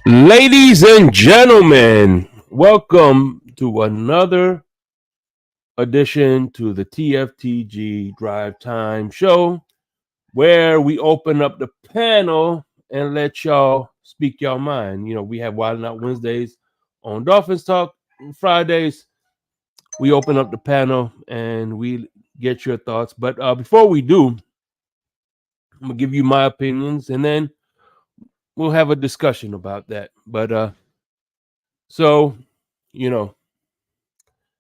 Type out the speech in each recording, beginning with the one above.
Ladies and gentlemen, welcome to another edition to the T.F.T.G Drive Time show, where we open up the panel and let y'all speak your mind. You know, we have Wild Out Wednesdays on Dolphins Talk. Fridays, we open up the panel and we get your thoughts. But before we do, I'm going to give you my opinions and then we'll have a discussion about that. But so, you know,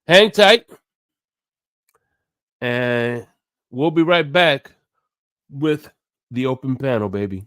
hang tight and we'll be right back with the open panel, baby.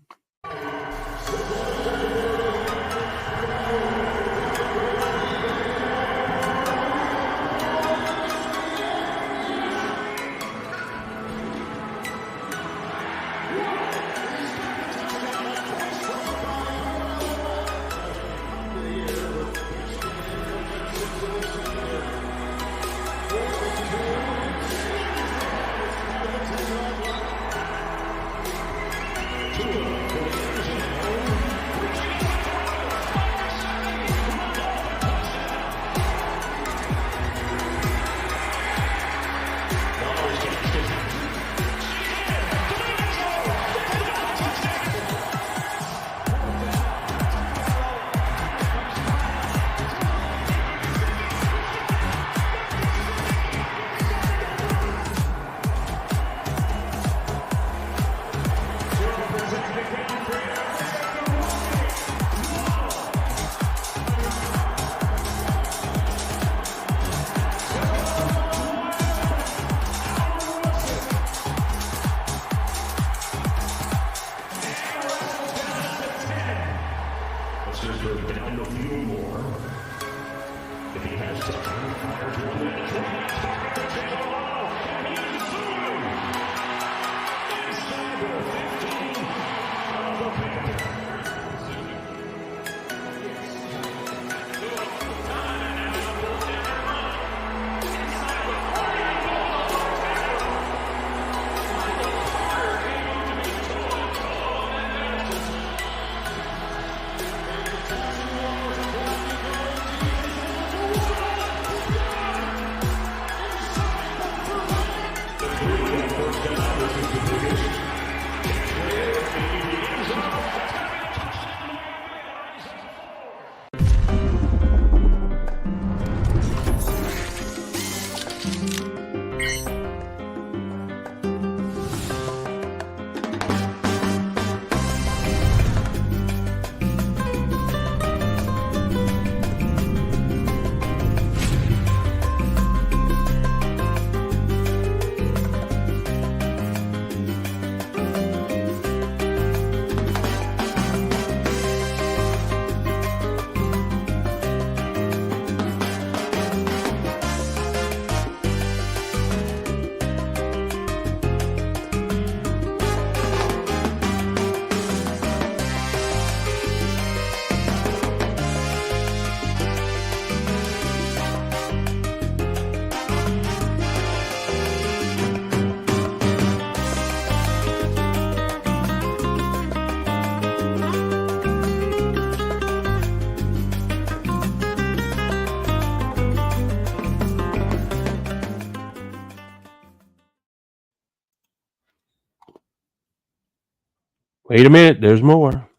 Wait a minute, there's more.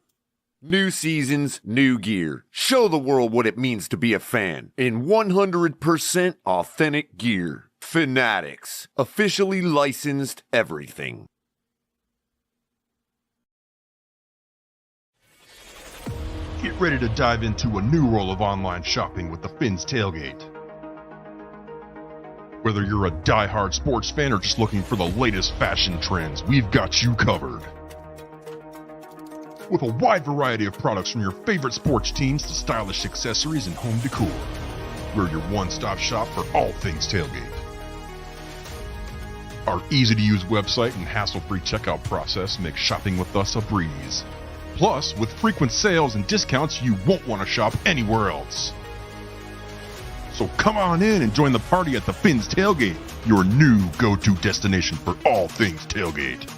New seasons, new gear. Show the world what it means to be a fan in 100% authentic gear. Fanatics, officially licensed everything. Get ready to dive into a new world of online shopping with the Fins Tailgate. Whether you're a die-hard sports fan or just looking for the latest fashion trends, we've got you covered. With a wide variety of products from your favorite sports teams to stylish accessories and home decor, we're your one-stop shop for all things tailgate. Our easy-to-use website and hassle-free checkout process make shopping with us a breeze. Plus, with frequent sales and discounts, you won't want to shop anywhere else. So come on in and join the party at the Fins Tailgate, your new go-to destination for all things tailgate.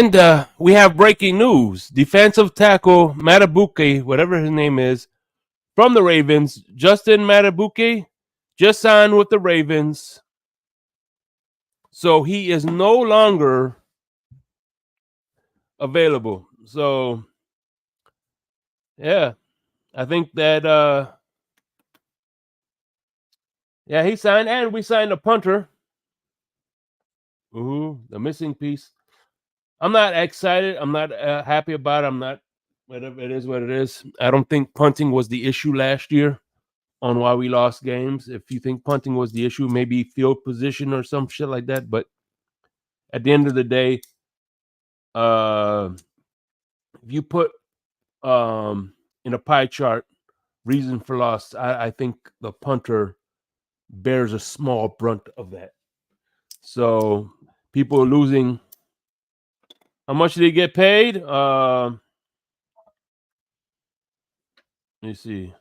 And we have breaking news. Defensive tackle Madubuike, whatever his name is, from the Ravens, Justin Madubuike, just signed with the Ravens. So he is no longer available. So, yeah, I think that, yeah, he signed, and we signed a punter. Ooh, the missing piece. I'm not excited. I'm not happy about it. I'm not, whatever it is, what it is. I don't think punting was the issue last year on why we lost games. If you think punting was the issue, maybe field position or some shit like that. But at the end of the day, if you put in a pie chart reason for loss, I think the punter bears a small brunt of that. So people are losing. How much did he get paid? Let me see.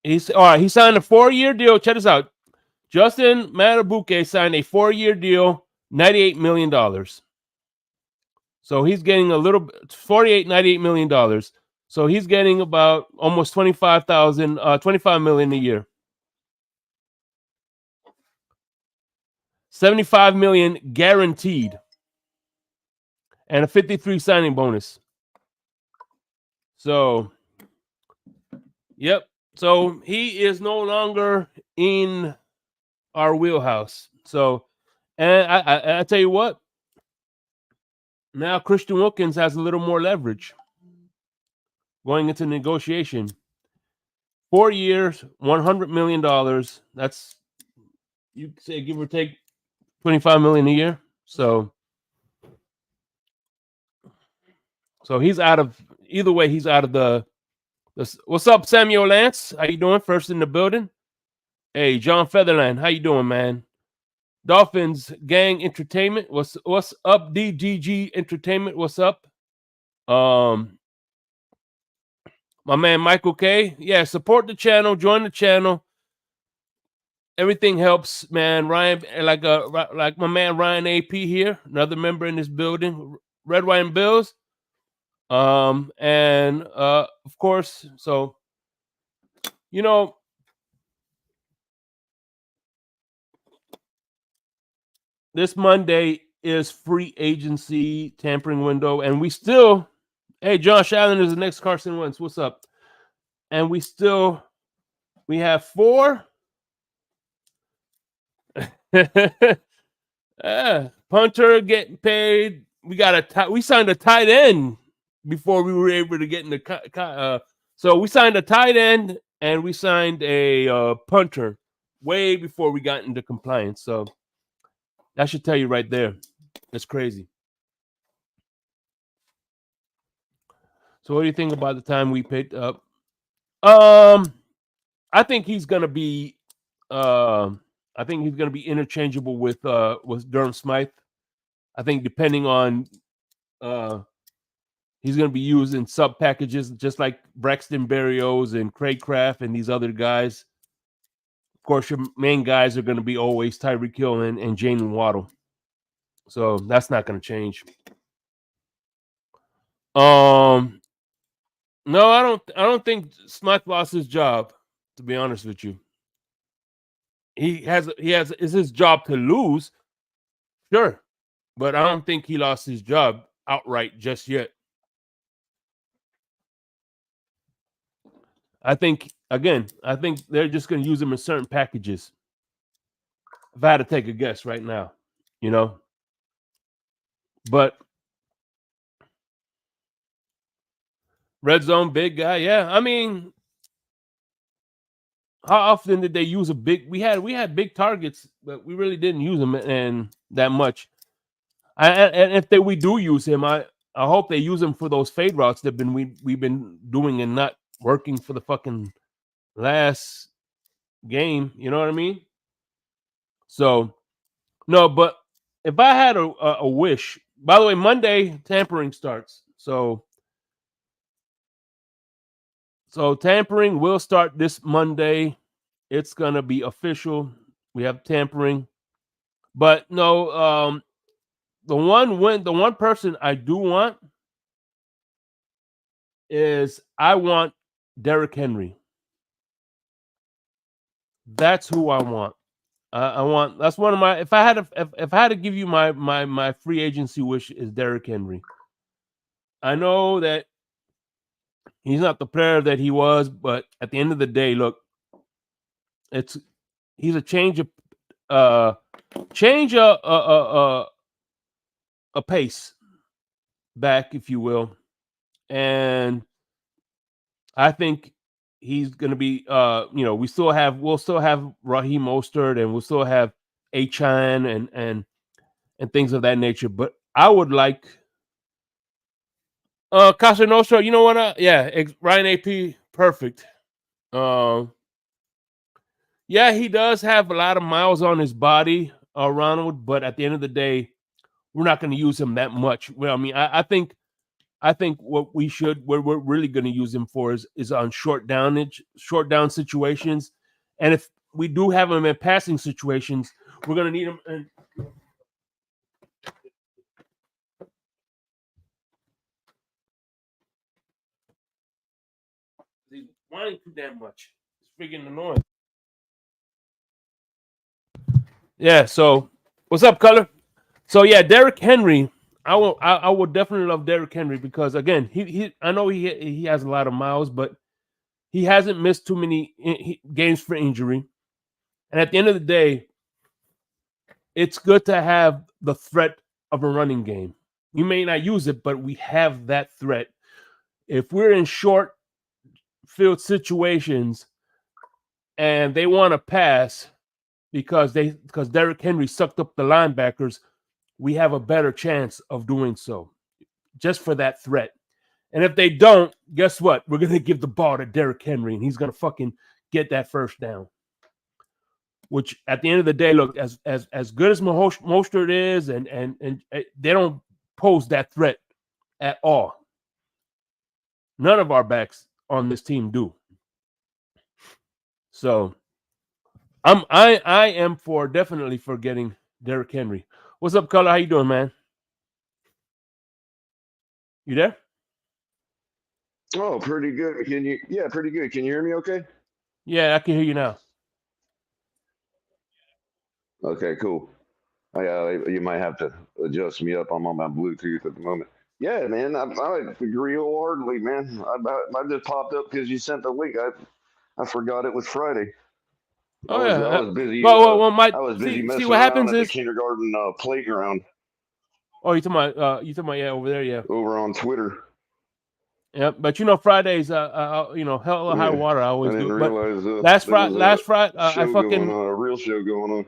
He's all right. He signed a 4-year deal. Check this out. Justin Madubuike signed a 4-year deal, $98 million. So he's getting a little $98 million. So he's getting about almost 25,000, 25 million a year. 75 million guaranteed. And a 53 signing bonus. So, yep. So he is no longer in our wheelhouse. So, and I tell you what, now Christian Wilkins has a little more leverage going into negotiation. 4 years, $100 million. That's, you say, give or take, 25 million a year. So he's out of, either way, he's out of the what's up, Samuel Lance? How you doing? First in the building. Hey, John Featherland, how you doing, man? Dolphins Gang Entertainment. What's up? DGG Entertainment. What's up? My man Michael K. Yeah, support the channel, join the channel. Everything helps, man. Ryan, like my man Ryan AP here, another member in this building. Red, White, and Bills. And of course, so you know, this Monday is free agency tampering window, and we still, hey, Josh Allen is the next Carson Wentz. What's up? And we have 4. Punter getting paid. We signed a tight end before we were able to get in the so we signed a tight end and we signed a punter way before we got into compliance. So that should tell you right there. It's crazy. So what do you think about the time we picked up? I think he's gonna be interchangeable with Durham Smythe. I think depending on he's going to be used in sub packages, just like Braxton Berrios and Craig Kraft and these other guys. Of course, your main guys are going to be always Tyreek Hill and Jalen Waddle. So that's not going to change. No, I don't think Smythe lost his job, to be honest with you. It's his job to lose, sure, but I don't think he lost his job outright just yet. I think they're just going to use him in certain packages. If I had to take a guess right now, you know, but red zone big guy, yeah. I mean, how often did they use a big? We had big targets, but we really didn't use them and that much. And if we do use him, I hope they use him for those fade routes that we've been doing and not working for the fucking last game. You know what I mean? So no, but if I had a wish, by the way, Monday tampering starts. So So tampering will start this Monday. It's gonna be official. We have tampering, but no. The one person I do want is I want Derrick Henry. That's who I want. I want. That's one of my. If I had to give you my free agency wish is Derrick Henry. I know that he's not the player that he was, but at the end of the day, look, he's a change a pace back, if you will, and I think he's going to be. We'll still have Raheem Mostert, and we'll still have Achan and things of that nature. But I would like Casa Nostra. You know what? Ryan AP, perfect. Yeah, he does have a lot of miles on his body, Ronald. But at the end of the day, we're not going to use him that much. Well, I mean, I think what we're really going to use him for is on short down situations, and if we do have him in passing situations, we're going to need him. And he's whining too damn much. It's freaking annoying. Yeah. So, what's up, Color? So yeah, Derrick Henry. I will definitely love Derrick Henry because again, I know he has a lot of miles, but he hasn't missed too many games for injury. And at the end of the day, it's good to have the threat of a running game. We may not use it, but we have that threat. If we're in short field situations and they want to pass because Derrick Henry sucked up the linebackers, we have a better chance of doing so just for that threat. And if they don't, guess what? We're going to give the ball to Derrick Henry, and he's going to fucking get that first down. Which, at the end of the day, look, as good as Mostert is, and they don't pose that threat at all. None of our backs on this team do. So, I am definitely for getting Derrick Henry. What's up, Color? How you doing, man? You there? Oh, pretty good. Pretty good. Can you hear me okay? Yeah, I can hear you now. Okay, cool. You might have to adjust me up. I'm on my Bluetooth at the moment. Yeah, man, I agree wholeheartedly, man. I just popped up because you sent the link. I forgot it was Friday. Oh I yeah. was busy. Well, I was busy see messing what around happens at the is. kindergarten playground. Oh, you talking about yeah, over there, yeah. Over on Twitter. Yeah, but Fridays, hell or high water, I always do. But last Friday, I fucking a real show going on.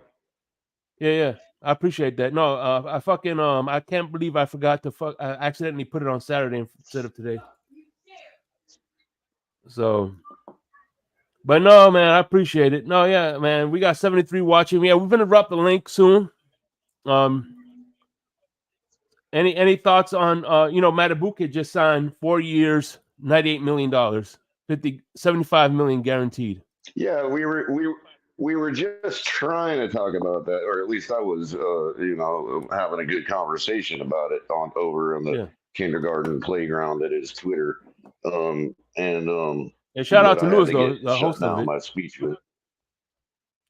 Yeah, I appreciate that. No, I fucking I can't believe I forgot to I accidentally put it on Saturday instead of today. So, but no, man, I appreciate it. No, yeah, man, we got 73 watching. Yeah, we're gonna drop the link soon. Any thoughts on Madubuike just signed 4 years, $98 million, 75 million guaranteed. Yeah, we were just trying to talk about that, or at least I was, having a good conversation about it over on the kindergarten playground that is Twitter. And shout out to Louis, though, the host of it. My speech was,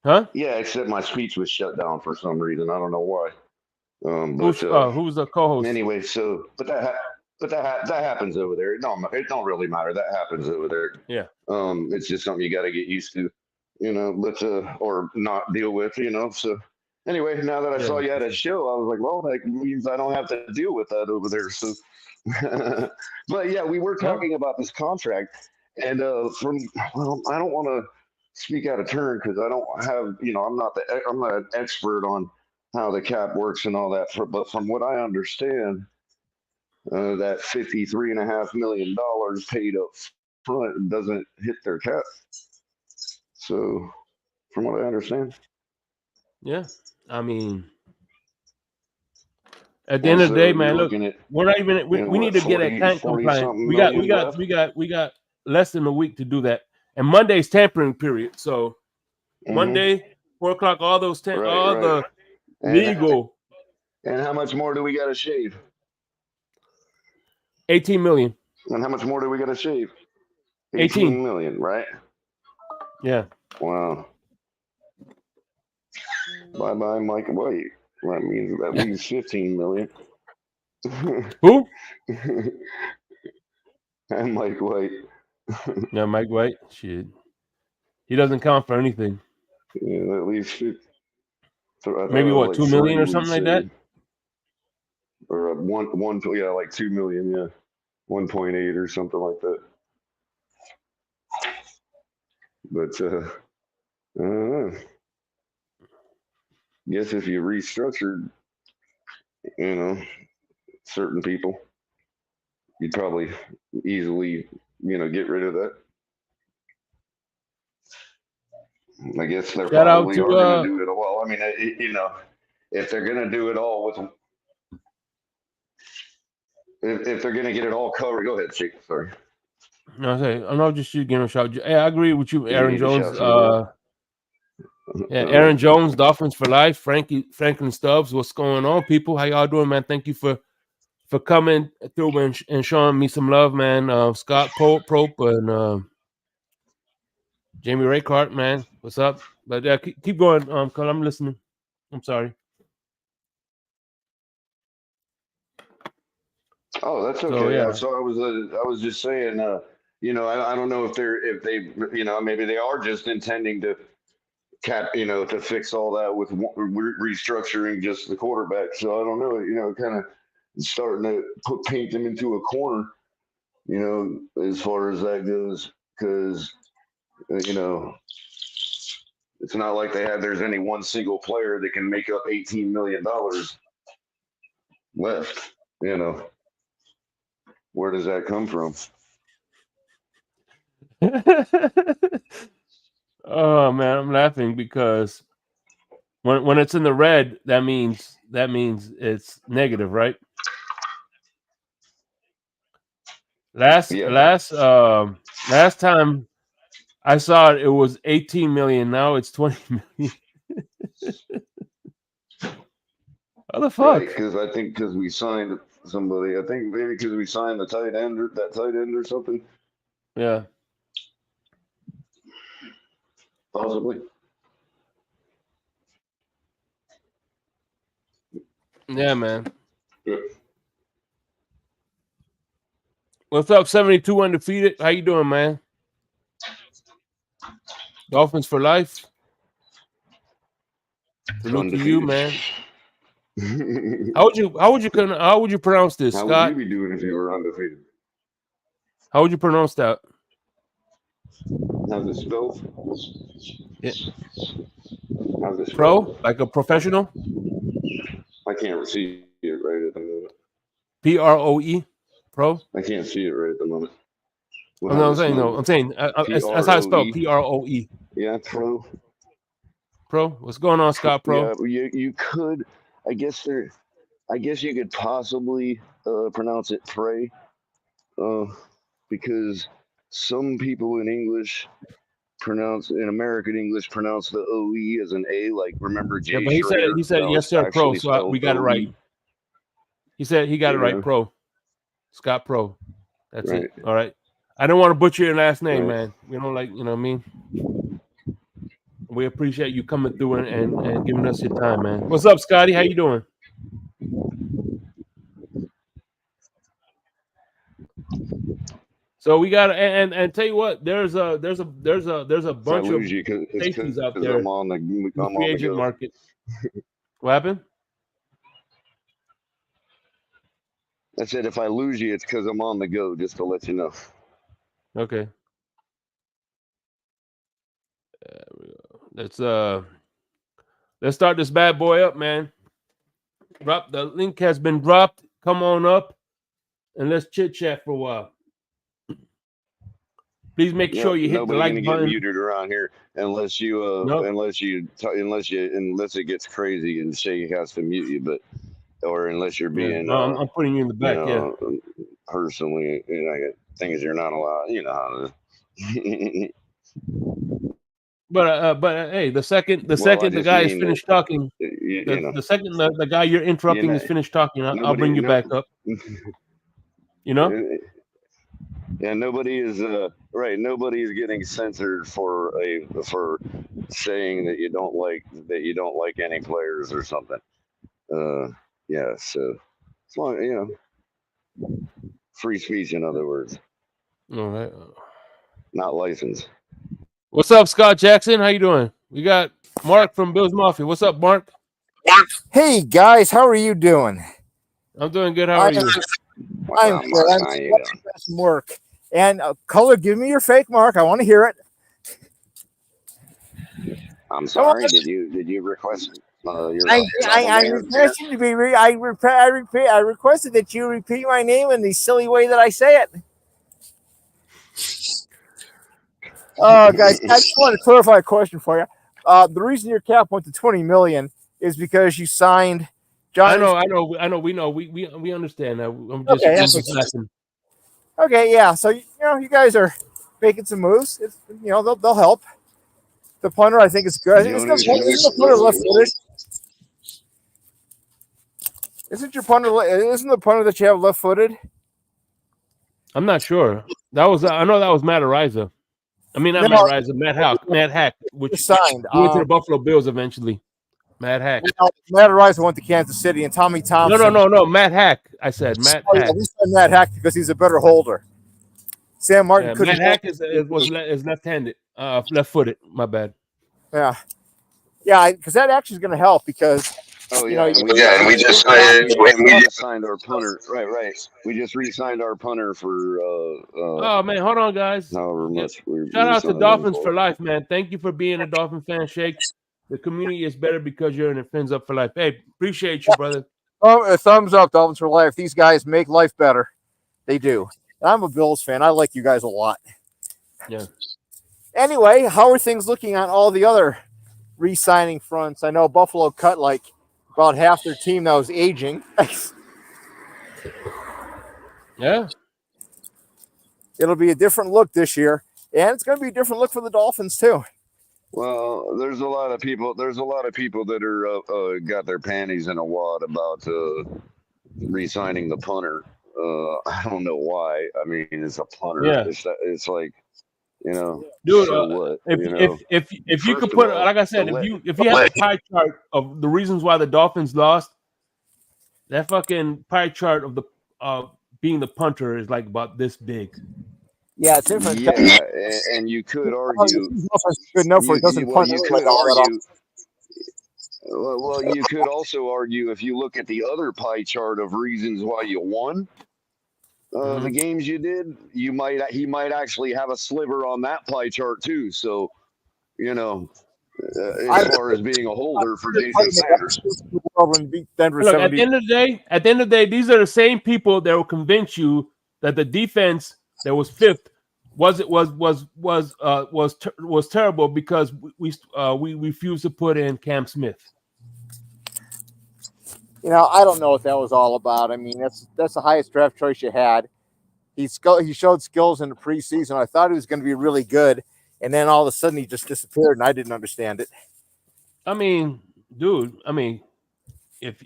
huh? Yeah, except my speech was shut down for some reason. I don't know why. Who's the co-host? Anyway, so but that happens over there. No, it don't really matter. That happens over there. Yeah. It's just something you got to get used to, but or not deal with, So anyway, now that I saw you had a show, I was like, well, that means I don't have to deal with that over there. So, but yeah, we were talking about this contract, and I don't want to speak out of turn because I don't have, I'm not an expert on how the cap works and all that. But from what I understand, that $53.5 million paid up front doesn't hit their cap. So, from what I understand, yeah, I mean, at the end of the day, man, look, we're not even. We need to get a tank compliant. We got less than a week to do that. And Monday's tampering period. So Monday, 4 o'clock, all those the legal. And how much more do we got to shave? 18 million. And how much more do we got to shave? 18 million, right? Yeah. Wow. Bye-bye, Mike White. That means at least 15 million. Who? And Mike White. Yeah, Mike White. Shit. He doesn't count for anything. Yeah, at least maybe what, like 2 million or something like that? Or like 2 million, yeah. 1.8 or something like that. But I don't know. Guess if you restructured, certain people, you'd probably easily, get rid of that. I guess they're probably are going to do it all. I mean, if they're going to do it all with, if they're going to get it all covered, go ahead, Chick. Sorry. No, I'm not just you giving a shout. Hey, I agree with you, Aaron Jones. Aaron Jones, Dolphins for life. Franklin Stubbs, what's going on, people? How y'all doing, man? Thank you for coming through and showing me some love, man. Scott Prope and Jamie Raycart, man. What's up? But keep going, cause I'm listening. I'm sorry. Oh, that's okay. So I was just saying, I don't know if they, maybe they are just intending to to fix all that with restructuring just the quarterback. So I don't know, kind of starting to paint them into a corner, as far as that goes, because, it's not like there's any one single player that can make up $18 million left, Where does that come from? Oh man, I'm laughing because when it's in the red, that means it's negative, right? Last time I saw it was 18 million. Now it's 20 million. How the fuck? Right, because I think we signed somebody. I think maybe because we signed that tight end or something. Yeah. Possibly. Yeah, man. Yeah. What's up, 72 undefeated? How you doing, man? Dolphins for life. Salute to you, man. How would you pronounce this, How Scott? How would you be doing if you were undefeated? How would you pronounce that? How's it spelled? Yeah. How's it spelled? Pro, like a professional? I can't see it right at the moment. P-R-O-E, pro? I can't see it right at the moment. Well, no, I'm saying that's how it's spelled. P-R-O-E. Yeah, pro. Pro, what's going on, Scott? Pro. Yeah, you could. I guess you could possibly pronounce it pray, because some people in American English pronounce the O-E as an A. Like, remember Jay But he said yes, sir, pro. So we got it right. He said he got it right, pro. Scott Pro. That's it. All right. I don't want to butcher your last name, man. We don't like, you know what I mean? We appreciate you coming through and giving us your time, man. What's up, Scotty? How you doing? So we got and tell you what, there's a bunch of safeties out there. I'm on the free agent market. What happened? I said if I lose you, it's because I'm on the go, just to let you know. Okay. Let's start this bad boy up, man. The link has been dropped. Come on up and let's chit chat for a while. Please make sure you hit the like button. Get muted around here unless it gets crazy and Shay has to mute you, or unless you're being. I'm putting you in the back. Personally, things you're not allowed. You know how to. But hey, the second the guy is finished talking, the second the guy you're interrupting is finished talking, I'll bring you back up. You know? Yeah, nobody is right. Nobody is getting censored for saying that you don't like any players or something. Yeah, so as long free speech, in other words, All right. not license. What's up, Scott Jackson? How you doing? We got Mark from Bills Mafia. What's up, Mark? Hey guys, how are you doing? I'm doing good. How are you? I'm good. I'm doing some work. And Color, give me your fake mark. I want to hear it. I'm sorry. Did you request? I requested to be. I requested that you repeat my name in the silly way that I say it. Oh, guys, I just want to clarify a question for you. The reason your cap went to $20 million is because you signed Jonnu. I know. We know. We understand that. I'm just laughing. Okay, yeah. So you guys are making some moves. It's, they'll help. The punter, I think, is good. Isn't the punter left-footed? Isn't the punter that you have left-footed? I'm not sure. I know that was Matt Ariza. I mean, not Matt Ariza, Matt Hack, which signed. Went to the Buffalo Bills eventually. Matt Hack. Matt Ariza went to Kansas City, and Tommy Thompson. No. Matt Hack. I said Matt Hack. Yeah, we signed Matt Hack because he's a better holder. Sam Martin couldn't. Matt Hack is left-handed, left-footed. My bad. Yeah, because that actually is going to help because. We just signed our punter. Right. We just re-signed our punter for. Oh man, hold on, guys. However much shout out to Dolphins for life, man. Thank you for being a Dolphin fan, Shake. The community is better because you're in the Fins Up for Life. Hey, appreciate you, brother. Oh, a thumbs up, Dolphins for life. These guys make life better. They do. And I'm a Bills fan. I like you guys a lot. Yeah. Anyway, how are things looking on all the other re-signing fronts? I know Buffalo cut like about half their team that was aging. Yeah. It'll be a different look this year, and it's going to be a different look for the Dolphins too. Well, there's a lot of people that are got their panties in a wad about re-signing the punter. I don't know why. I mean, it's a punter. Yeah. It's like, dude. So what? If you could put, like I said, if you have a pie chart of the reasons why the Dolphins lost, that fucking pie chart of the being the punter is like about this big. Yeah, it's different. Yeah, and you could argue. Good enough for it doesn't punt. You could argue. Well, you could also argue if you look at the other pie chart of reasons why you won. The games you did, he might actually have a sliver on that pie chart too. So, as far as being a holder for Jason Sanders. Look, at the end of the day, these are the same people that will convince you that the defense that was fifth was terrible because we refused to put in Cam Smith. I don't know what that was all about. I mean, that's the highest draft choice you had. He showed skills in the preseason. I thought he was going to be really good, and then all of a sudden he just disappeared, and I didn't understand it. I mean, dude. I mean, if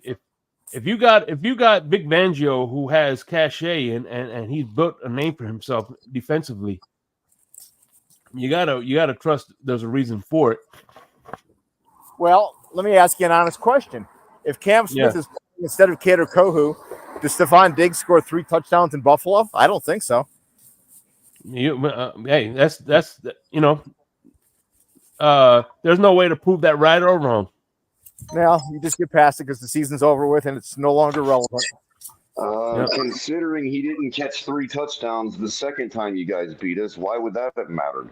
you got Vic Fangio who has cachet and he's built a name for himself defensively, you gotta trust there's a reason for it. Well, let me ask you an honest question. If Cam Smith is instead of Kader Kohu, does Stephon Diggs score 3 touchdowns in Buffalo? I don't think so. Hey, that's there's no way to prove that right or wrong. Well, you just get past it because the season's over with and it's no longer relevant. Considering he didn't catch 3 touchdowns the second time you guys beat us, why would that have mattered?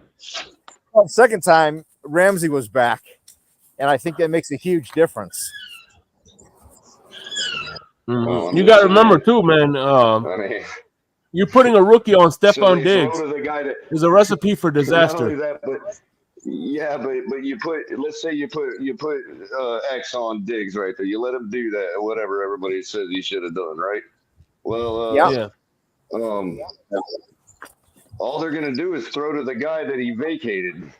Well, the second time, Ramsey was back, and I think that makes a huge difference. Mm-hmm. You got to remember, too, man, you're putting a rookie on Stephon Diggs. Is a recipe for disaster. But you let's say you put X on Diggs right there. You let him do that, whatever everybody says he should have done, right? Well, all they're going to do is throw to the guy that he vacated.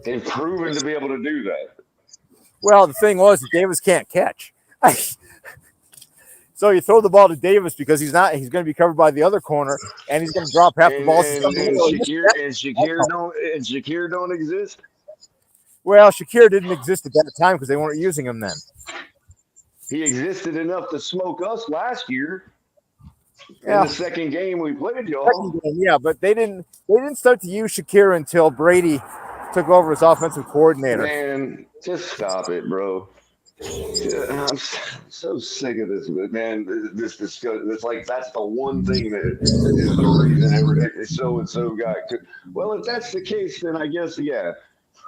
They've proven to be able to do that. Well, the thing was, Davis can't catch. So you throw the ball to Davis because he's going to be covered by the other corner, and he's going to drop half the balls. And Shakir don't exist. Well, Shakir didn't exist at that time because they weren't using him then. He existed enough to smoke us last year. Yeah. In the second game we played, y'all. Yeah, but they didn't start to use Shakir until Brady took over as offensive coordinator. Man, just stop it, bro. I'm so sick of this, man. This discussion. It's like that's the one thing that is the reason so and so got. Well, if that's the case, then I guess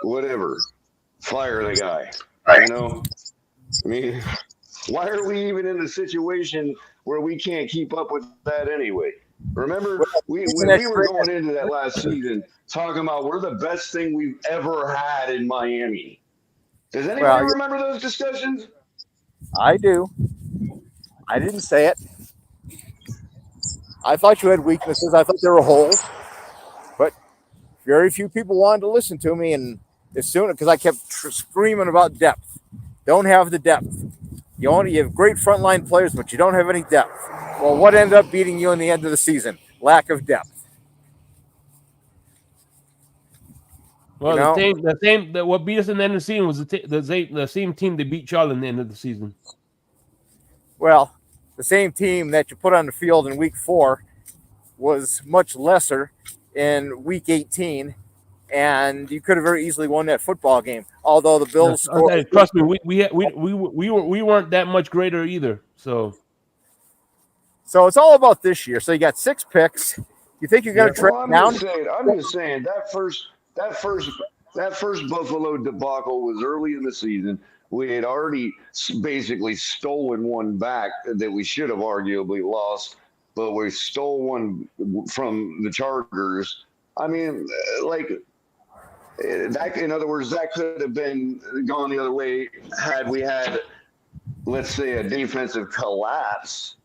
whatever. Fire the guy. You know, I mean, why are we even in a situation where we can't keep up with that anyway? Remember, we were going into that last season talking about we're the best thing we've ever had in Miami. Does anybody remember those discussions? I do. I didn't say it. I thought you had weaknesses. I thought there were holes. But very few people wanted to listen to me. And as soon because I kept screaming about depth. Don't have the depth. You have great frontline players, but you don't have any depth. Well, what ended up beating you in the end of the season? Lack of depth. Well, what beat us in the end of the season was the same team that beat Charlotte in the end of the season. Well, the same team that you put on the field in week 4 was much lesser in week 18, and you could have very easily won that football game. Although the Bills scored. Trust me, we weren't that much greater either. So it's all about this year. So you got 6 picks. You think you're going to trade down? I'm just saying that first Buffalo debacle was early in the season. We had already basically stolen one back that we should have arguably lost, but we stole one from the Chargers. I mean, that. In other words, that could have been gone the other way had we had, let's say, a defensive collapse.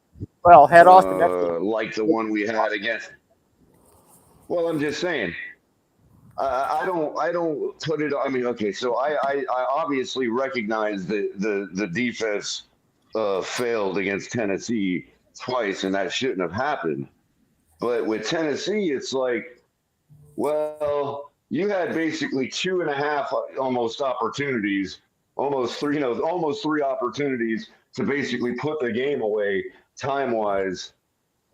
Well, head off the next like the one we had against. Well, I'm just saying. I don't put it. I mean, okay. So I obviously recognize that the defense failed against Tennessee twice, and that shouldn't have happened. But with Tennessee, it's like, well, you had basically 2.5 almost opportunities, almost 3 opportunities to basically put the game away time-wise,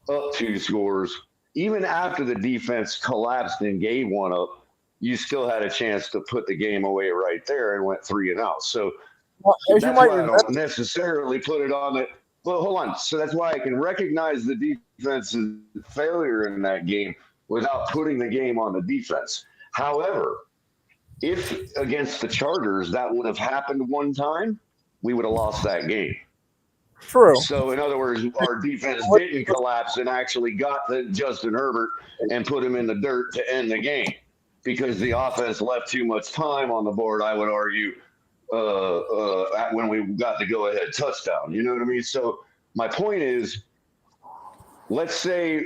up 2 scores. Even after the defense collapsed and gave one up, you still had a chance to put the game away right there and went 3-and-out. So that's why I don't necessarily put it on it. Well, hold on. So that's why I can recognize the defense's failure in that game without putting the game on the defense. However, if against the Chargers that would have happened one time, we would have lost that game. True. So, in other words, our defense didn't collapse and actually got the Justin Herbert and put him in the dirt to end the game because the offense left too much time on the board, I would argue, when we got the go-ahead touchdown. You know what I mean? So, my point is, let's say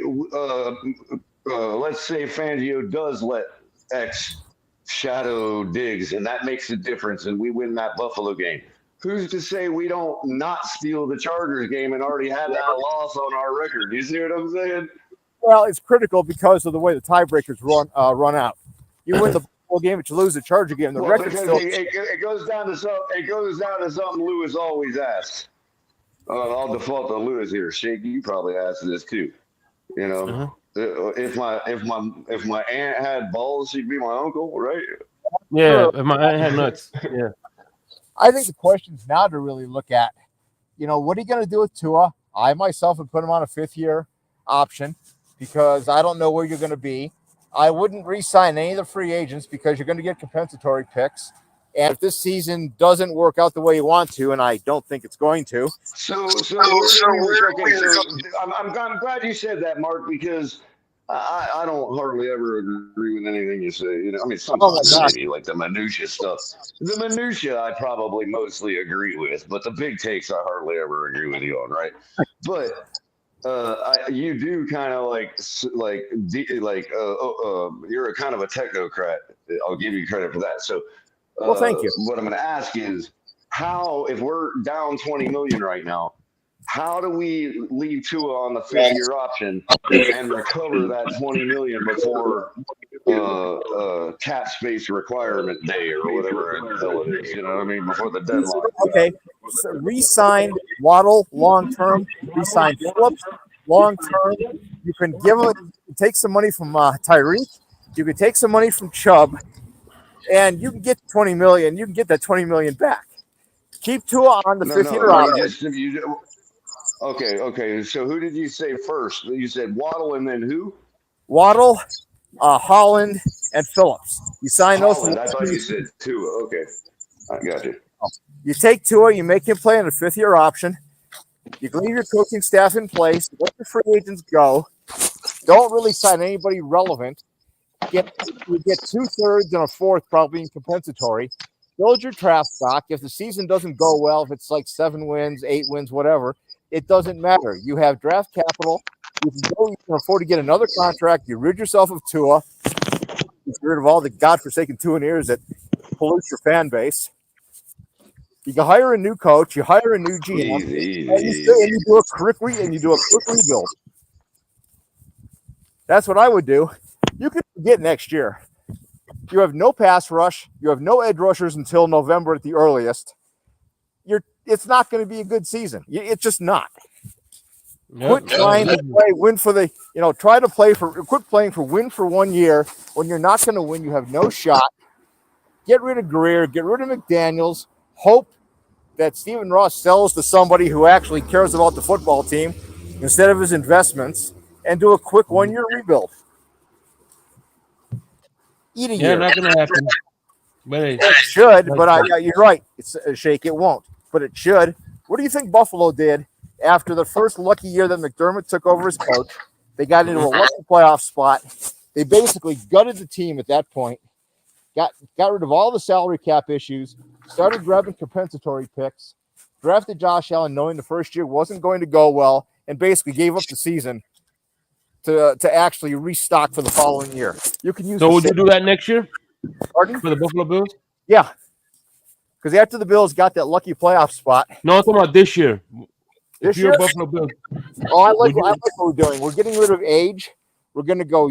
Fangio does let X shadow Diggs, and that makes a difference, and we win that Buffalo game. Who's to say we don't not steal the Chargers game and already have that loss on our record? You see what I'm saying? Well, it's critical because of the way the tiebreakers run out. You win the Buffalo game, but you lose the Charger game. The record still. It goes down to something Lewis always asks. I'll default to Lewis here. Shake, you probably asked this too. You know, if my aunt had balls, she'd be my uncle, right? Yeah, if my aunt had nuts. Yeah. I think the question's now to really look at, what are you going to do with Tua? I myself would put him on a 5th-year option because I don't know where you're going to be. I wouldn't re-sign any of the free agents because you're going to get compensatory picks. And if this season doesn't work out the way you want to, and I don't think it's going to. I'm glad you said that, Mark, because I don't hardly ever agree with anything you say. I mean, sometimes maybe like the minutia stuff. The minutia I probably mostly agree with, but the big takes I hardly ever agree with you on, right? But You do kind of you're a kind of a technocrat. I'll give you credit for that. So, Well, thank you. What I'm going to ask is, how, if we're down 20 million right now, how do we leave Tua on the 5th-year option and recover that 20 million before cap space requirement day or whatever the hell it is? You know what I mean? Before the deadline. Okay. So re-sign Waddle long term. Re-sign Phillips long term. You can take some money from Tyreek. You can take some money from Chubb, and you can get 20 million. You can get that 20 million back. Keep Tua on the 5th-year option. Okay. So who did you say first? You said Waddle and then who? Waddle, Holland, and Phillips. You sign Holland. those. I thought you said Tua. Okay, I got you. You take Tua, you make him play on a 5th-year option. You leave your coaching staff in place. Let the free agents go. Don't really sign anybody relevant. You get 2/3 and a 4th probably in compensatory. Build your draft stock. If the season doesn't go well, if it's like 7 wins, 8 wins, whatever, it doesn't matter. You have draft capital. You can afford to get another contract. You rid yourself of Tua. You get rid of all the godforsaken Tuaneers that pollute your fan base. You can hire a new coach. You hire a new GM, and you do a quick rebuild. That's what I would do. You can forget next year. You have no pass rush. You have no edge rushers until November at the earliest. It's not going to be a good season. It's just not. Quit trying to play win for the. Quit playing for win for 1 year when you're not going to win. You have no shot. Get rid of Greer. Get rid of McDaniels. Hope that Stephen Ross sells to somebody who actually cares about the football team instead of his investments, and do a quick 1-year rebuild. Eat a year. Not going to happen. But it should, but you're right. It's a shake. It won't, but it should. What do you think Buffalo did after the first lucky year that McDermott took over as coach? They got into a lucky playoff spot. They basically gutted the team at that point. Got rid of all the salary cap issues, started grabbing compensatory picks, drafted Josh Allen knowing the first year wasn't going to go well, and basically gave up the season to actually restock for the following year. You can use. So would you do that next year? Pardon? For the Buffalo Bills? Yeah. Because after the Bills got that lucky playoff spot. No, I'm talking about this year. This year? Buffalo Bills. Oh, I like what we're doing. We're getting rid of age. We're gonna go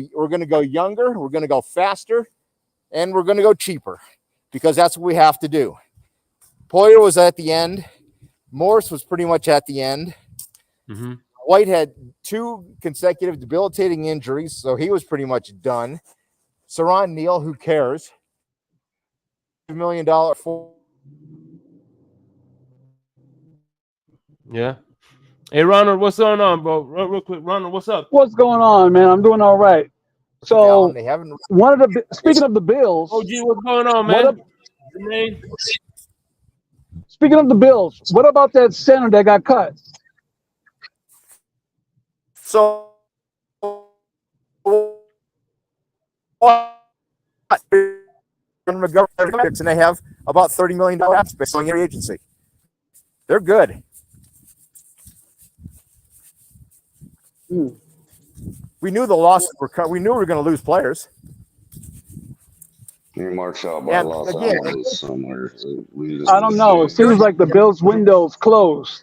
younger, we're gonna go faster, and we're gonna go cheaper. Because that's what we have to do. Poyer was at the end. Morse was pretty much at the end. Mm-hmm. White had 2 consecutive debilitating injuries, so he was pretty much done. Saron Neal, who cares? $1 million for. Yeah. Hey, Ronald, what's going on, bro? Real quick, Ronald, what's up? What's going on, man? I'm doing all right. So, speaking of the Bills. Oh, gee, what's going on, man? Speaking of the Bills, what about that center that got cut? So, and they have about $30 million space on your agency. They're good. We knew the losses were coming. We knew we were going to lose players. Mark Shaw by Los Angeles somewhere. I don't know. It seems like the Bills' window's closed.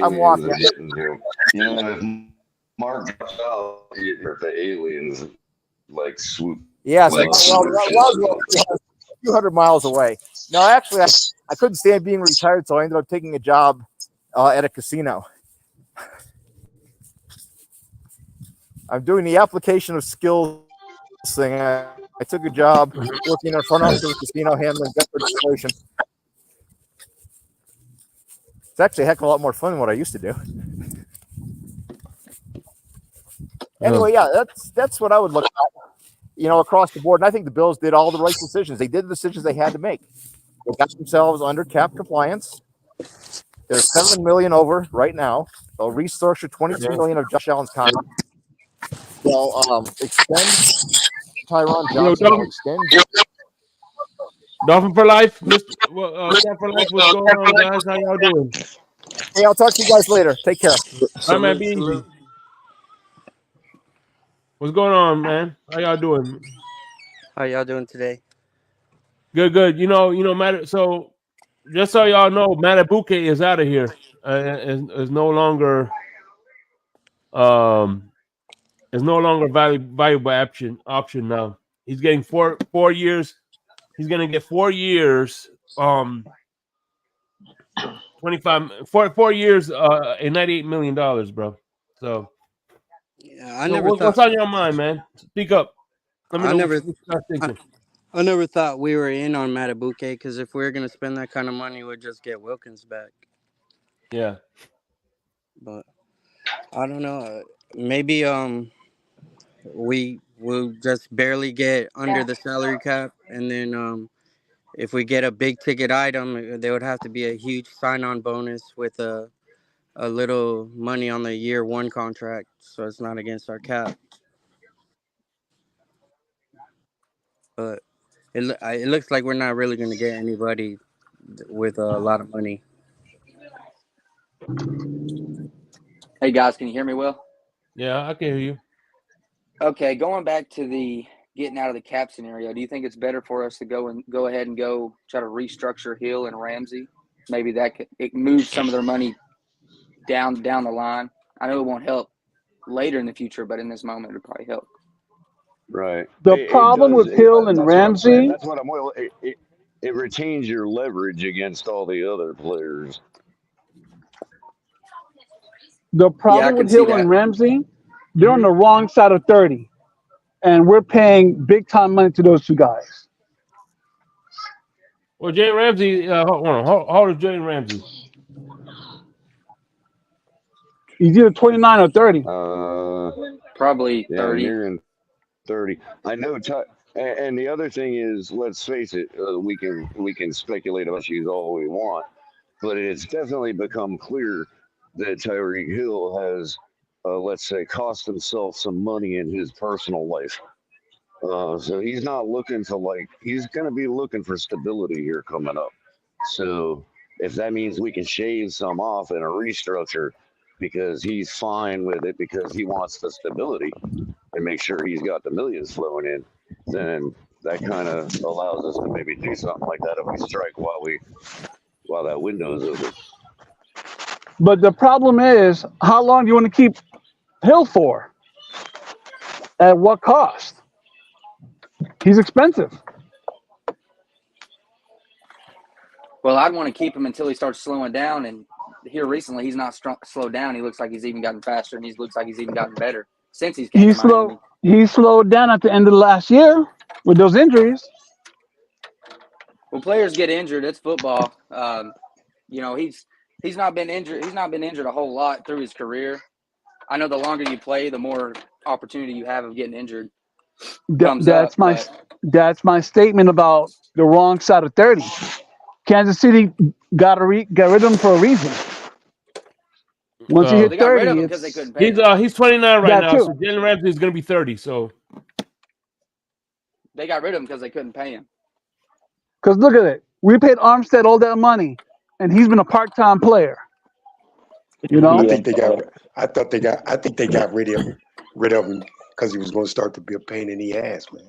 I'm walking. If Mark drops out, if the aliens swoop. Yes, a few hundred miles away. No, actually, I couldn't stand being retired, so I ended up taking a job at a casino. I'm doing the application of skills thing. I took a job working in front office of a casino handling debt registration. It's actually a heck of a lot more fun than what I used to do. Anyway, yeah, that's what I would look at, across the board. And I think the Bills did all the right decisions. They did the decisions they had to make. They got themselves under cap compliance. They're $7 million over right now. They'll restructure $22 million of Josh Allen's contract. They'll extend Tyron Johnson. Dolphin for life, Dolphin for life. What's going on, guys? How y'all doing? Hey, I'll talk to you guys later. Take care. All right, man. Be easy. What's going on, man? How y'all doing? How y'all doing today? Good. You know, so just so y'all know, Madubuike is out of here. Is no longer valuable option now. He's getting four years. He's gonna get 4 years. 4 years. And $98 million, bro. So. Yeah, What's on your mind, man? Speak up. Let me know what you're thinking. I never thought we were in on Madubuike because if we were going to spend that kind of money, we'd just get Wilkins back. Yeah. But I don't know. Maybe we will just barely get under the salary cap. And then if we get a big ticket item, there would have to be a huge sign-on bonus with a little money on the year one contract. So it's not against our cap. But it looks like we're not really going to get anybody with a lot of money. Hey guys, can you hear me well? Yeah, I can hear you. Okay, going back to the getting out of the cap scenario, do you think it's better for us to go ahead and try to restructure Hill and Ramsey? Maybe it moves some of their money down the line. I know it won't help later in the future, but in this moment, it'll probably help. Right. The problem with Hill and Ramsey. That's what I'm. Well, it retains your leverage against all the other players. The problem with Hill and Ramsey, they're on the wrong side of 30, and we're paying big time money to those two guys. Well, Jay Ramsey, hold on. How old is Jay Ramsey? He's either 29 or 30. Probably 30. Yeah, nearing 30. I know. And the other thing is, let's face it, we can speculate about issues all we want, but it's definitely become clear that Tyreek Hill has, let's say, cost himself some money in his personal life. So he's not looking to he's going to be looking for stability here coming up. So if that means we can shave some off in a restructure because he's fine with it because he wants the stability and make sure he's got the millions flowing in, then that kind of allows us to maybe do something like that if we strike while that window is open. But the problem is, how long do you want to keep Hill for? At what cost? He's expensive. Well, I'd want to keep him until he starts slowing down. And here recently, he's not slowed down. He looks like he's even gotten faster, and he looks like he's even gotten better since he's came to Miami. He slowed down at the end of last year with those injuries. Well, players get injured. It's football. He's not been injured. He's not been injured a whole lot through his career. I know the longer you play, the more opportunity you have of getting injured. That's my statement about the wrong side of 30. Kansas City got rid of him for a reason. Once you hit 30, got rid of him because they couldn't pay him. He's 29 right now, so Jalen Ramsey is going to be 30. So they got rid of him because they couldn't pay him. Because look at it, we paid Armstead all that money, and he's been a part-time player. You know, I think they got rid of him because he was going to start to be a pain in the ass, man.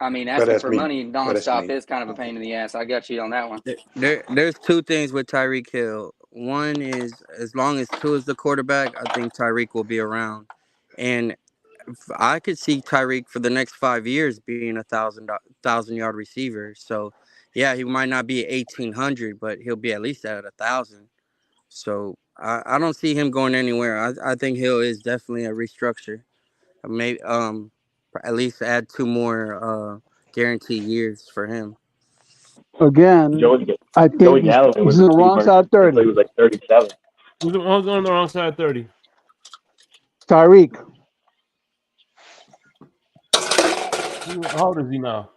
I mean, asking for money nonstop is kind of a pain in the ass. I got you on that one. There's two things with Tyreek Hill. One is, as long as Tua is the quarterback, I think Tyreek will be around. And I could see Tyreek for the next 5 years being a 1,000-yard receiver. So, yeah, he might not be 1,800, but he'll be at least at 1,000. So I don't see him going anywhere. I think Hill is definitely a restructure. Maybe at least add 2 more guaranteed years for him. Again, I think he's on the wrong side of 30. He was like 37. Who's on the wrong side of 30? Tyreek. How old is he now?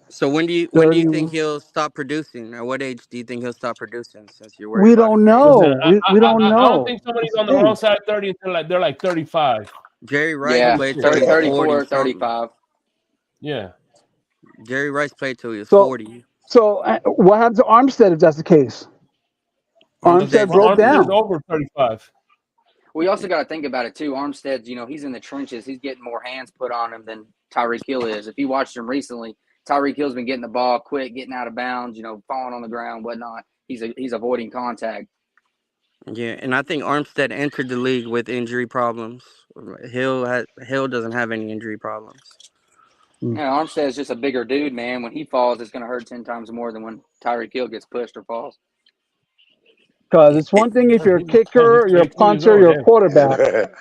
So when do you think he'll stop producing? At what age do you think he'll stop producing? Since you're worried, we don't know. We don't know. I don't think somebody's on the wrong side of 30 until they're like 35. Jerry Rice played till 34, 35. Yeah. Jerry Rice played till he was 40. So what happens to Armstead if that's the case? Armstead broke Armstead's down. over 35. We also got to think about it too. Armstead's, he's in the trenches. He's getting more hands put on him than Tyreek Hill is. If you watched him recently, Tyreek Hill's been getting the ball quick, getting out of bounds, falling on the ground, whatnot. He's avoiding contact. Yeah, and I think Armstead entered the league with injury problems. Hill doesn't have any injury problems. Yeah, Armstead's just a bigger dude, man. When he falls, it's going to hurt 10 times more than when Tyreek Hill gets pushed or falls. Because it's one thing if you're a kicker, you're a punter, you're a quarterback.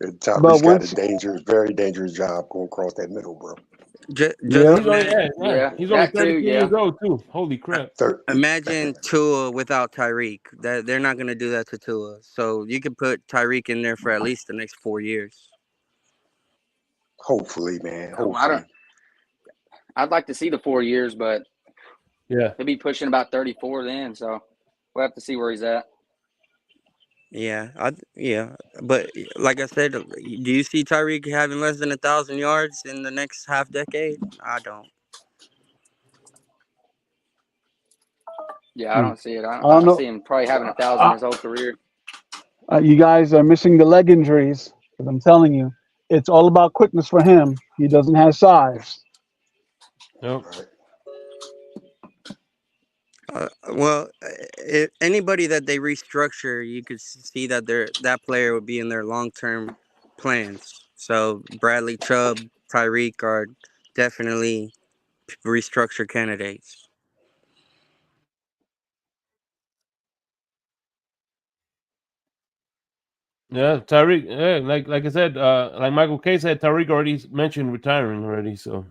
Tyreek's got a very dangerous job going across that middle, bro. He's only 32 years old too. Holy crap! Imagine Tua without Tyreek. They're not going to do that to Tua. So you can put Tyreek in there for at least the next 4 years. Hopefully, man. Hopefully. I'd like to see the 4 years, but yeah, he'll be pushing about 34 then. So we'll have to see where he's at. Yeah, but like I said, do you see Tyreek having less than 1,000 yards in the next half decade? I don't. Yeah, I don't see it. I don't see him probably having 1,000 his whole career. You guys are missing the leg injuries. Because I'm telling you, it's all about quickness for him. He doesn't have size. Nope. Well, if anybody that they restructure, you could see that that player would be in their long-term plans. So Bradley Chubb, Tyreek are definitely restructure candidates. Yeah, Tyreek. Yeah, like I said, like Michael K said, Tyreek already mentioned retiring already. So.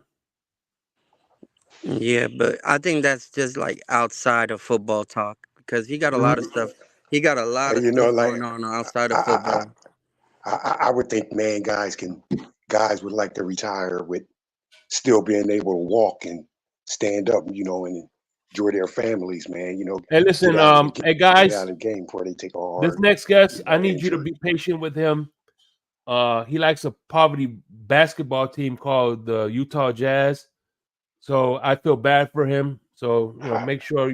Yeah, but I think that's just like outside of football talk because he got a lot of stuff. He got a lot of stuff going on outside of football. I would think, man, guys would like to retire with still being able to walk and stand up, and enjoy their families, man. Hey, listen, hey guys, get out of the game before they take a hard. This next guest, I need you to be patient with him. He likes a poverty basketball team called the Utah Jazz. So I feel bad for him. So make sure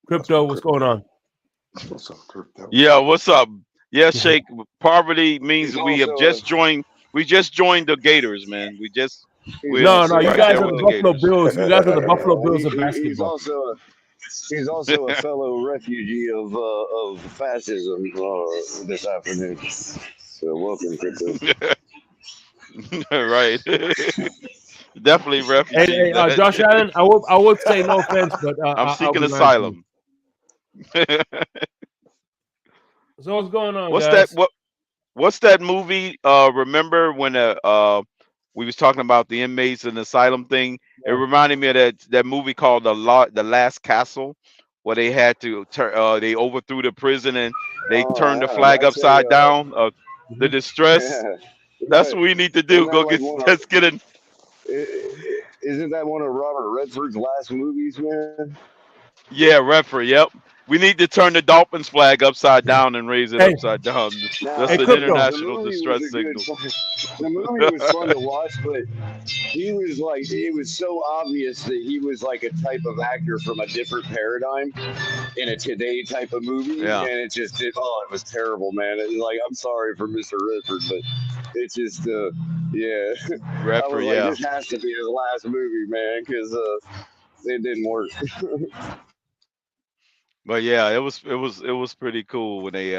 Crypto, what's going on? What's up, Crypto? Yeah, what's up? Yeah, Shake. Poverty means we have just joined. We just joined the Gators, man. You guys are the Buffalo Bills. You guys are the Buffalo Bills of basketball. He's also a fellow refugee of fascism this afternoon. So welcome, Crypto. Right. Definitely refugee. Hey, Josh Allen, I would say no offense, but I'm seeking asylum. So what's going on? What's guys? What's that movie? Remember when we was talking about the inmates and the asylum thing? It reminded me of that movie called The Last Castle, where they had to they overthrew the prison and they turned the flag upside down. The distress. Yeah. That's what we need to do. Go let's get in. Isn't that one of Robert Redford's last movies, man? Yeah, Redford. Yep. We need to turn the Dolphins flag upside down and raise it upside down. That's an international distress signal. The movie was fun to watch, but it was so obvious that he was like a type of actor from a different paradigm in a today type of movie. Yeah. And it was terrible, man. I'm sorry for Mr. Redford, but it's just, Redford, this has to be his last movie, man, because it didn't work. But yeah, it was pretty cool when they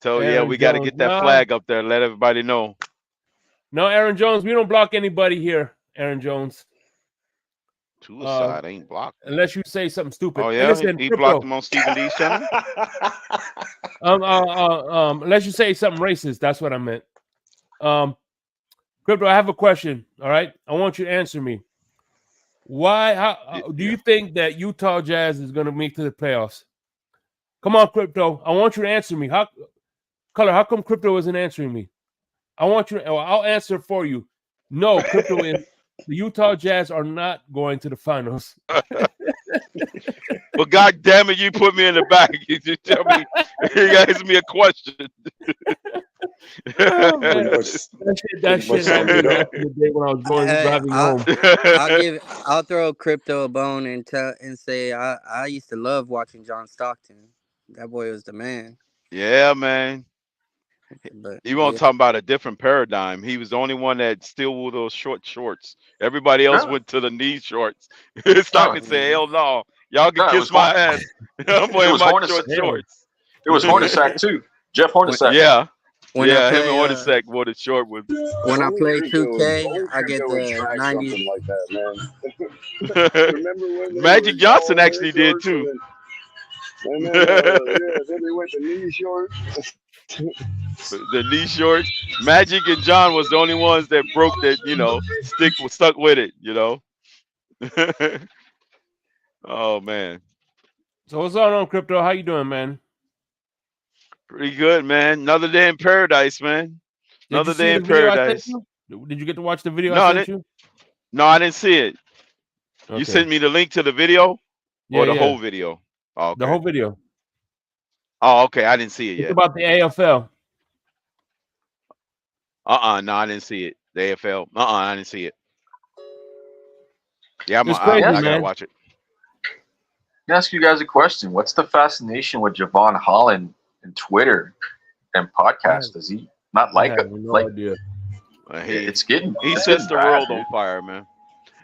told Aaron we got to get that flag up there and let everybody know. No, Aaron Jones, we don't block anybody here. Aaron Jones. Suicide ain't blocked. Unless you say something stupid. Oh yeah, listen, he blocked him on Stephen D's channel. Unless you say something racist, that's what I meant. Crypto, I have a question. All right, I want you to answer me. How do you think that Utah Jazz is going to make to the playoffs? Come on, Crypto. I want you to answer me. How come Crypto isn't answering me? I want you to. I'll answer for you. No, Crypto and the Utah Jazz are not going to the finals. Well, God damn it, you put me in the back. You tell me, you ask me a question. Oh, Pretty man. much, That shit summed happened it back up. in the day when I was driving home. I'll throw crypto a bone and say I used to love watching John Stockton. That boy was the man. Yeah, man. But You want yeah, to talk about a different paradigm? He was the only one that still wore those short shorts. Everybody else No, went to the knee shorts. no, Stockton said, "Hell no, y'all can no. It kiss was my ass. I'm it wearing was my Hornacek. short shorts." It was yeah. Hornacek too. Jeff When Hornacek. Yeah, when I him and play Hornacek wore the short with. when I play Only 2K, I get crypto would the track 90s. something like that, man. Remember when they were Magic Johnson all hair actually did shorts too. then they went to knee shorts. The knee shorts. Magic and John was the only ones that broke that. Stuck with it. Oh man, So what's going on, crypto? How you doing, man? pretty good, man. Another day in paradise, man. Did you Another see day the in video I sent paradise. you? Did you get to watch the video I No, I sent didn't. you? No, I didn't see it. You Okay. sent me the link to the video Yeah, or the yeah. whole video? Oh, The okay. whole video. Oh, okay. I didn't see it It's yet. about the AFL. No, I didn't see it. The AFL. I didn't see it. Yeah, It's crazy, Yes. I gotta man. watch it. Let me ask you guys a question. What's the fascination with Javon Holland and Twitter and podcast? Does he not I like have it? no Like idea. it's getting He it's sets getting the bad, world dude. on fire, man.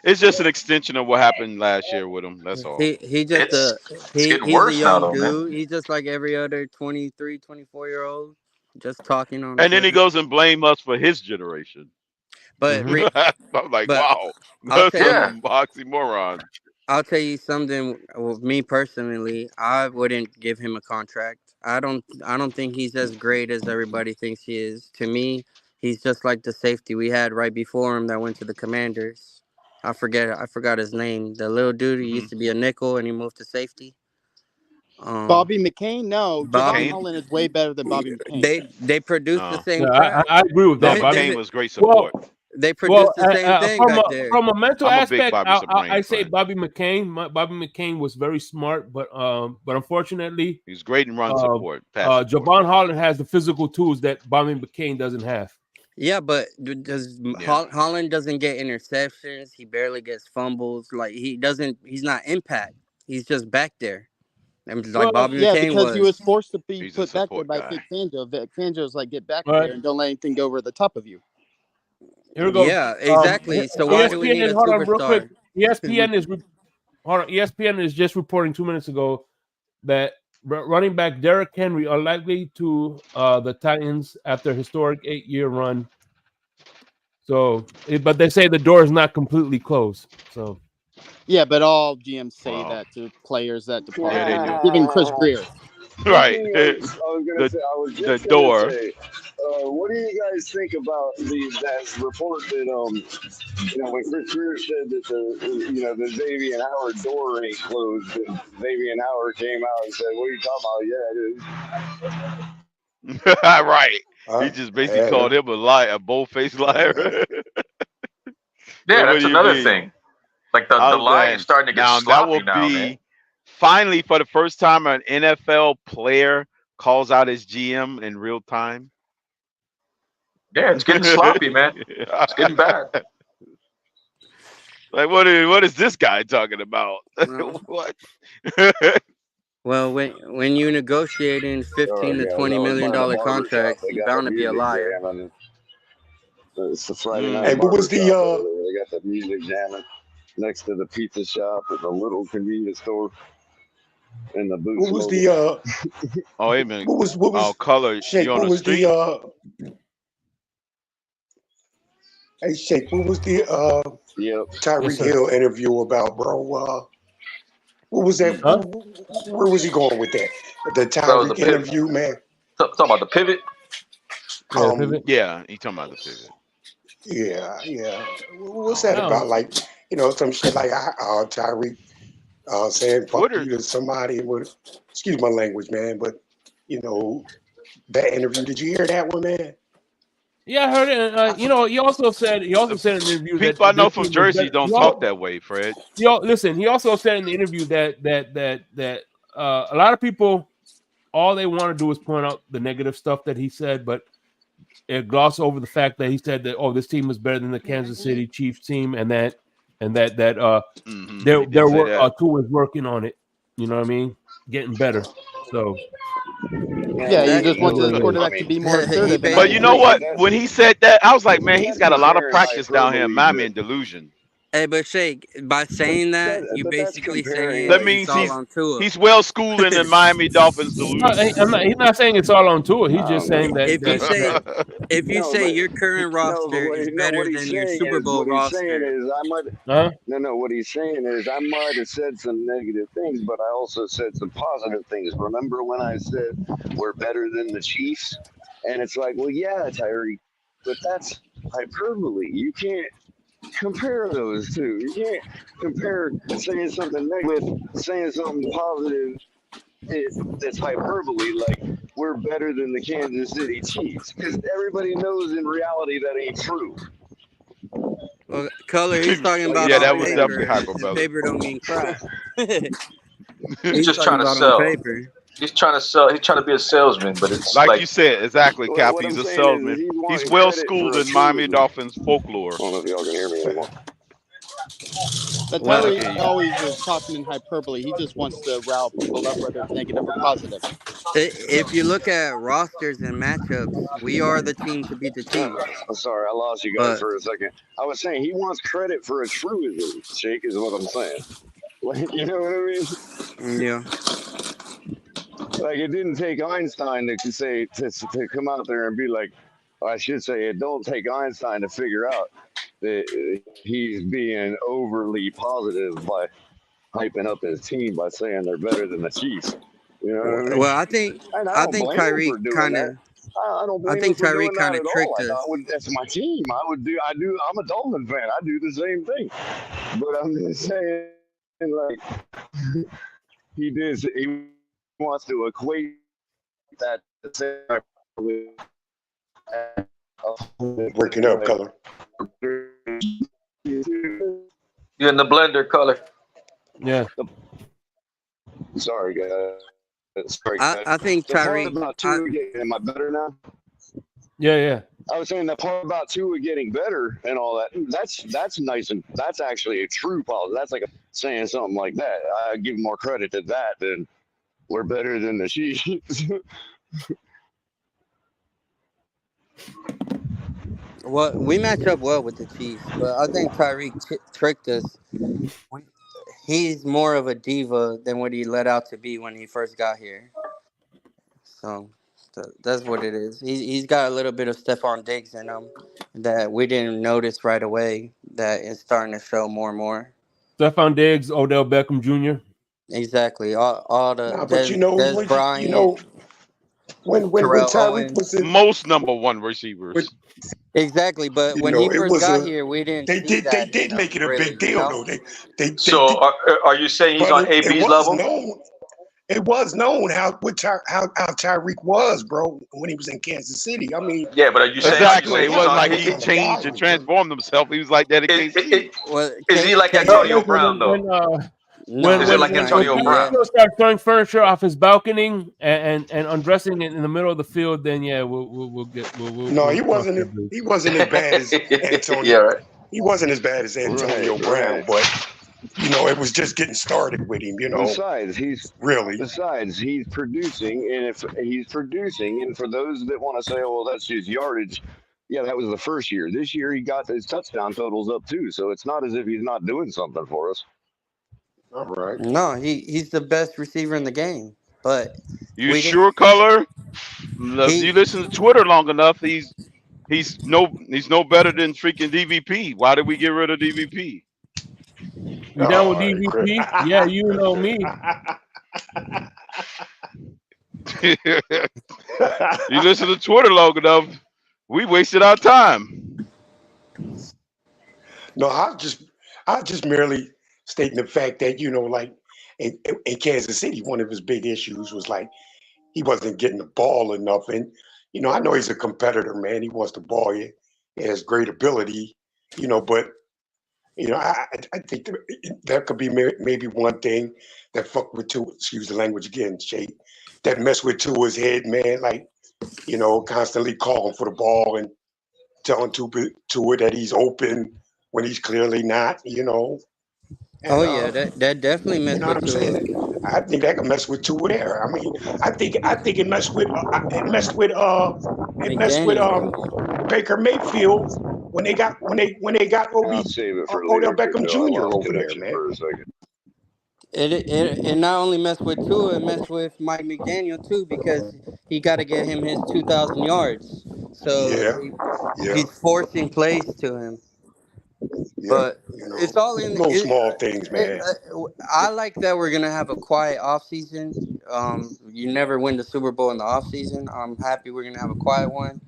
It's just an extension of what happened last year with him. That's all. He just It's getting he's a worse now young though, man. dude. He's just like every other 23, 24-year-old, just talking on And then he Twitter. goes and blame us for his generation. But Mhm. I'm like, but wow, I'll that's tell you, Yeah. some oxymoron. I'll tell you something. With me personally, I wouldn't give him a contract. I don't think he's as great as everybody thinks he is. To me, he's just like the safety we had right before him that went to the Commanders. I forgot his name. The little dude who used to be a nickel and he moved to safety. Bobby McCain? No, Javon Bobby. McCain? Holland is way better than Bobby McCain. They produce the No, same Yeah, crap. I agree with no, that, They Bobby. McCain they was great Well, support. they well, produce the same thing back there. from a mental I'm a big aspect, Bobby I Supreme say fan. Bobby McCain. Bobby McCain was very smart, but unfortunately, He's great in run support, pass support. Javon Holland has the physical tools that Bobby McCain doesn't have. Yeah, but does Yeah. Holland doesn't get interceptions? He barely gets fumbles. Like he doesn't. He's not impact. He's just back there. And like Well, Bobby Yeah, McCain because he was was. forced to be He's a put back there support by guy. Vic Fangio. Vic Fangio's like, get back right. there and don't let anything go over the top of you. Here we go. Yeah, exactly. So why do we need ESPN, a hold on real quick. superstar? ESPN is just reporting 2 minutes ago that running back Derrick Henry unlikely to the Titans after a historic 8-year run. So, but they say the door is not completely closed. So, Yeah, but all GMs say Wow. that to players that depart. Yeah, they do. Even Chris Greer. Right. I was The just door. gonna say, what do you guys think about that report that when Chris Greer said that the Xavier Howard door ain't closed, and Xavier Howard came out and said, "What are you talking about?" Yeah, it is. Right. He just basically called him a liar, a bold-faced liar. Yeah, What that's do you another mean? thing. Like the lie is starting to get Now that sloppy will now, be man. finally for the first time an NFL player calls out his GM in real time. Yeah, it's getting sloppy, man. It's getting bad. Like what is this guy talking about? What? Well, when you negotiating $15 to $20 million contracts, you're bound to be a liar. It's the Friday night. Hey, what was the They got the music jamming next to the pizza shop at the little convenience store. And the boots. What was the Oh, wait a minute. what was color? Shake, You on what the was street? the hey Shake, what was the Tyreek Hill interview about, bro? What was that? Huh? Where was he going with that? The So the Tyreek interview, man. Talking about the pivot. Yeah, he talking about the pivot. Yeah. What's that about? Like, some shit like Tyreek saying fuck you to somebody with, excuse my language, man, but that interview. Did you hear that one, man? yeah, I heard it. He also said in the interview that People I know this from team was Jersey better. don't talk that way, Fred. Listen, he also said in the interview that a lot of people, all they want to do is point out the negative stuff that he said, but gloss over the fact that he said that this team is better than the Kansas City Chiefs team, and that he did say that. Tua is working on it. You know what I mean? Getting better. So Yeah, he just wants his Exactly. quarterback to be more he assertive. And I But you know agree. what? When he said that, I was like, man, he's got a lot of comparing practice down here in hyperbole, Miami and delusion. Hey, but Shake, by saying that, you but that's basically comparing That saying like it's means all on Tua. he's well schooled in the Miami Dolphins delusion. He's not saying it's all on Tua. He's just no, saying that If you say if you no, say but your current no, but roster is what better he's than your saying Super is Bowl roster, I might huh? no, what he's saying is I might have said some negative things, but I also said some positive things. Remember when I said we're better than the Chiefs? And it's like, well, yeah, Tyreek, but that's hyperbole. You can't compare those two. You can't compare saying something negative, saying something positive. It's hyperbole. Like we're better than the Kansas City Chiefs because everybody knows in reality that ain't true. well, Color, he's talking Like about Yeah, it's on that not was even. definitely paper, and hyperbolic. paper don't mean crap. He's He's just talking trying to about on sell. paper. He's trying to sell. He's trying to be a salesman, but it's Like you like said, exactly, Cap. What He's I'm a saying is salesman. he's He's wanting well credit schooled for a in Miami truism. Dolphins I folklore. don't know if y'all can hear me anymore. But Well, I Tyreek can. always is talking in hyperbole. He just wants to rile people up, whether it's negative or positive. if you look at rosters and matchups, we are the team to beat the Chiefs. I'm sorry, I lost you guys But for a second. I was saying he wants credit for a truism. Shake is what I'm saying. Like, you know what I mean? yeah, Like it didn't take Einstein to say to come out there and be like, or I should say, it don't take Einstein to figure out that he's being overly positive by hyping up his team by saying they're better than the Chiefs. You know what I mean? well, And I I don't think blame him Tyreek for doing kind that. of I don't I blame him think for Tyreek doing that kind of at all. tricked us. That's my team. I do. I'm a Dolphin fan. I do the same thing. But I'm just saying, like he wants to equate that with Breaking up, color. you're in the blender, Color. Yeah. Sorry, guys. Sorry, guys. I think The part Tyreek. about Tua getting, am I better now? Yeah. I was saying the part about Tua getting better and all that. That's nice and that's actually a true positive. That's like saying something like that. I give more credit to that than we're better than the Chiefs. Well, we match up well with the Chiefs, but I think Tyreek tricked us. He's more of a diva than what he let out to be when he first got here. So that's what it is. He's got a little bit of Stephon Diggs in him that we didn't notice right away. That is starting to show more and more. Stephon Diggs, Odell Beckham Jr. Exactly. All the Nah, but Des Bryant, when Terrell Tyreek was Owens. in, Most number one receivers. Exactly. But when he it first was got here, we didn't see they that in did him make it a really. big You deal know. though. They So did, are you saying he's but on it AB's was level? known. It was known how Tyreek was, bro, when he was in Kansas City. I mean, Yeah, but are you Exactly. saying It he's wasn't on? like he changed and transformed himself. He was like that at KC. Well, Is he like Yeah, Antonio listen, Brown though? no, Is it like not Antonio even Brown? yet. Tyreek start throwing furniture off his balcony and undressing it in the middle of the field, then yeah, we'll no, he talk to wasn't. you. He wasn't as bad as Antonio. Yeah, right. He wasn't as bad as Antonio Brown, right. but it was just getting started with him. Besides, Really. he's producing, and if he's producing, and for those that want to say, well, that's just yardage. Yeah, that was the first year. This year he got his touchdown totals up too, so it's not as if he's not doing something for us. All right. No, he's the best receiver in the game. But You we didn't. sure, Color? If you He listen to Twitter long enough, he's no better than freaking DVP. Why did we get rid of DVP? You down with All right, Chris. DVP? Yeah, you know me. You listen to Twitter long enough, we wasted our time. No, I just merely stating the fact that like in Kansas City, one of his big issues was like he wasn't getting the ball enough. And I know he's a competitor, man. He wants the ball. He has great ability, but I think that could be maybe one thing that fucked with Tua. Excuse the language again, Shay. That messed with Tua's head, man. Like constantly calling for the ball and telling Tua that he's open when he's clearly not, And, Oh yeah, that definitely you messed know what with I'm Tua. saying? I think that can mess with Tua there. I mean, I think it messed with McDaniel. Baker Mayfield when they got I'll save it for Odell later, Beckham Crypto. I Jr. lost over there, connection man. for a second. It not only messed with Tua, it messed with Mike McDaniel too because he got to get him his 2,000 yards. So Yeah, yeah, he's forcing plays to him. yeah. But it's all in. Little small things, man. I like that we're gonna have a quiet off season. You never win the Super Bowl in the off season. I'm happy we're gonna have a quiet one.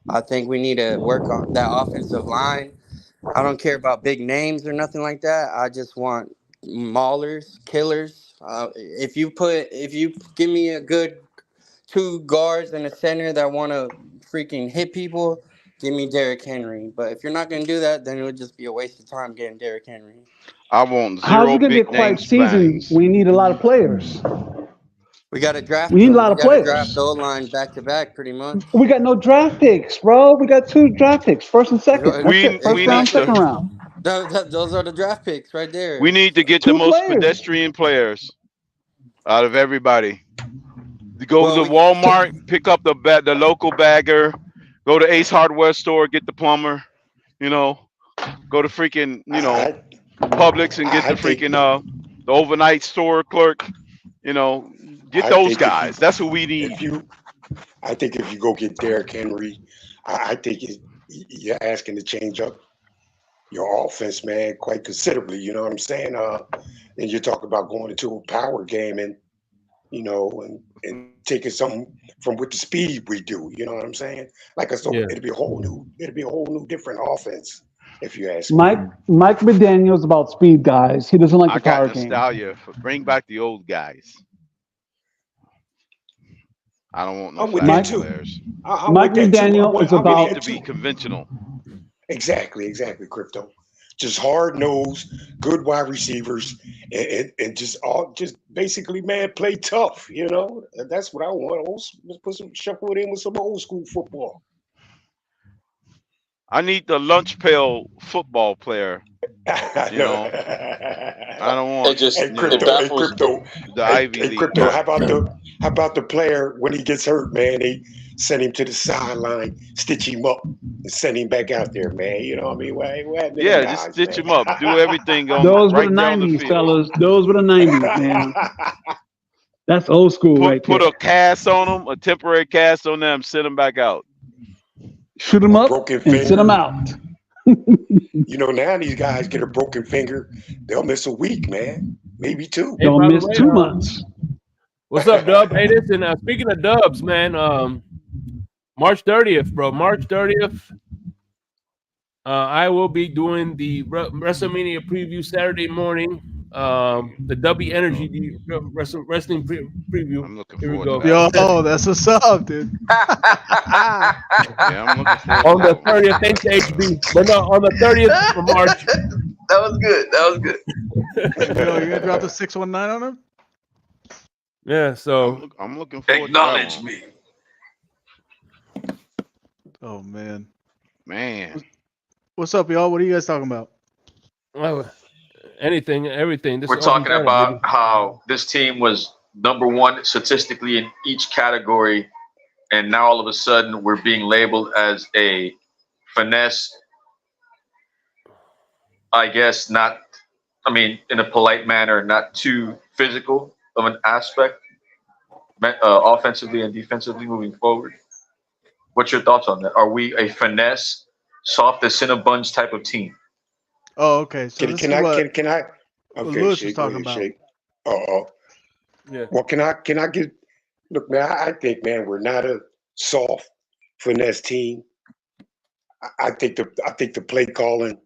I think we need to work on that offensive line. I don't care about big names or nothing like that. I just want maulers, killers. If you give me a good two guards and a center that want to freaking hit people, give me Derrick Henry. But if you're not going to do that, then it would just be a waste of time getting Derrick Henry. I want How's zero it going to be a big name quiet season? spangs. We need a lot of players. We got to draft We need a them. lot We of got to draft players. the O-line back to back pretty much. We got no draft picks, bro. We got 2 draft picks, first and second. That's it. First We round, need to second round. Those are the draft picks right there. we need to get the 2 most players. pedestrian players out of everybody. Go Well, to Walmart, pick up the local bagger. Go to Ace Hardware store, get the plumber. Go to freaking Publix and get the freaking the overnight store clerk. Get those guys. That's who we need. I think if you go get Derrick Henry, I think you're asking to change up your offense, man, quite considerably. You know what I'm saying? And you're talking about going into a power game and and taking something from with the speed we do. You know what I'm saying? Like I said, it'll be a whole new different offense. If you ask me. Mike McDaniel's about speed, guys. He doesn't like the power game. Nostalgia. Bring back the old guys. I don't want no flash players. Mike McDaniel is about. We need to be conventional. Exactly, Crypto. Just hard nosed, good wide receivers, and just basically, man, play tough. That's what I want. Let's put some shuffle it in with some old school football. I need the lunch pail football player. I don't want Crypto. The Ivy League. Crypto. How about the player when he gets hurt, man? They send him to the sideline, stitch him up, and send him back out there, man. You know what I mean? What just stitch him up. Do everything on Those right were the down 90s, the field. fellas. Those were the 90s, man. That's old school, Put a cast on them, a temporary cast on them, send them back out. Shoot them up and send them out. Now these guys get a broken finger, they'll miss a week, man. Maybe 2. They'll miss 2 months. What's up, Dub? Hey, listen, speaking of Dubs, man, March 30th, bro. March 30th, I will be doing the WrestleMania preview Saturday morning. The Dubby Energy wrestling preview. I'm looking forward to that. Yo, that's what's up, dude. Yeah, I'm looking forward on the 30th, thanks to HB. But no, on the 30th of March. That was good. Yo, you gonna drop the 619 on him? Yeah, so I'm looking forward. Acknowledge me. Oh man. What's up, y'all? What are you guys talking about? Anything, everything. We're talking about how this team was #1 statistically in each category, and now all of a sudden we're being labeled as a finesse. I guess not. I mean, in a polite manner, not too physical of an aspect, offensively and defensively moving forward. What's your thoughts on that? Are we a finesse, soft as Cinnabons type of team? Oh, okay. So can I? Okay, Lewis was talking about. Yeah. Well, can I get? Look, man. I think, man, we're not a soft finesse team. I think the play calling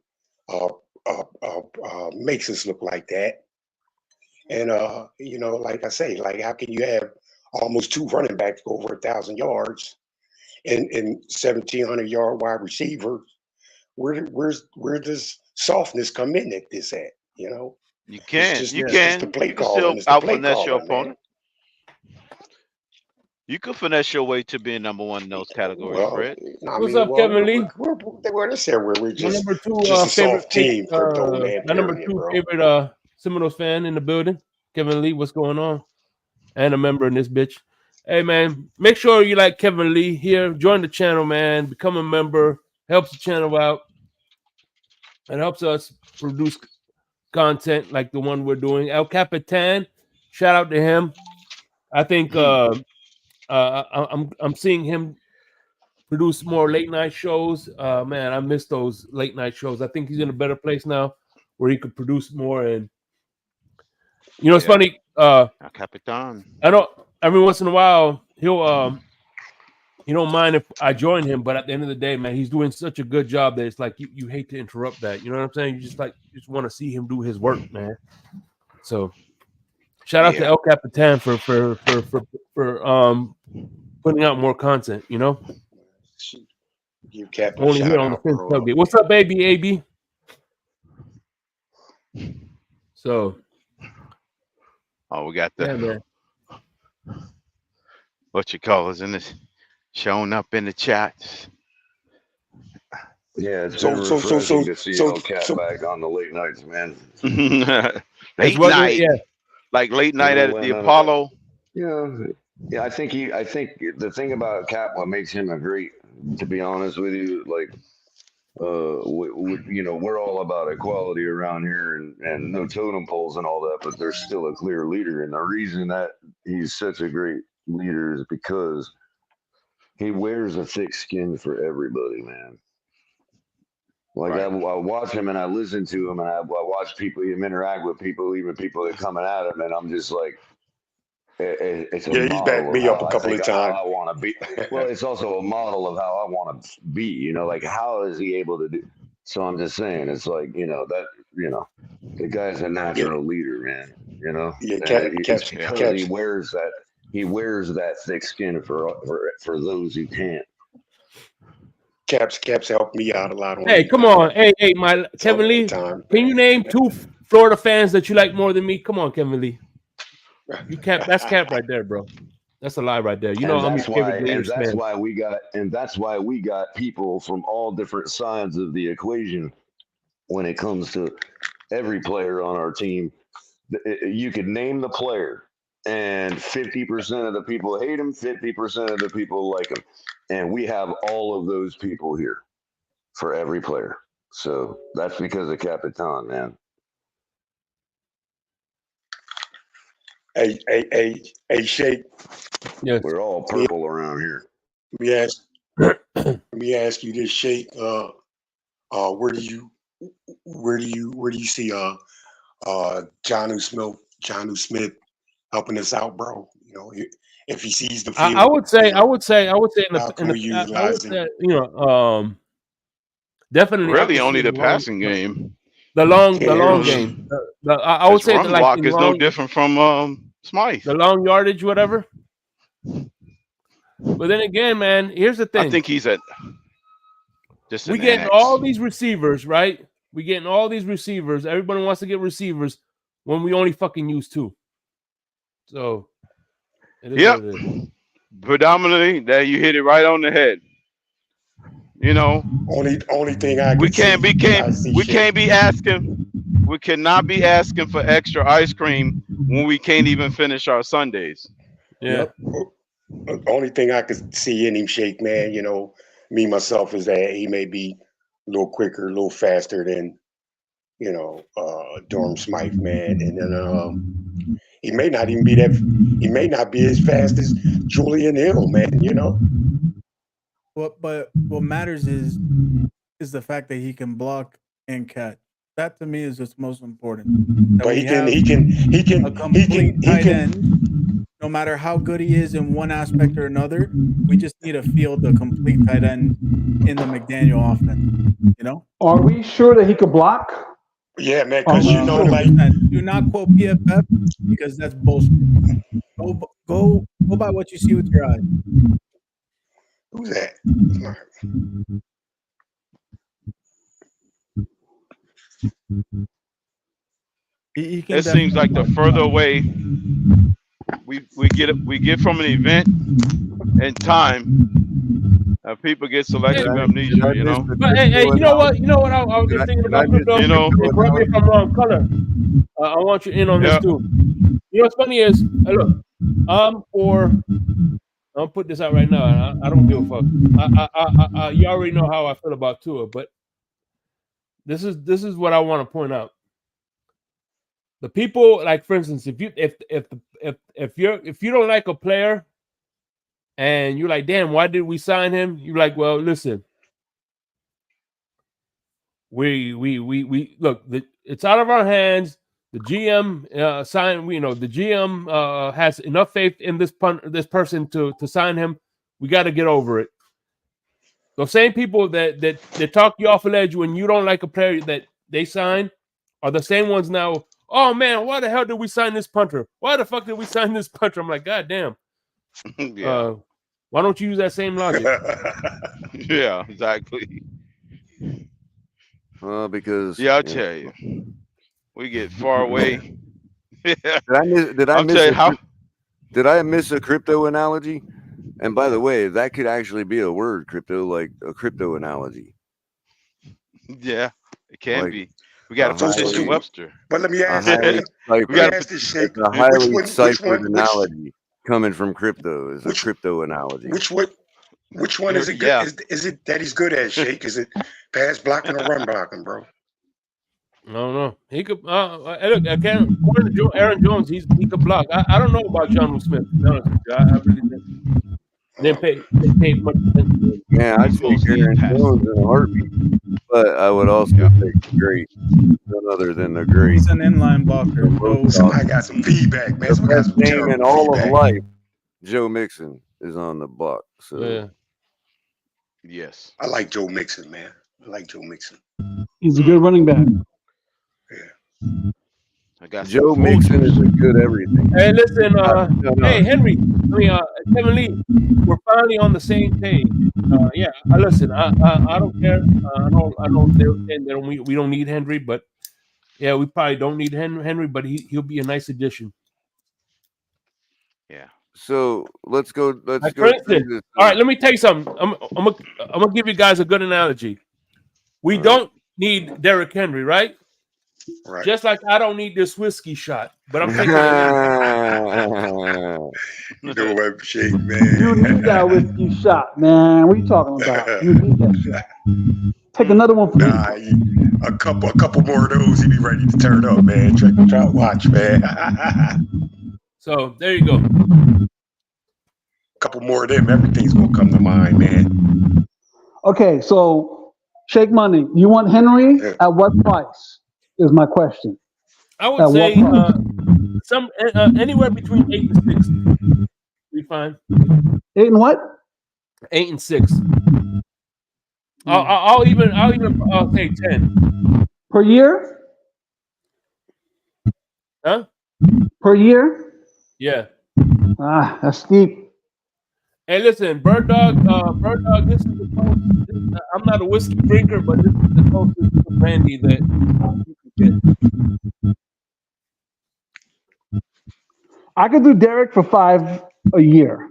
makes us look like that. And like I say, like how can you have almost 2 running backs go over 1,000 yards and 1,700 wide receiver? Where does softness come in at this at? You can. It's You just the play calling. still out finesse your opponent. You could finesse your way to being number one in those categories, Well, Fred. I What's mean, up, well, Kevin Lee? we're just here. We're My number two just a favorite soft team, crypto man. my number Period, two bro. favorite Seminoles fan in the building. Kevin Lee, what's going on? And a member in this bitch. Hey man, make sure you like Kevin Lee here. Join the channel, man. Become a member. Helps the channel out. It helps us produce content like the one we're doing. El Capitan, shout out to him. I think I'm seeing him produce more late night shows. Man, I miss those late night shows. I think he's in a better place now where he could produce more. And you know, it's funny. Capitan. I know every once in a while he'll he don't mind if I join him, but at the end of the day, man, he's doing such a good job that it's like you hate to interrupt that. You know what I'm saying? You just want to see him do his work, man. So shout out to El Capitan for putting out more content, you know. Give Cap a Only shout here on the out, Fifth bro. Tailgate. What's up, baby? AB. So, we got the man. what you call us in this showing up in the chats. Yeah, it's been refreshing to see El Cap back on the late nights, man. Late night, like late night at the Apollo. Yeah, I think the thing about Cap, what makes him a great, to be honest with you, like, you know, we're all about equality around here and no totem poles and all that, but there's still a clear leader. And the reason that he's such a great leader is because he wears a thick skin for everybody, man. Like, I watch him and I listen to him and I watch people, him interact with people, even people that coming at him, and I'm just like, it's a model. He's backed me up a couple of times. I want to be. Well, it's also a model of how I want to be. You know, like how is he able to do? So I'm just saying, it's like, you know, that, you know, the guy's a natural leader, man. You know, it's because he wears that. He wears that thick skin for those who can't. Caps helped me out a lot. Hey, come on. Hey, my Kevin Lee. Can you name 2 Florida fans that you like more than me? Come on, Kevin Lee. That's Cap right there, bro. That's a lie right there. You know, I'm your favorite Gators fan. That's why we got people from all different sides of the equation when it comes to every player on our team. You could name the player, and 50% of the people hate him, 50% of the people like him. And we have all of those people here for every player. So that's because of Capitan, man. Hey, Shake. Yes. We're all purple around here. Let me ask you this, Shake. Where do you see Jonnu Smith helping us out, bro? You know, if he sees the field. I would say definitely really only the passing game. The long game. I would say run block is no different from Smythe. The long yardage, whatever. But then again, man, here's the thing. I think he's we getting all these receivers, right? We getting all these receivers. Everybody wants to get receivers when we only fucking use 2. So predominantly that you hit it right on the head. You know, only thing we cannot be asking for extra ice cream when we can't even finish our Sundays. Yeah. The only thing I could see in him, Shake, man, you know, me myself, is that he may be a little quicker, a little faster than, you know, Durham Smythe, man, and then he may not even be that. He may not be as fast as Julian Hill, man. You know. But what matters is the fact that he can block and catch. That to me is what's most important. But he can a complete tight end. No matter how good he is in one aspect or another, we just need to field the complete tight end in the McDaniel offense. You know? Are we sure that he could block? Yeah, man. Because you know, like, do not quote PFF because that's bullshit. Go by what you see with your eyes. Who's that? It seems like the further away we get from an event and time. People get selective amnesia, you know. But hey, you know what? I was just thinking about crypto. You know, And correct me if I'm wrong. Color. I want you in on this too. You know what's funny is, look, I'll put this out right now. I don't give a fuck. You already know how I feel about Tua, but this is what I want to point out. The people, like for instance, if you don't like a player, and you're like, damn, why did we sign him? You're like, well, listen, we look, it's out of our hands. The GM signed. The GM has enough faith in this person to sign him. We got to get over it. Those same people that talk you off a ledge when you don't like a player that they sign are the same ones now. Oh man, why the hell did we sign this punter? Why the fuck did we sign this punter? I'm like, God damn. Yeah. Why don't you use that same logic? Yeah, exactly. Because I'll tell you, we get far away. Did I miss a crypto analogy? And by the way, that could actually be a word, crypto, like a crypto analogy. Yeah, it can be. We got to position Webster. But let me ask you. We got this shake. A highly ciphered analogy coming from crypto is a crypto analogy. Which one is it good? Is it that he's good at, Shake? Is it pass blocking or run blocking, bro? No. He could look again. According to Aaron Jones, he could block. I don't know about Jonnu Smith. No, I really didn't pay much attention to him. Yeah, I take Aaron Jones in a heartbeat, but I would also take the great, none other than the great. He's an inline blocker. Somebody got some feedback, man. The best name in all of life, Joe Mixon, is on the block. So yeah. Yes. I like Joe Mixon, man. I like Joe Mixon. He's a good running back. Yeah. I got Joe Mixon is a good everything. Hey, listen, hey Henry, Kevin Lee, we're finally on the same page. Listen, I don't care. We don't need Henry, but yeah, we probably don't need Henry, but he'll be a nice addition. Yeah. So let's go. For instance, all right, let me tell you something. I'm gonna give you guys a good analogy. We don't need Derrick Henry, right? Right. Just like I don't need this whiskey shot, but I'm taking You know what, Shake, man? You need that whiskey shot, man. What are you talking about? You need that shot. Take another one for me. A couple more of those, he be ready to turn up, man. Try to watch, man. So there you go. A couple more of them, everything's gonna come to mind, man. Okay, so Shake Money, you want Henry at what price? Is my question. I would say anywhere between 8 and 6. Be fine. 8 and what? 8 and 6. I'll say 10 per year. Huh? Per year? Yeah. That's steep. Hey, listen, Bird Dog. This is the closest. I'm not a whiskey drinker, but this is the closest to brandy that you can get. I could do Derrick for 5 a year.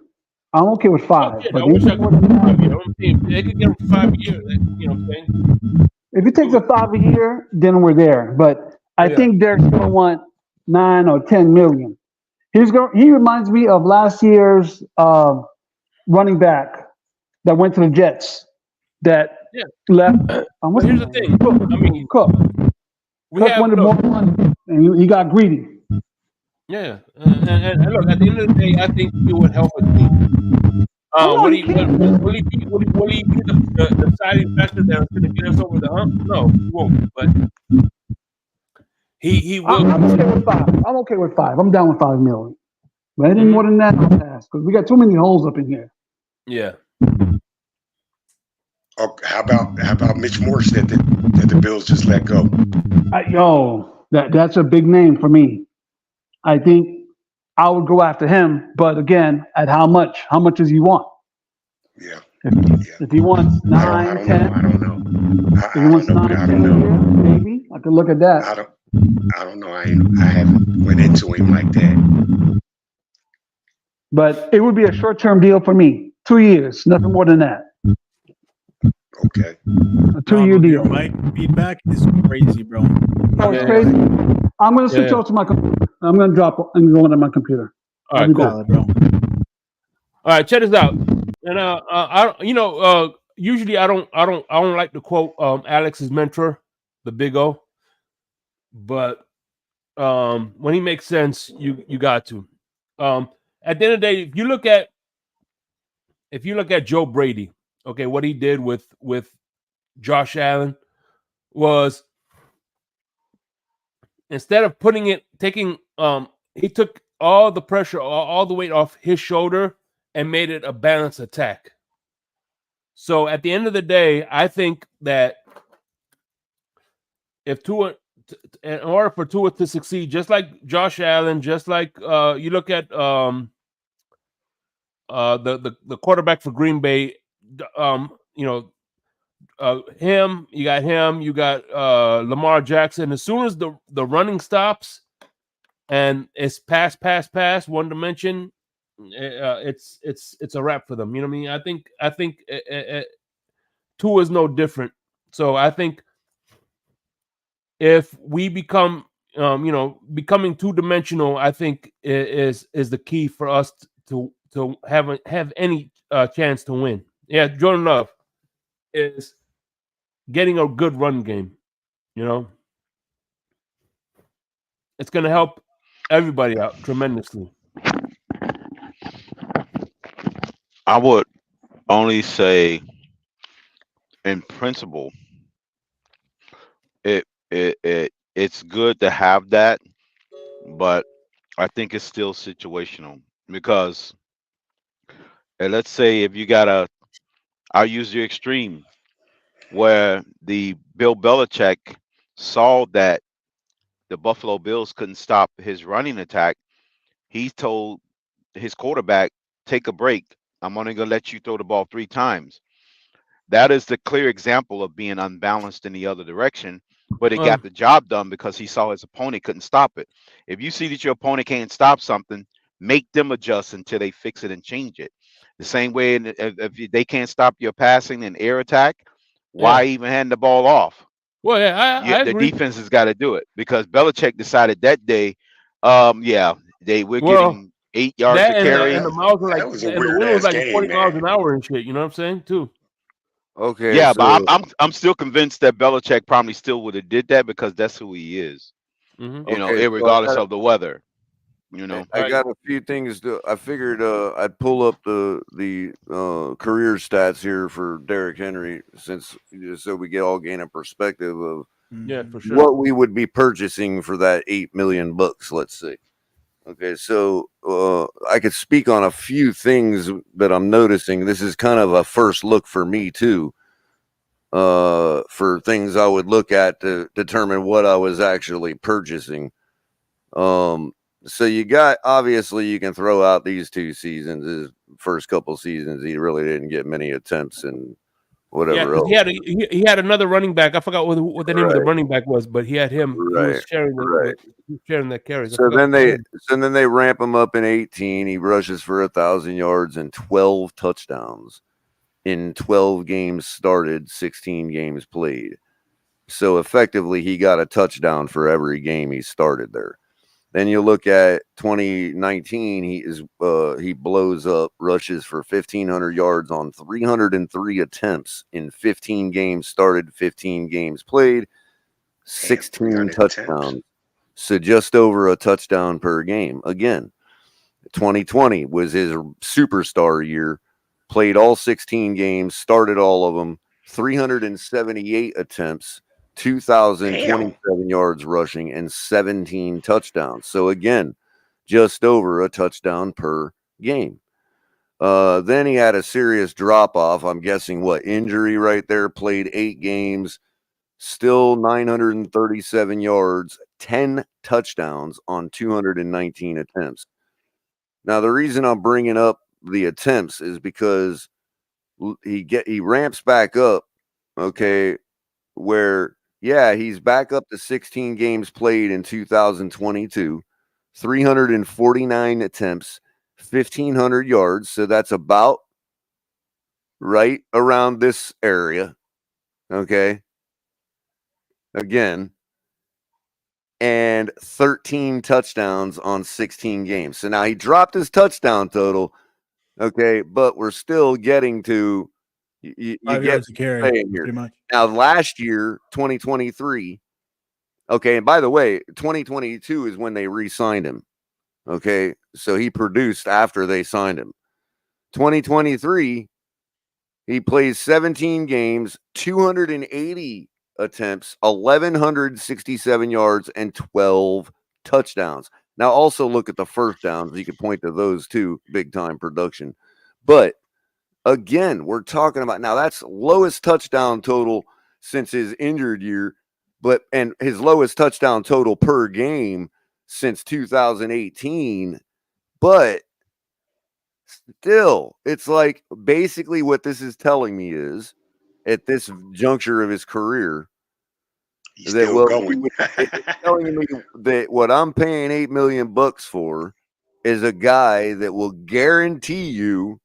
I'm okay with 5. But I wish I could do 5 years. They could get him for 5 years. You know what I'm saying? If he takes a 5 a year, then we're there. But I think Derrick's going to want 9 or 10 million. He reminds me of last year's running back that went to the Jets that left. But here's the thing. Cook wanted more money, and he got greedy. Yeah, and look, at the end of the day, I think he would help a team. Will he be the deciding factor that's going to get us over the hump? No, he won't. But he will. I'm okay with 5. I'm okay with 5. I'm down with 5 million. But anything more than that, I'll pass because we got too many holes up in here. Yeah. How about Mitch Morse that the Bills just let go? That's a big name for me. I think I would go after him, but again, at how much? How much does he want? Yeah. If he wants 9, 10, I don't know. If he wants 9, 10, maybe I could look at that. I don't know. I haven't went into him like that. But it would be a short-term deal for me. 2 years, nothing more than that. Okay. A 2-year deal. Your mic feedback is crazy, bro. Oh, it's crazy. I'm going to switch over to my computer. I'm going to drop and go into my computer. All right, cool. Bro. All right, check this out. And usually I don't like to quote Alex's mentor, the Big O, but when he makes sense, you got to. At the end of the day, if you look at Joe Brady, okay, what he did with Josh Allen was, instead of he took all the pressure, all the weight off his shoulder and made it a balanced attack. So at the end of the day, I think that if Tua, in order for Tua to succeed, just like Josh Allen, just like you look at the quarterback for Green Bay, you got Lamar Jackson. As soon as the running stops and it's pass, one dimension, it's a wrap for them. You know what I mean? I think Tua is no different. So I think if we become becoming two-dimensional, I think is the key for us to have any chance to win. Yeah, Jordan Love is getting a good run game. It's going to help everybody out tremendously. I would only say, in principle, it's good to have that, but I think it's still situational, because let's say if you got I'll use the extreme where the Bill Belichick saw that the Buffalo Bills couldn't stop his running attack. He told his quarterback, take a break. I'm only going to let you throw the ball 3 times. That is the clear example of being unbalanced in the other direction, but it got the job done because he saw his opponent couldn't stop it. If you see that your opponent can't stop something, make them adjust until they fix it and change it. The same way, if they can't stop your passing and air attack, why even hand the ball off? Well, yeah, I the agree. defense has got to do it, because Belichick decided that day, we're getting 8 yards to carry. And the miles were That was a and the weird wind was ass like game, 40 miles man. an hour and shit. You know what I'm saying too? Okay. Yeah, so, but I'm still convinced that Belichick probably still would have did that, because that's who he is. Mm-hmm. Irregardless of the weather. I got a few things I figured I'd pull up the career stats here for Derrick Henry, so we get all gain a perspective of for sure what we would be purchasing for that $8 million, let's say. Okay, so I could speak on a few things that I'm noticing. This is kind of a first look for me too, for things I would look at to determine what I was actually purchasing. So you got, obviously you can throw out these 2 seasons. His first couple seasons, he really didn't get many attempts and whatever else. He had another running back. I forgot what the name of the running back was, but he had him. He was sharing that carries. So then they ramp him up in 18. He rushes for 1,000 yards and 12 touchdowns in 12 games started, 16 games played. So effectively, he got a touchdown for every game he started there. Then you look at 2019, he blows up, rushes for 1,500 yards on 303 attempts in 15 games started, 15 games played, 16 touchdowns. So just over a touchdown per game. Again, 2020 was his superstar year, played all 16 games, started all of them, 378 attempts, 2,027 yards rushing, and 17 touchdowns. So again, just over a touchdown per game. Then he had a serious drop off. I'm guessing injury right there. Played 8 games, still 937 yards, 10 touchdowns on 219 attempts. Now the reason I'm bringing up the attempts is because he ramps back up. Okay, where he's back up to 16 games played in 2022, 349 attempts, 1,500 yards. So that's about right around this area. Okay. Again. And 13 touchdowns on 16 games. So now he dropped his touchdown total. Okay. But we're still getting to you 5 get yards to carry, pretty much. Now, last year, 2023. Okay. And by the way, 2022 is when they re-signed him. Okay. So he produced after they signed him. 2023, he plays 17 games, 280 attempts, 1,167 yards, and 12 touchdowns. Now, also look at the first downs. You can point to those too, big time production. But again, we're talking about now that's lowest touchdown total since his injured year, and his lowest touchdown total per game since 2018. But still, it's like basically what this is telling me is at this juncture of his career, he's still going. It's telling me that what I'm paying $8 million for is a guy that will guarantee you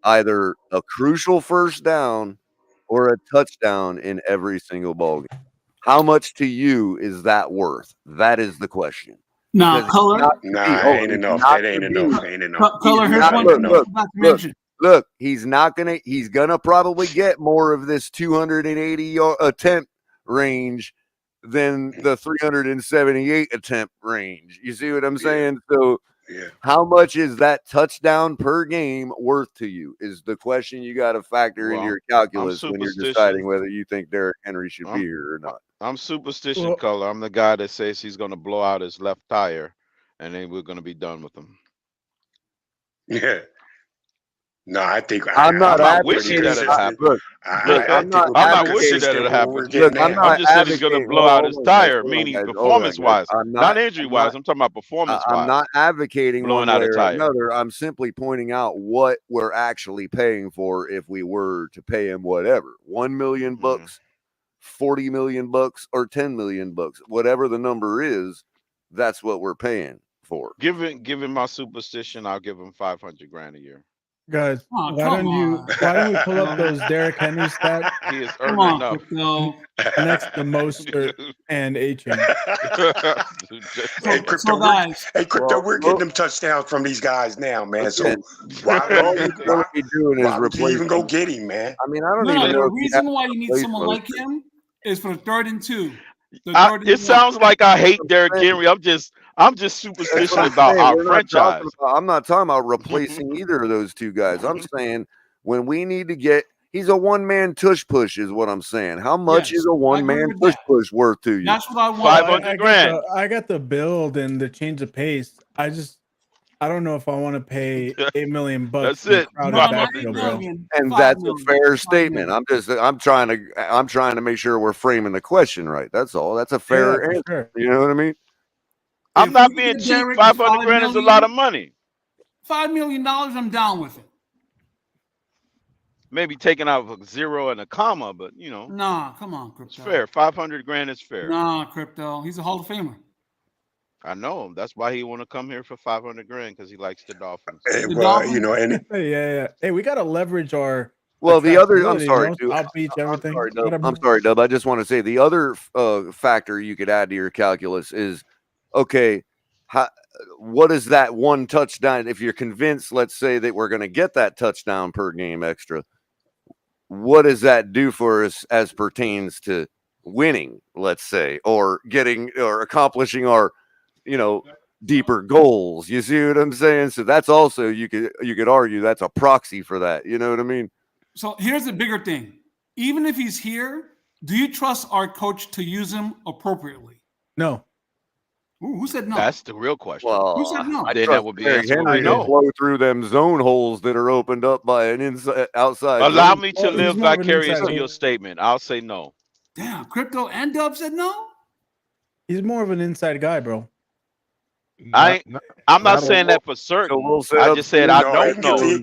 either a crucial first down or a touchdown in every single ball game. How much to you is that worth? That is the question. Nah, Color. Ain't enough. That ain't enough. Ain't enough. Color, here's one thing I forgot to mention. Look, he's gonna probably get more of this 280 attempt range than the 378 attempt range. You see what I'm saying? So how much is that touchdown per game worth to you is the question you got to factor into your calculus when you're deciding whether you think Derrick Henry should be here or not. I'm superstition, Color. I'm the guy that says he's going to blow out his left tire, and then we're going to be done with him. Yeah. No, I think I'm not wishing that it happened. Look, I'm not wishing that it happened. I'm just saying he's going to blow out his tire, meaning performance-wise, not injury-wise. I'm talking about performance-wise. I'm not advocating blowing one out way a or tire. another. I'm simply pointing out what we're actually paying for if we were to pay him whatever, $1 million, $40 million, or $10 million, whatever the number is. That's what we're paying for. Given my superstition, I'll give him $500,000 a year. Guys, why don't we pull up those Derrick Henry stats? He is earning enough. Next to Mostert and A-Chain. Hey, Crypto, we're getting them touchdowns from these guys now, man. So why would you even go get him, man? I mean, I don't even know. The reason why you need someone like him is for the 3rd and 2. It sounds like I hate Derrick Henry. I'm just superstitious about our franchise. I'm not talking about replacing either of those two guys. I'm saying when we need to get, he's a one-man tush push is what I'm saying. How much is a one-man tush push worth to you? That's what I want. $500,000. I got the build and the change of pace. I don't know if I want to pay $8 million. That's it. And that's a fair statement. I'm trying to make sure we're framing the question right. That's all. That's a fair answer. Sure. You know what I mean? I'm not being cheap. $500,000 is a lot of money. $5 million, I'm down with it. Maybe taking out a zero and a comma, but you know. Nah, come on, Crypto. It's fair. $500,000 is fair. Nah, Crypto. He's a Hall of Famer. I know him. That's why he want to come here for $500,000 because he likes the Dolphins. Hey, we gotta leverage our. Well, the other, I'm sorry, dude. Outbeach everything. I'm sorry, Dub. I just want to say the other factor you could add to your calculus is, okay, what is that one touchdown? If you're convinced, let's say that we're going to get that touchdown per game extra, what does that do for us as pertains to winning, let's say, or getting or accomplishing our, deeper goals? You see what I'm saying? So that's also, you could argue that's a proxy for that. You know what I mean? So here's the bigger thing. Even if he's here, do you trust our coach to use him appropriately? No. Ooh, who said no? That's the real question. Well, who said no? I think that would be Henry to flow through them zone holes that are opened up by an outside. Allow me to live vicariously your statement. I'll say no. Damn, Crypto and Dub said no? He's more of an inside guy, bro. I'm not saying that for certain. I just said I don't know.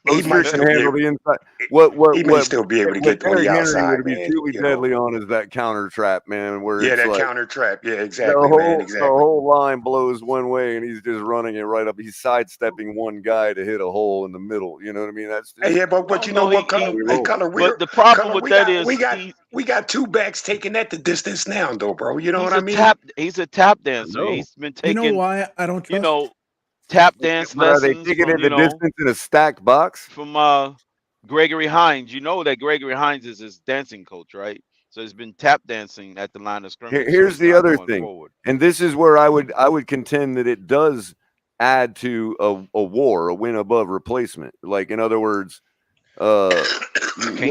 He might still handle the inside. He may still be able to get on Derrick the Henry outside, would be man. truly deadly on is that counter trap, man. Where Yeah, it's that like counter trap. Yeah, exactly, man. the Exactly. whole line blows one way, and he's just running it right up. He's sidestepping one guy to hit a hole in the middle. You know what I mean? That's just, Yeah, but you know what, Color? Hey, Color, but the problem Color, with that is we got two backs taking that the distance now, though, bro. You know what I mean? He's a tap dancer. He's been taking. You know why I don't trust? Tap dance But are they lessons taking from it the distance in a stacked box? From Gregory Hines. You know that Gregory Hines is his dancing coach, right? So he's been tap dancing at the line of scrimmage. Here's the other thing, forward. and this is where I would contend that it does add to a war, a win above replacement. Like in other words, you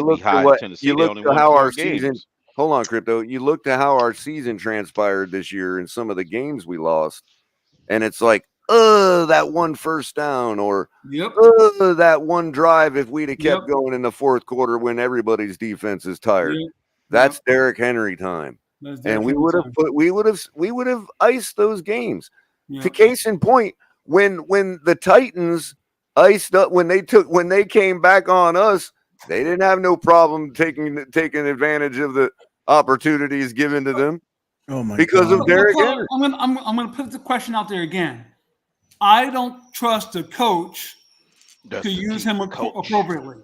look to how our season. Hold on, Crypto. You look to how our season transpired this year and some of the games we lost, and it's like, that one first down, or that one drive. If we'd have kept going in the fourth quarter when everybody's defense is tired, that's Derrick Henry time, and we would have iced those games. To case in point, when the Titans iced up when they came back on us, they didn't have no problem taking advantage of the opportunities given to them. Oh my because God. of Derrick Henry. I'm gonna put the question out there again. I don't trust the coach to use him appropriately.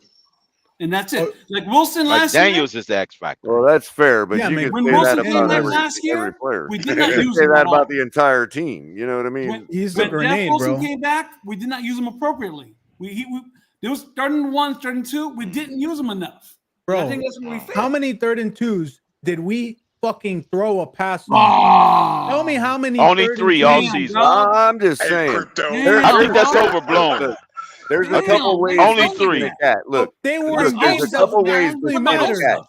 And that's it. Like Wilson last year. Daniels is the X factor. Well, that's fair, but you can say that about every player. We You did not can use say him that at all. about the entire team. You know what I mean? He's the When grenade, Wilson bro. came back, we did not use him appropriately. There was 3rd-and-1, 3rd-and-2. We didn't use him enough. Bro, I think that's what we failed. how many 3rd-and-2s did we fucking throw a pass on? Tell me how many. Only 3 all season. I'm just saying. I think that's overblown. There's a couple ways. Only to skin 3. a cat. Look, they were there's a couple ways to skin a cat.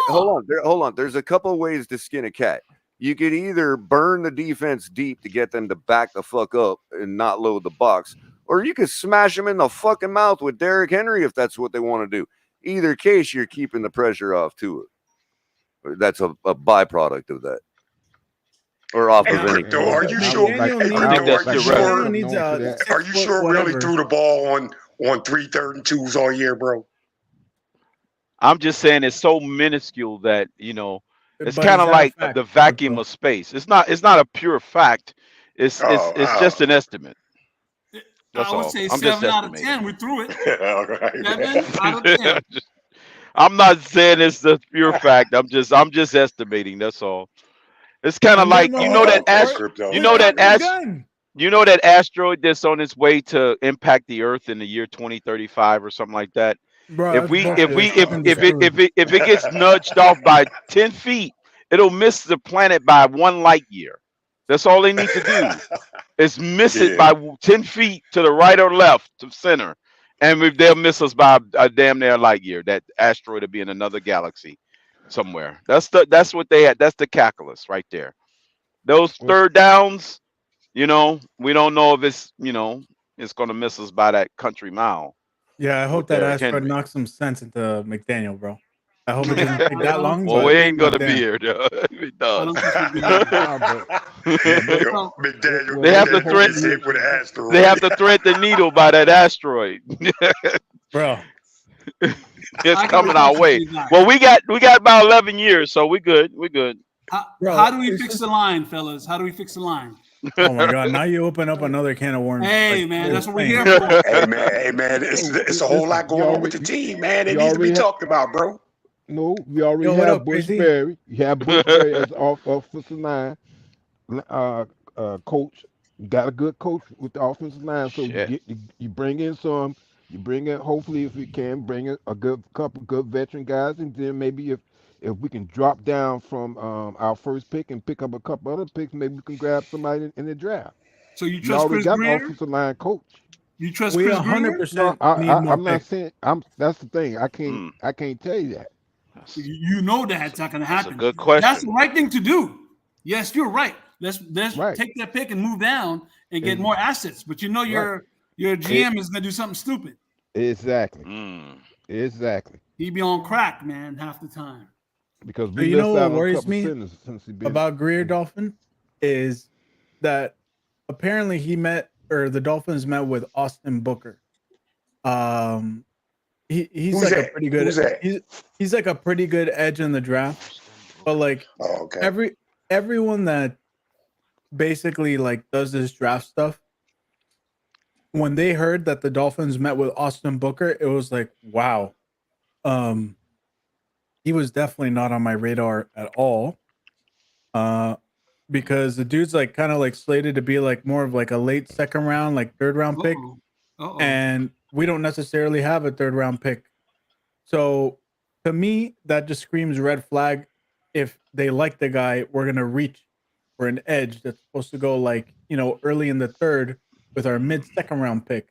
Hold on. There's a couple ways to skin a cat. You could either burn the defense deep to get them to back the fuck up and not load the box, or you could smash them in the fucking mouth with Derrick Henry if that's what they want to do. Either case, you're keeping the pressure off to it. That's a byproduct of that. Or off of any. Crypto, are you sure? Are you sure we only threw the ball on 3 3rd-and-2s all year, bro? I'm just saying it's so minuscule that it's But kind of is that a like fact, the vacuum of space. It's not a pure fact. It's just an estimate. That's I would all. say I'm 7 just out of estimating. 10. We threw it. 7 out of 10. I'm not saying it's the pure fact. I'm just estimating. That's all. It's kind of like that asteroid that's on its way to impact the Earth in the year 2035 or something like that. Bro, if it gets nudged off by 10 feet, it'll miss the planet by 1 light year. That's all they need to do is miss it by 10 feet to the right or left to center, and they'll miss us by a damn near light year. That asteroid will be in another galaxy somewhere. That's what they had. That's the calculus right there. Those 3rd downs, we don't know if it's going to miss us by that country mile. Yeah, I hope that asteroid knocks some sense into McDaniel, bro. I hope it doesn't take that long. Well, we ain't gonna be here, though. It does. McDaniel, they have to thread the needle by that asteroid. Bro. It's coming our way. Well, we got about 11 years, so we good. We're good. How do we fix the line, fellas? How do we fix the line? Oh my God! Now you open up another can of worms. Hey man, that's what we're here for. Hey man, it's a whole lot going on with the team, man. It needs to be talked about, bro. No, we already have Bushberry. You have Bushberry as offensive line coach. You got a good coach with the offensive line, so you bring in some. You bring in, hopefully, if we can, bring in a couple good veteran guys, and then maybe if we can drop down from our first pick and pick up a couple other picks, maybe we can grab somebody in the draft. So you trust Chris got Greer? An offensive line coach. You trust Chris Greer? 100%. I'm not saying. That's the thing. I can't tell you that. You know that's not going to happen. That's a good question. That's the right thing to do. Yes, you're right. Let's take that pick and move down and get more assets. But your GM is going to do something stupid. Exactly. Exactly. He be on crack, man, half the time. Because you know what worries me about Greer Dolphin is that apparently the Dolphins met with Austin Booker. He's Who's like a that? pretty good. Who's that? He's like a pretty good edge in the draft, but like okay. everyone that basically like does this draft stuff, when they heard that the Dolphins met with Austin Booker, it was like, wow. He was definitely not on my radar at all. Because the dude's like kind of like slated to be like more of like a late second round, like third round pick. And we don't necessarily have a third round pick. So to me, that just screams red flag. If they like the guy, we're gonna reach for an edge that's supposed to go like, early in the third with our mid second round pick.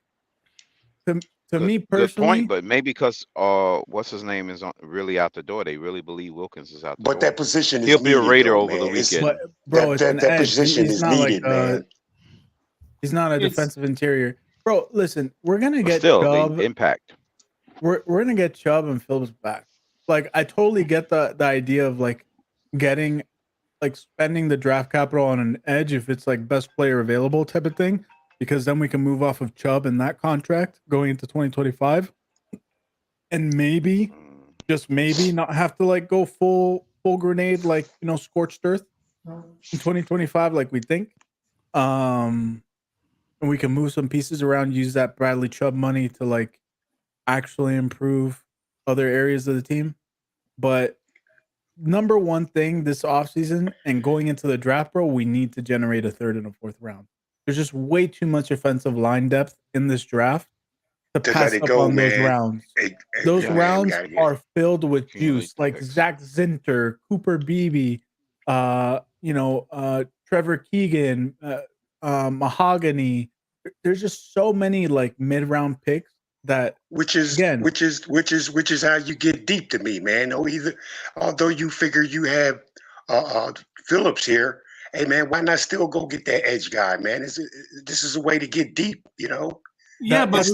To me Good personally, point, but maybe because what's his name is really out the door. They really believe Wilkins is out the But door. that position He'll is be a needed, Raider though, over the man. weekend. but bro, it's an that edge. position He's is not needed, like man. he's not a defensive interior. Bro, listen, we're gonna But get still, the Chubb. impact. We're gonna get Chubb and Phillips back. Like, I totally get the idea of like getting like spending the draft capital on an edge if it's like best player available type of thing, because then we can move off of Chubb in that contract going into 2025, and maybe just maybe not have to like go full grenade, like scorched earth in 2025 like we think. And we can move some pieces around, use that Bradley Chubb money to like actually improve other areas of the team. But number one thing this offseason and going into the draft, bro, we need to generate a third and a fourth round. There's just way too much offensive line depth in this draft to pass up on those rounds. Those rounds are filled with juice, like Zach Zinter, Cooper Beebe, Trevor Keegan, Mahogany. There's just so many like mid-round picks that which is how you get deep to me, man. Although you figure you have Phillips here, hey man, why not still go get that edge guy, man? This is a way to get deep, Yeah, but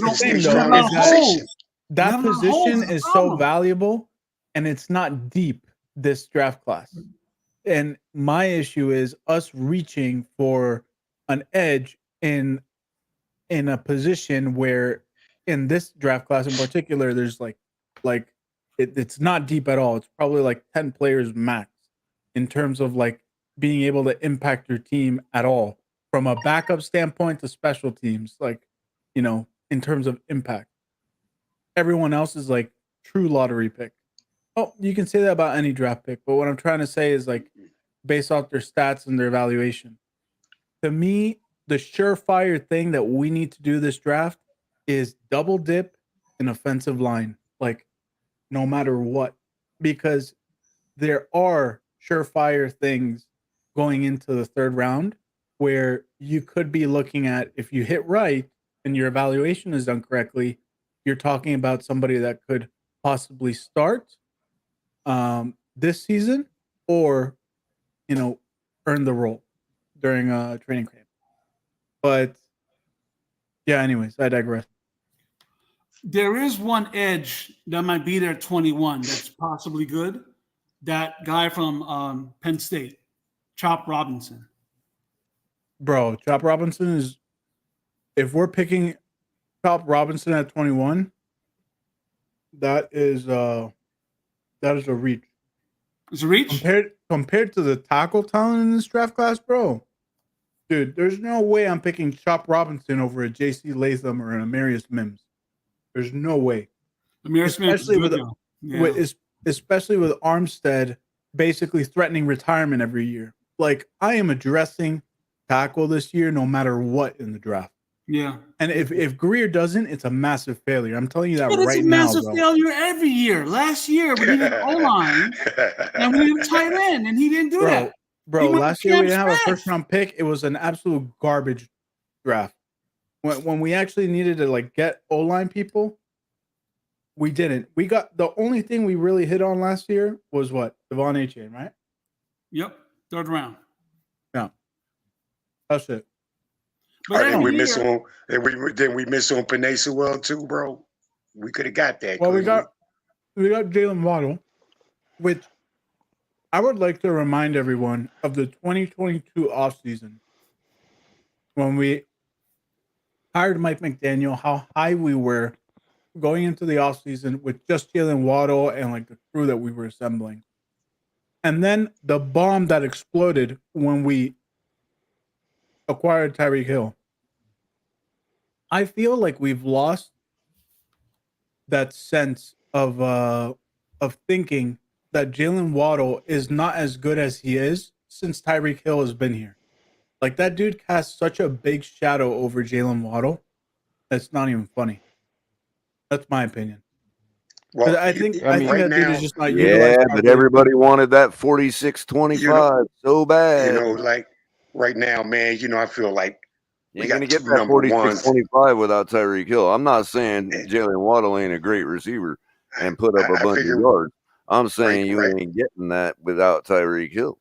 that position is so valuable, and it's not deep this draft class. And my issue is us reaching for an edge in a position where, in this draft class in particular, there's it's not deep at all. It's probably like 10 players max in terms of like being able to impact your team at all, from a backup standpoint to special teams, like, in terms of impact. Everyone else is like true lottery pick. Oh, you can say that about any draft pick, but what I'm trying to say is like based off their stats and their evaluation. To me, the surefire thing that we need to do this draft is double dip an offensive line, like no matter what, because there are surefire things going into the third round where you could be looking at, if you hit right and your evaluation is done correctly, you're talking about somebody that could possibly start this season or, earn the role during training camp. But yeah, anyways, I digress. There is one edge that might be there at 21 that's possibly good. That guy from Penn State, Chop Robinson. Bro, Chop Robinson is, if we're picking Chop Robinson at 21, that is a reach. It's a reach? Compared to the tackle talent in this draft class, bro. Dude, there's no way I'm picking Chop Robinson over a J.C. Latham or an Amarius Mims. There's no way. Especially with Armstead basically threatening retirement every year. Like, I am addressing tackle this year no matter what in the draft. Yeah. And if Greer doesn't, it's a massive failure. I'm telling you that but right now, bro. It's a massive failure every year. Last year, we needed O-line, and we needed tight end, and he didn't do that. Bro, last year we didn't have a first-round pick. It was an absolute garbage draft. When we actually needed to, like, get O-line people, we didn't. We got, the only thing we really hit on last year was what? Devon Achane, right? Yep. Third round. Yeah. That's it. But then we miss on Penei Sewell too, bro. We could have got that. Well, we got Jalen Waddle, which I would like to remind everyone of the 2022 offseason when we hired Mike McDaniel, how high we were going into the offseason with just Jalen Waddle and like the crew that we were assembling. And then the bomb that exploded when we acquired Tyreek Hill. I feel like we've lost that sense of thinking that Jalen Waddle is not as good as he is since Tyreek Hill has been here. Like that dude casts such a big shadow over Jalen Waddle. That's not even funny. That's my opinion. Well, I think right that now, dude is just not utilized. Yeah, but properly. everybody wanted that 46-25 so bad. Like right now, man, I feel like You we ain't got gonna get two that number ones. 46-25 without Tyreek Hill. I'm not saying Jalen Waddle ain't a great receiver and put up a I bunch of figure yards. I'm saying you right. ain't getting that without Tyreek Hill.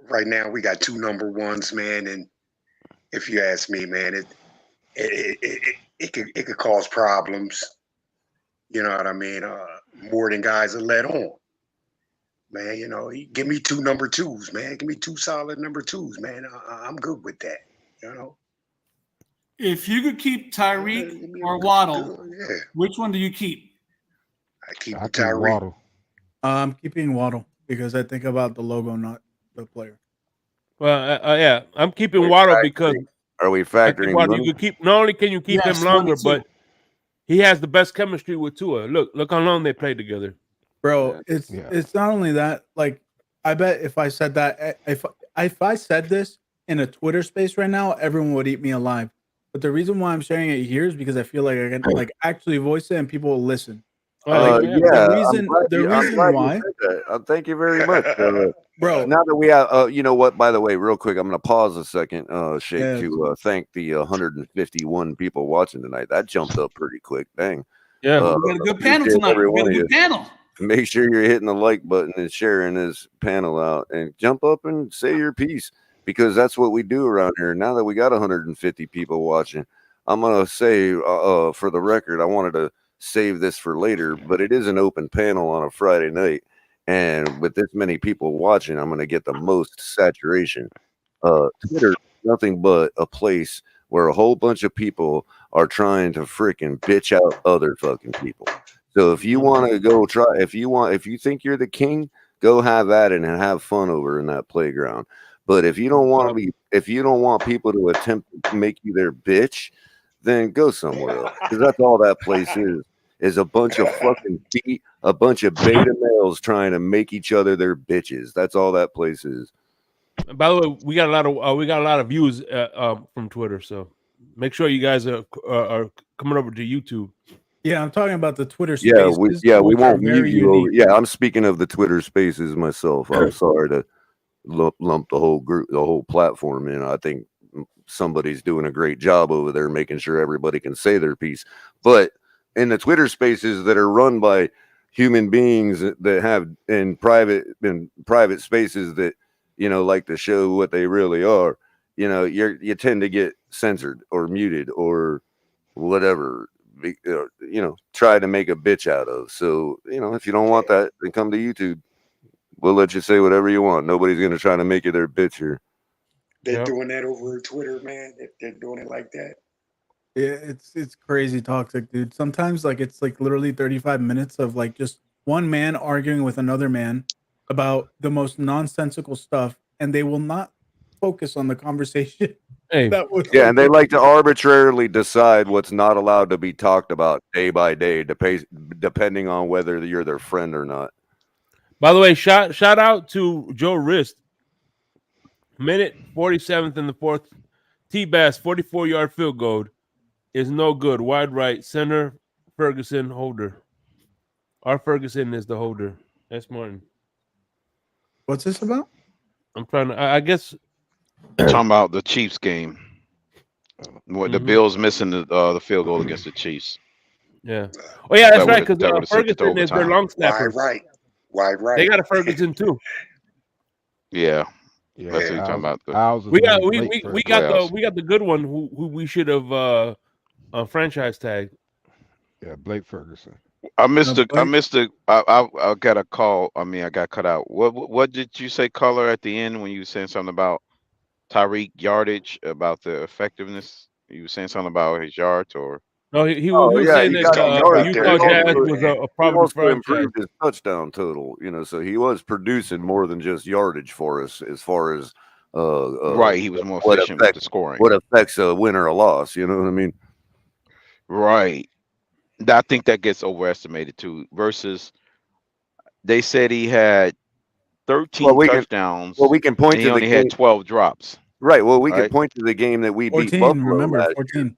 Right now, we got two number ones, man, and if you ask me, man, it could cause problems. You know what I mean? More than guys are let on. Man, give me two number twos, man. Give me two solid number twos, man. I'm good with that. If you could keep Tyreek or Waddle, which one do you keep? I keep I Tyreek. Waddle. I'm keeping Waddle because I think about the logo, not the player. Well, yeah, I'm keeping Waddle because are we I think factoring Waddle, money? you could keep. Not only can you keep Yes, him longer, money too. but he has the best chemistry with Tua. Look how long they played together. Bro, it's not only that. Like, I bet if I said that, if I said this in a Twitter space right now, everyone would eat me alive. But the reason why I'm sharing it here is because I feel like I can like actually voice it and people will listen. Yeah, the reason I'm glad why, you said that. Thank you very much, bro. Now that we have, you know what? By the way, real quick, I'm going to pause a second, Shake, Yeah. to thank the 151 people watching tonight. That jumped up pretty quick. Dang. Yeah, we got a good panel tonight. We got a good panel. Make sure you're hitting the like button and sharing this panel out, and jump up and say your piece, because that's what we do around here. Now that we got 150 people watching, I'm gonna say, for the record, I wanted to save this for later, but it is an open panel on a Friday night, and with this many people watching, I'm gonna get the most saturation. Twitter is nothing but a place where a whole bunch of people are trying to freaking bitch out other fucking people. So if you want to go try, if you think you're the king, go have at it and have fun over in that playground. But if you don't want to be, if you don't want people to attempt to make you their bitch, then go somewhere else, because that's all that place is a bunch of fucking a bunch of beta males trying to make each other their bitches. That's all that place is. By the way, we got a lot of views from Twitter, so make sure you guys are coming over to YouTube. Yeah, I'm talking about the Twitter Yeah, Spaces. we which are won't mute very you over. unique. Yeah, I'm speaking of the Twitter Spaces myself. I'm sorry to lump the whole group, the whole platform in. I think somebody's doing a great job over there, making sure everybody can say their piece. But in the Twitter Spaces that are run by human beings that have in private spaces that, you know, like to show what they really are, you know, you tend to get censored or muted or whatever, you know, try to make a bitch out of. So, you know, if you don't want that, then come to YouTube. We'll let you say whatever you want. Nobody's going to try to make you their bitch here. They're doing that over Twitter, man. They're doing it like that. Yeah, it's crazy toxic, dude. Sometimes like it's like literally 35 minutes of like just one man arguing with another man about the most nonsensical stuff, and they will not focus on the conversation. That was Yeah, and they like to arbitrarily decide what's not allowed to be talked about day by day, depending on whether you're their friend or not. By the way, shout out to Joe Rist. Minute 47th in the fourth. T-Bass 44-yard field goal is no good. Wide right center. Ferguson holder. Our Ferguson is the holder. That's Martin. What's this about? I'm trying to. I guess talking about the Chiefs game. What the Bills missing the field goal against the Chiefs. Yeah. Oh yeah, that's right. Because Ferguson is their long snapper. Wide right. They got a Ferguson too. Yeah. That's what you're talking about. We got the good one who we should have franchise tagged. Yeah, Blake Ferguson. I got a call. I mean, I got cut out. What did you say, Color, at the end when you were saying something about Tyreek yardage, about the effectiveness? You were saying something about his yards, or No, he was saying he that got yards. Utah Jazz was a He Providence also franchise. improved his touchdown total. So he was producing more than just yardage for us as far as right. He was more efficient with the scoring. What affects a win or a loss? You know what I mean? Right. I think that gets overestimated too. Versus, they said he had 13 touchdowns. We can point and he to only had 12 drops. Right. Well, we can point to the game that we 14, beat Buffalo remember, last 14. year.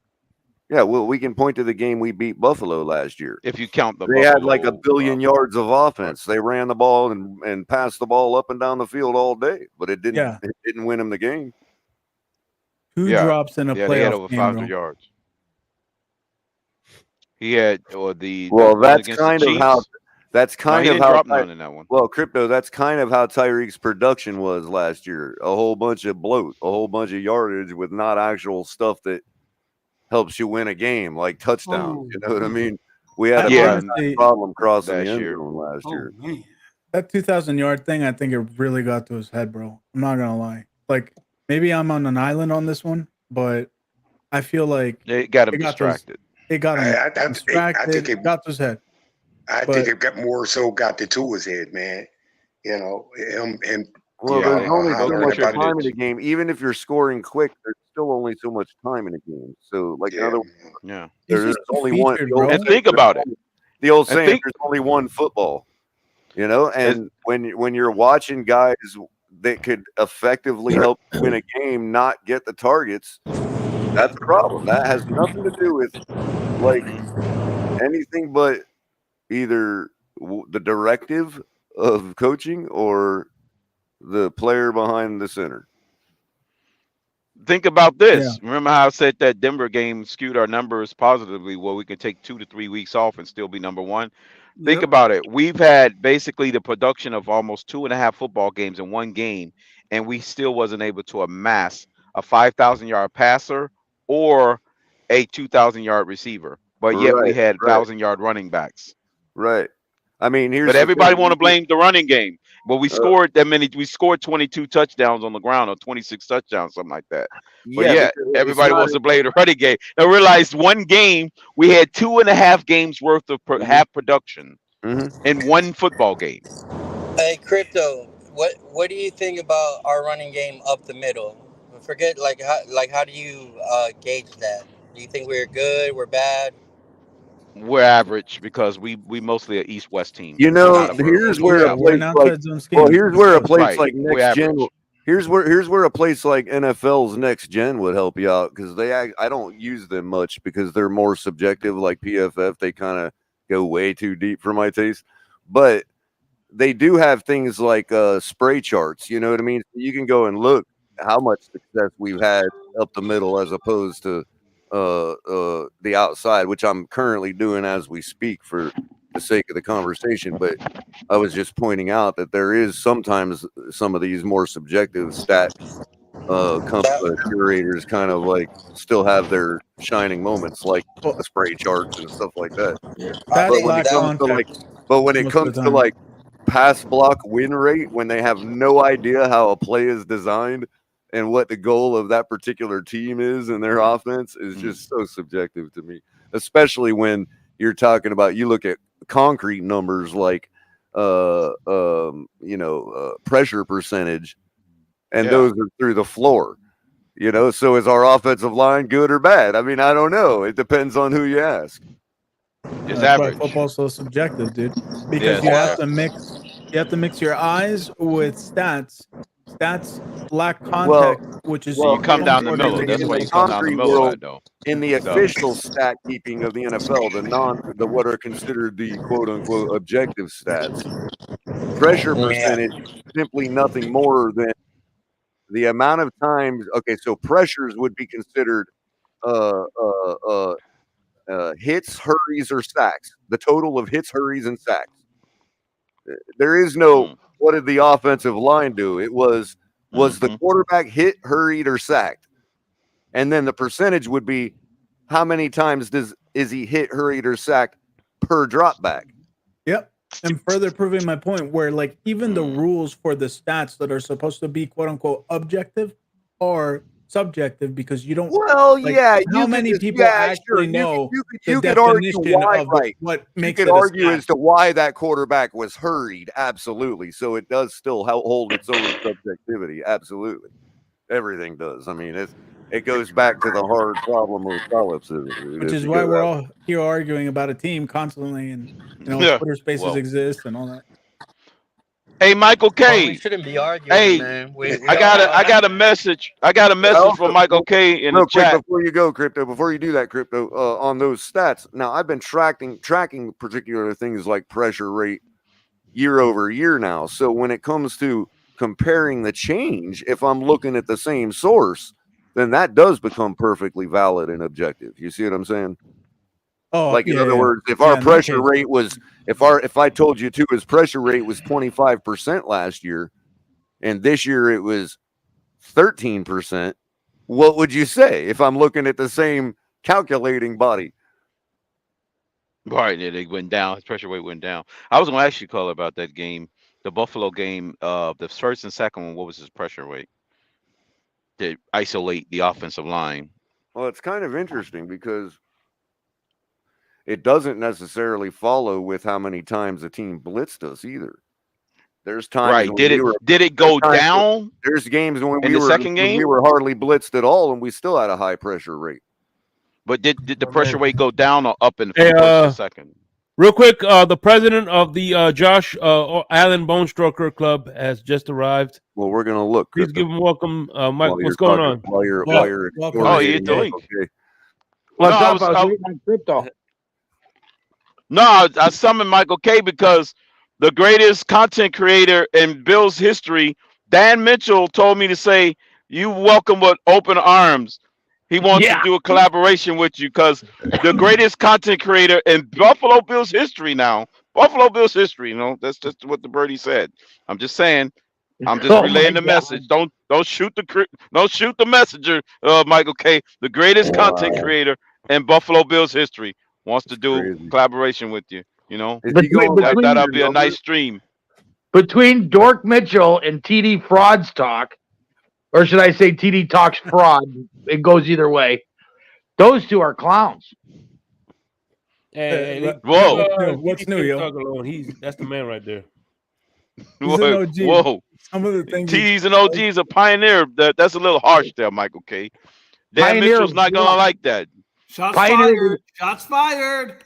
Yeah, well, we can point to the game we beat Buffalo last year. If you count they had like 1 billion yards of offense. They ran the ball and passed the ball up and down the field all day, but it didn't win them the game. 2 drops in a playoff they had over game, 500 yards. He had that's kind of how he didn't drop none in that one. Well, Crypto, that's kind of how Tyreek's production was last year. A whole bunch of bloat, a whole bunch of yardage with not actual stuff that helps you win a game, like touchdowns. You know what I mean? We had a problem crossing the end zone last year. Man. That 2,000-yard thing, I think it really got to his head, bro. I'm not gonna lie. Like, maybe I'm on an island on this one, but I feel like it got him distracted. It got him distracted. I think it got to his head. I think it got more so got to his head, man. Him. Well, there's only so much time in the game. Even if you're scoring quick, there's still only so much time in the game. So, like, in other words, there's only one. And think about it. The old saying, there's only one football. And when you're watching guys that could effectively help win a game not get the targets, that's a problem. That has nothing to do with like anything but either the directive of coaching or the player behind the center. Think about this. Remember how I said that Denver game skewed our numbers positively, where we can take 2 to 3 weeks off and still be number one? Think about it. We've had basically the production of almost 2.5 football games in one game, and we still wasn't able to amass a 5,000-yard passer or a 2,000-yard receiver. But yet we had 1,000-yard running backs. Right. I mean, but everybody want to blame the running game. But we scored that many. We scored 22 touchdowns on the ground, or 26 touchdowns, something like that. But yeah, everybody wants to blame the running game. Now realize one game we had 2.5 games worth of half production in one football game. Hey, Crypto, what do you think about our running game up the middle? Forget how do you gauge that? Do you think we're good? We're bad? We're average because we mostly an East-West team. Here's where a place like Next Gen. Here's where a place like NFL's Next Gen would help you out, because I don't use them much because they're more subjective. Like PFF, they kind of go way too deep for my taste, but they do have things like spray charts. You know what I mean? You can go and look how much success we've had up the middle as opposed to the outside, which I'm currently doing as we speak for the sake of the conversation. But I was just pointing out that there is sometimes some of these more subjective stat curators kind of like still have their shining moments, like the spray charts and stuff like that. But when it comes to like pass block win rate, when they have no idea how a play is designed and what the goal of that particular team is and their offense, is just so subjective to me, especially when you're talking about, you look at concrete numbers like pressure percentage, and those are through the floor. So is our offensive line good or bad? I mean, I don't know. It depends on who you ask. It's average. Football's so subjective, dude, because you have to mix your eyes with stats. Stats lack context, which is you come down the middle. That's why you come down the middle. Though in the official stat keeping of the NFL, the what are considered the quote unquote objective stats, pressure percentage is simply nothing more than the amount of times. Okay, so pressures would be considered hits, hurries, or sacks. The total of hits, hurries, and sacks. There is no what did the offensive line do? It was the quarterback hit, hurried, or sacked? And then the percentage would be how many times is he hit, hurried, or sacked per drop back? Yep. And further proving my point, where like even the rules for the stats that are supposed to be quote unquote objective are subjective because you don't. Well, like, yeah, how you many could, people yeah, sure. actually know You the could argue definition why, of right? what You makes could it a argue stat? as to why that quarterback was hurried. Absolutely. So it does still hold its own subjectivity. Absolutely. Everything does. I mean, it goes back to the hard problem of solipsism. Which is why we're all here arguing about a team constantly, and Twitter Spaces exist and all that. Hey, Michael Well, we K. shouldn't be arguing, Hey, man. We I got a message. I got a message from Michael K in the Real quick chat. before you go, Crypto, before you do that, Crypto, on those stats. Now, I've been tracking particular things like pressure rate year over year now. So when it comes to comparing the change, if I'm looking at the same source, then that does become perfectly valid and objective. You see what I'm saying? Oh, like in other words, if Yeah, our in that pressure case. rate was if I told you too his pressure rate was 25% last year and this year it was 13%, what would you say if I'm looking at the same calculating body? Right, it went down. His pressure weight went down. I was going to ask you, Cole, about that game, the Buffalo game. The first and second one. What was his pressure weight to isolate the offensive line? Well, it's kind of interesting because it doesn't necessarily follow with how many times a team blitzed us either. There's times Right. when Did it go down? There's games when in the second game? we were hardly blitzed at all and we still had a high pressure rate. But did the pressure weight go down or up in the Hey, first to second? Real quick, the president of the Josh Allen Bone Stroker Club has just arrived. Well, we're gonna look. Please give him welcome, Mike. What's going on? While you're Oh, he hit the link. okay. What's No, I up? I was reading on crypto. No, I summoned Michael K because the greatest content creator in Bill's history, Dan Mitchell, told me to say you welcome with open arms. He wants to do a collaboration with you because the greatest content creator in Buffalo Bills history now. Buffalo Bills history, that's just what the birdie said. I'm just saying. I'm just relaying the message. Don't shoot the messenger, Michael K. The greatest content creator in Buffalo Bills history wants to do collaboration with you. That'll be a nice stream. Between Dork Mitchell and TD Frauds Talk, or should I say TD Talks Fraud, it goes either way. Those two are clowns. Whoa. What's new, yo? That's the man right there. He's an OG. Whoa. Some of the things T's and OG's a pioneer. That's a little harsh there, Michael K. Dan Mitchell's not gonna like that. Shots fired. Shots fired.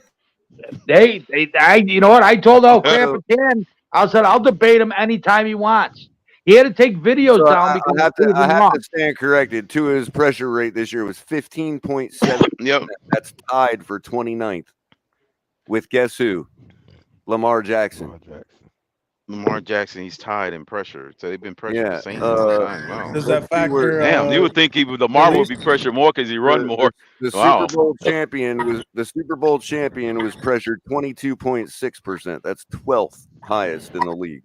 You know what? I told Al Crap again. I said I'll debate him anytime he wants. He had to take videos down because I have to stand corrected. To his pressure rate this year was 15.7. Yep. That's tied for 29th with guess who? Lamar Jackson. Lamar Jackson, he's tied in pressure. So they've been pressured the same time. Wow. Does that factor? Damn, you would think Lamar would be pressured more because he run more. The Wow. Super Bowl champion was pressured 22.6%. That's 12th highest in the league.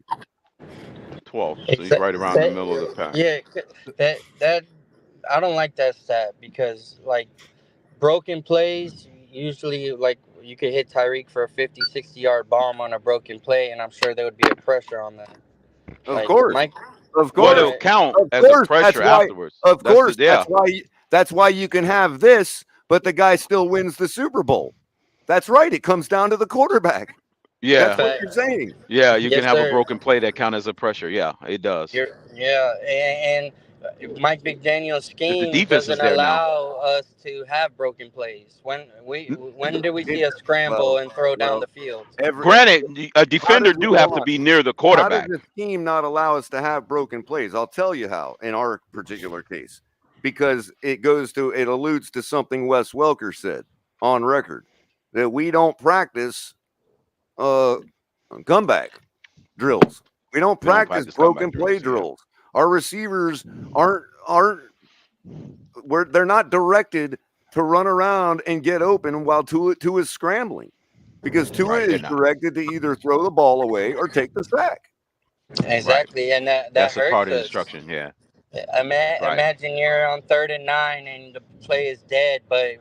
12. So he's right around the middle of the pack. Yeah, that I don't like that stat because like broken plays usually like you could hit Tyreek for a 50, 60-yard bomb on a broken play, and I'm sure there would be a pressure on that. Of course. But it'll count as a pressure afterwards. Of course. That's why you can have this, but the guy still wins the Super Bowl. That's right. It comes down to the quarterback. Yeah. That's what you're saying. Yeah, you can have a broken play that count as a pressure. Yeah, it does. And Mike McDaniel's scheme defense doesn't is there allow us to have broken plays. When do we see a scramble and throw down the field? Granted, a defender do have to be near the quarterback. How does the scheme not allow us to have broken plays? I'll tell you how in our particular case. Because it alludes to something Wes Welker said on record that we don't practice comeback drills. We don't practice broken play drills. Our receivers they're not directed to run around and get open while Tua is scrambling, because Tua is directed to either throw the ball away or take the sack. Exactly, and that's a part of the instruction. Yeah. Imagine you're on 3rd and 9 and the play is dead, but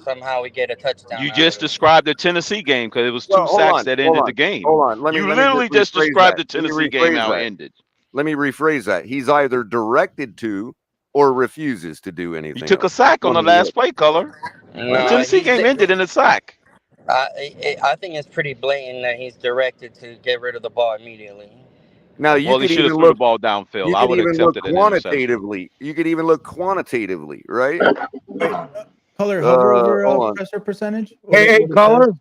somehow we get a touchdown. You just described the Tennessee game because it was two sacks that ended the game. Hold on. You literally just described the Tennessee game how it ended. Let me rephrase that. He's either directed to or refuses to do anything. He took a sack on the last play, Color. The Tennessee game ended in a sack. I think it's pretty blatant that he's directed to get rid of the ball immediately. Now you He could should have even threw the look. ball downfield. You I could would have even look accepted an interception. quantitatively. You could even look quantitatively, right? Wait, Color, hover over hold on. pressure percentage. Hey, Caller.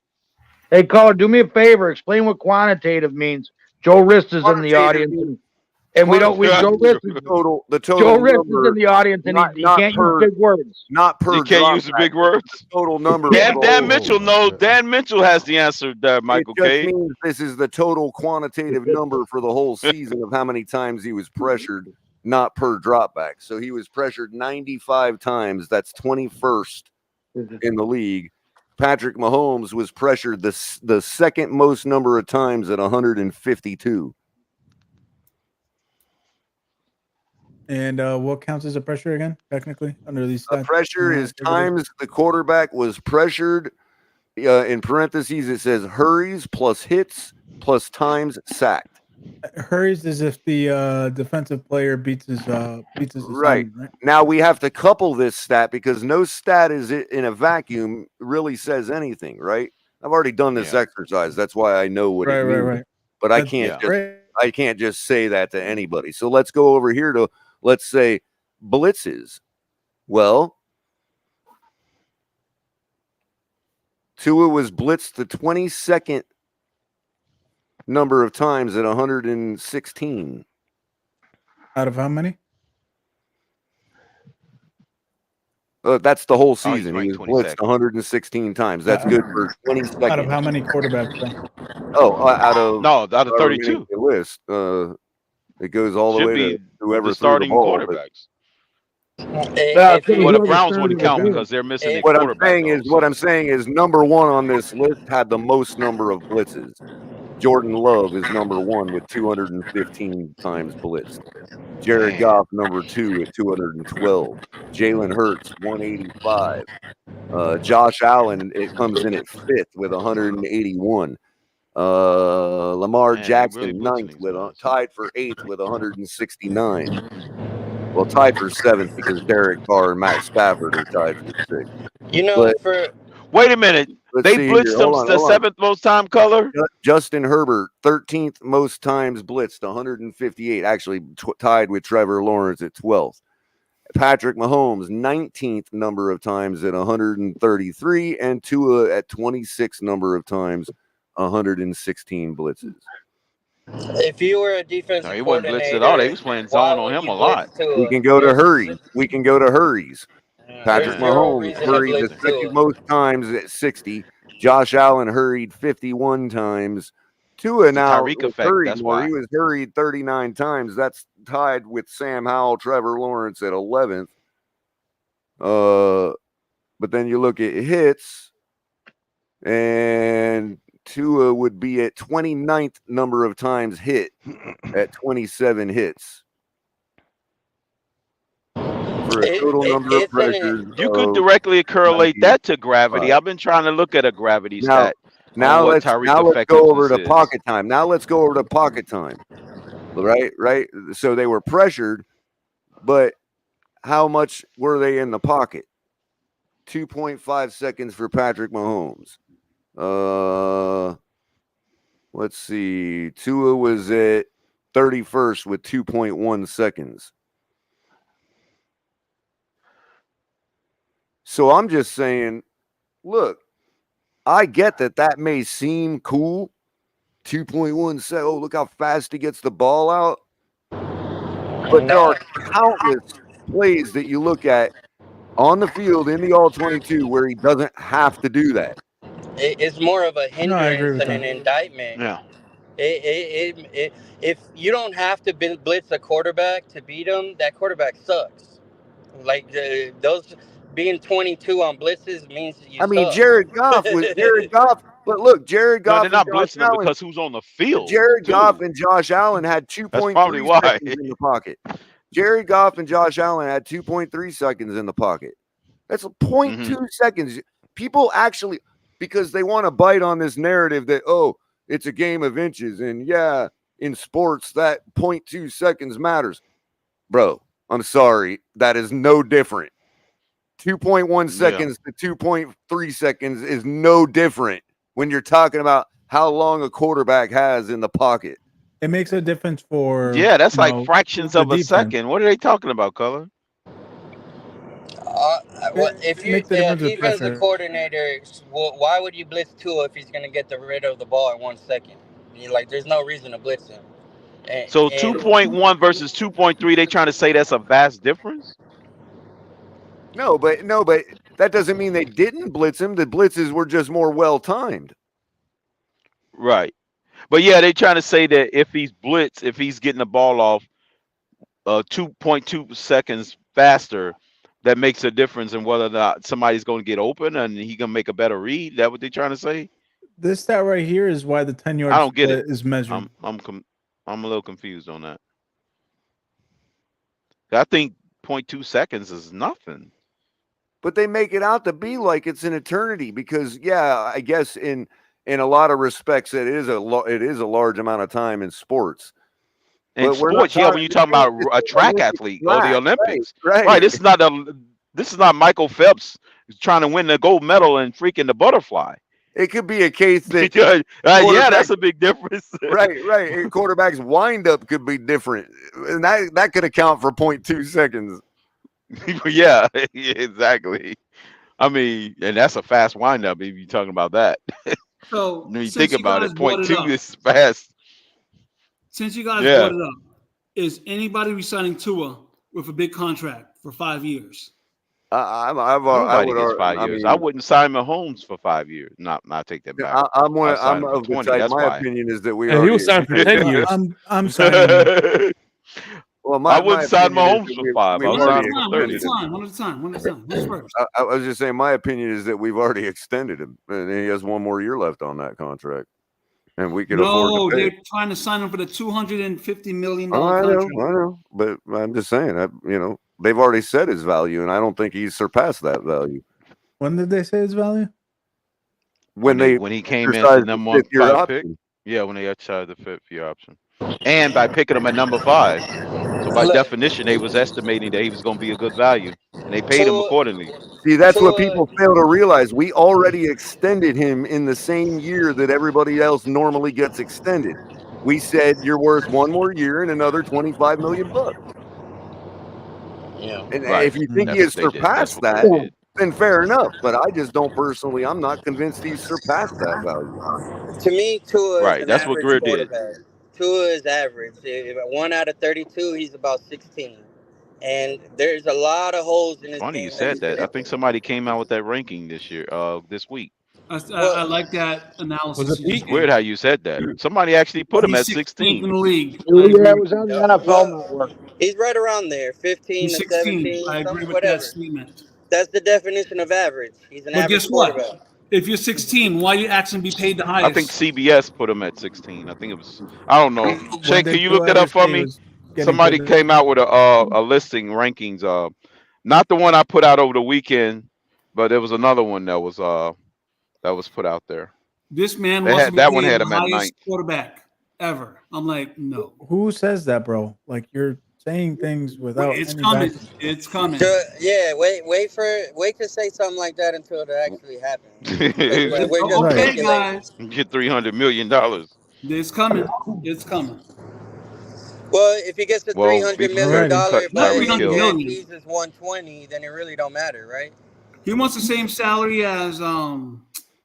Hey, Caller, do me a favor. Explain what quantitative means. Joe Rist is in the audience, and we Joe Rist is total. Joe Rist number, is in the audience, and he can't use big words. Not per. You can't drop use the back, big words. the total number. Dan Mitchell knows. Dan Mitchell has the answer there, Michael It just K. means this is the total quantitative number for the whole season of how many times he was pressured, not per drop back. So he was pressured 95 times. That's 21st in the league. Patrick Mahomes was pressured the second most number of times at 152. And what counts as a pressure again, technically, under these stats? Pressure is times the quarterback was pressured. In parentheses, it says hurries plus hits plus times sacked. Hurries is if the defensive player beats his Right. Now we have to couple this stat because no stat is in a vacuum really says anything, right? I've already done this exercise. That's why I know what it means. Right. But I can't just say that to anybody. So let's go over here to, let's say, blitzes. Well, Tua was blitzed the 22nd number of times at 116. Out of how many? That's the whole season. He was blitzed 116 times. That's good for 20 seconds. Out of how many quarterbacks? Out of 32 list. It goes all the way to whoever the starting threw the ball, quarterbacks. Well, the Browns wouldn't count because they're missing a quarterback. What I'm saying is number one on this list had the most number of blitzes. Jordan Love is number one with 215 times blitzed. Jared Goff number two at 212. Jalen Hurts 185. Josh Allen, it comes in at fifth with 181. Lamar Jackson ninth with tied for eighth with 169. Well, tied for seventh because Derek Carr and Matt Stafford are tied for sixth. Wait a minute. They blitzed him the seventh most time, Color? Justin Herbert, 13th most times blitzed, 158. Actually, tied with Trevor Lawrence at 12th. Patrick Mahomes, 19th number of times at 133. And Tua at 26th number of times, 116 blitzes. If you were a defensive he wasn't blitzed at all. They was playing zone on him a lot. We can go to hurries. Patrick Mahomes hurried the second most times at 60. Josh Allen hurried 51 times. Tua now hurried more. He was hurried 39 times. That's tied with Sam Howell, Trevor Lawrence at 11th. But then you look at hits, and Tua would be at 29th number of times hit at 27 hits. For a total number of pressures. You could directly correlate that to gravity. I've been trying to look at a gravity stat. Now let's go over to pocket time. Right. So they were pressured, but how much were they in the pocket? 2.5 seconds for Patrick Mahomes. Let's see. Tua was at 31st with 2.1 seconds. So I'm just saying, look, I get that may seem cool. 2.1 seconds. Oh, look how fast he gets the ball out. But there are countless plays that you look at on the field in the all-22 where he doesn't have to do that. It's more of a hindrance and an indictment. Yeah. If you don't have to blitz a quarterback to beat him, that quarterback sucks. Like those being 22 on blitzes means you suck. Jared Goff was Jared Goff. But look, Jared Goff. They're not blitzing them because who's on the field. Jared Goff and Josh Allen had 2.3 seconds in the pocket. Jared Goff and Josh Allen had 2.3 seconds in the pocket. That's 0.2 seconds. People actually, because they want to bite on this narrative that, oh, it's a game of inches. And yeah, in sports, that 0.2 seconds matters. Bro, I'm sorry. That is no different. 2.1 seconds to 2.3 seconds is no different when you're talking about how long a quarterback has in the pocket. It makes a difference for that's like fractions of a defense. second. What are they talking about, Color? If you defensive coordinator, why would you blitz Tua if he's going to get rid of the ball in 1 second? There's no reason to blitz him. So 2.1 versus 2.3, they trying to say that's a vast difference? No, but that doesn't mean they didn't blitz him. The blitzes were just more well timed. Right. But yeah, they trying to say that if he's blitz, if he's getting the ball off 2.2 seconds faster, that makes a difference in whether or not somebody's going to get open and he going to make a better read. That what they're trying to say? This stat right here is why the 10-yard I don't get it. is measured. I'm a little confused on that. I think 0.2 seconds is nothing. But they make it out to be like it's an eternity because, I guess in a lot of respects, it is a large amount of time in sports. In sports, when you're talking about a track athlete or the Olympics, right? This is not Michael Phelps trying to win the gold medal and freaking the butterfly. It could be a case that that's a big difference. right. And quarterback's windup could be different, and that could account for 0.2 seconds. Yeah, exactly. I mean, and that's a fast windup if you're talking about that. So when you think about it, 0.2 is fast. Since you guys brought it up, is anybody resigning Tua with a big contract for 5 years? Nobody gets 5 years. I wouldn't sign Mahomes for 5 years. Not take that back. I'm of the type. My opinion is that we he was signed for 10 years. I'm signing. Well, I wouldn't sign Mahomes for 5. I'll sign him for 30. One at a time. Who's first? I was just saying, my opinion is that we've already extended him, and he has one more year left on that contract, and we could afford to pay. They're trying to sign him for the $250 million I contract. know, but I'm just saying that they've already said his value, and I don't think he's surpassed that value. When did they say his value? When he came in the number 1 5 pick. Yeah, when they exercised the 5th-year option, and by picking him at number 5. So by definition, they was estimating that he was going to be a good value, and they paid him accordingly. See, that's what people fail to realize. We already extended him in the same year that everybody else normally gets extended. We said you're worth one more year and another $25 million. Yeah, and if you think he has surpassed that, then fair enough. But I just don't personally. I'm not convinced he's surpassed that value. To me, Tua is that's what Greer did. Tua is average. 1 out of 32, he's about 16. And there's a lot of holes in his Funny game. you said that. I think somebody came out with that ranking this week. I like that analysis. It's weird how you said that. Somebody actually put him at 16 in the league. Yeah, it was on the NFL Network. He's right around there, 15 to 17. I agree with whatever. that statement. That's the definition of average. He's an average quarterback. What? If you're 16, why are you asking to be paid the highest? I think CBS put him at 16. I think it was. I don't know. Shane, can you look that up for me? Somebody came out with a listing rankings. Not the one I put out over the weekend, but there was another one that was put out there. This man wants to be the highest quarterback ever. I'm like, no. Who says that, bro? Like you're saying things without. It's coming. It's coming. Yeah, wait to say something like that until it actually happens. Okay, guys. Get $300 million. It's coming. It's coming. Well, if he gets the $300 million, but his guarantees is 120, then it really don't matter, right? He wants the same salary as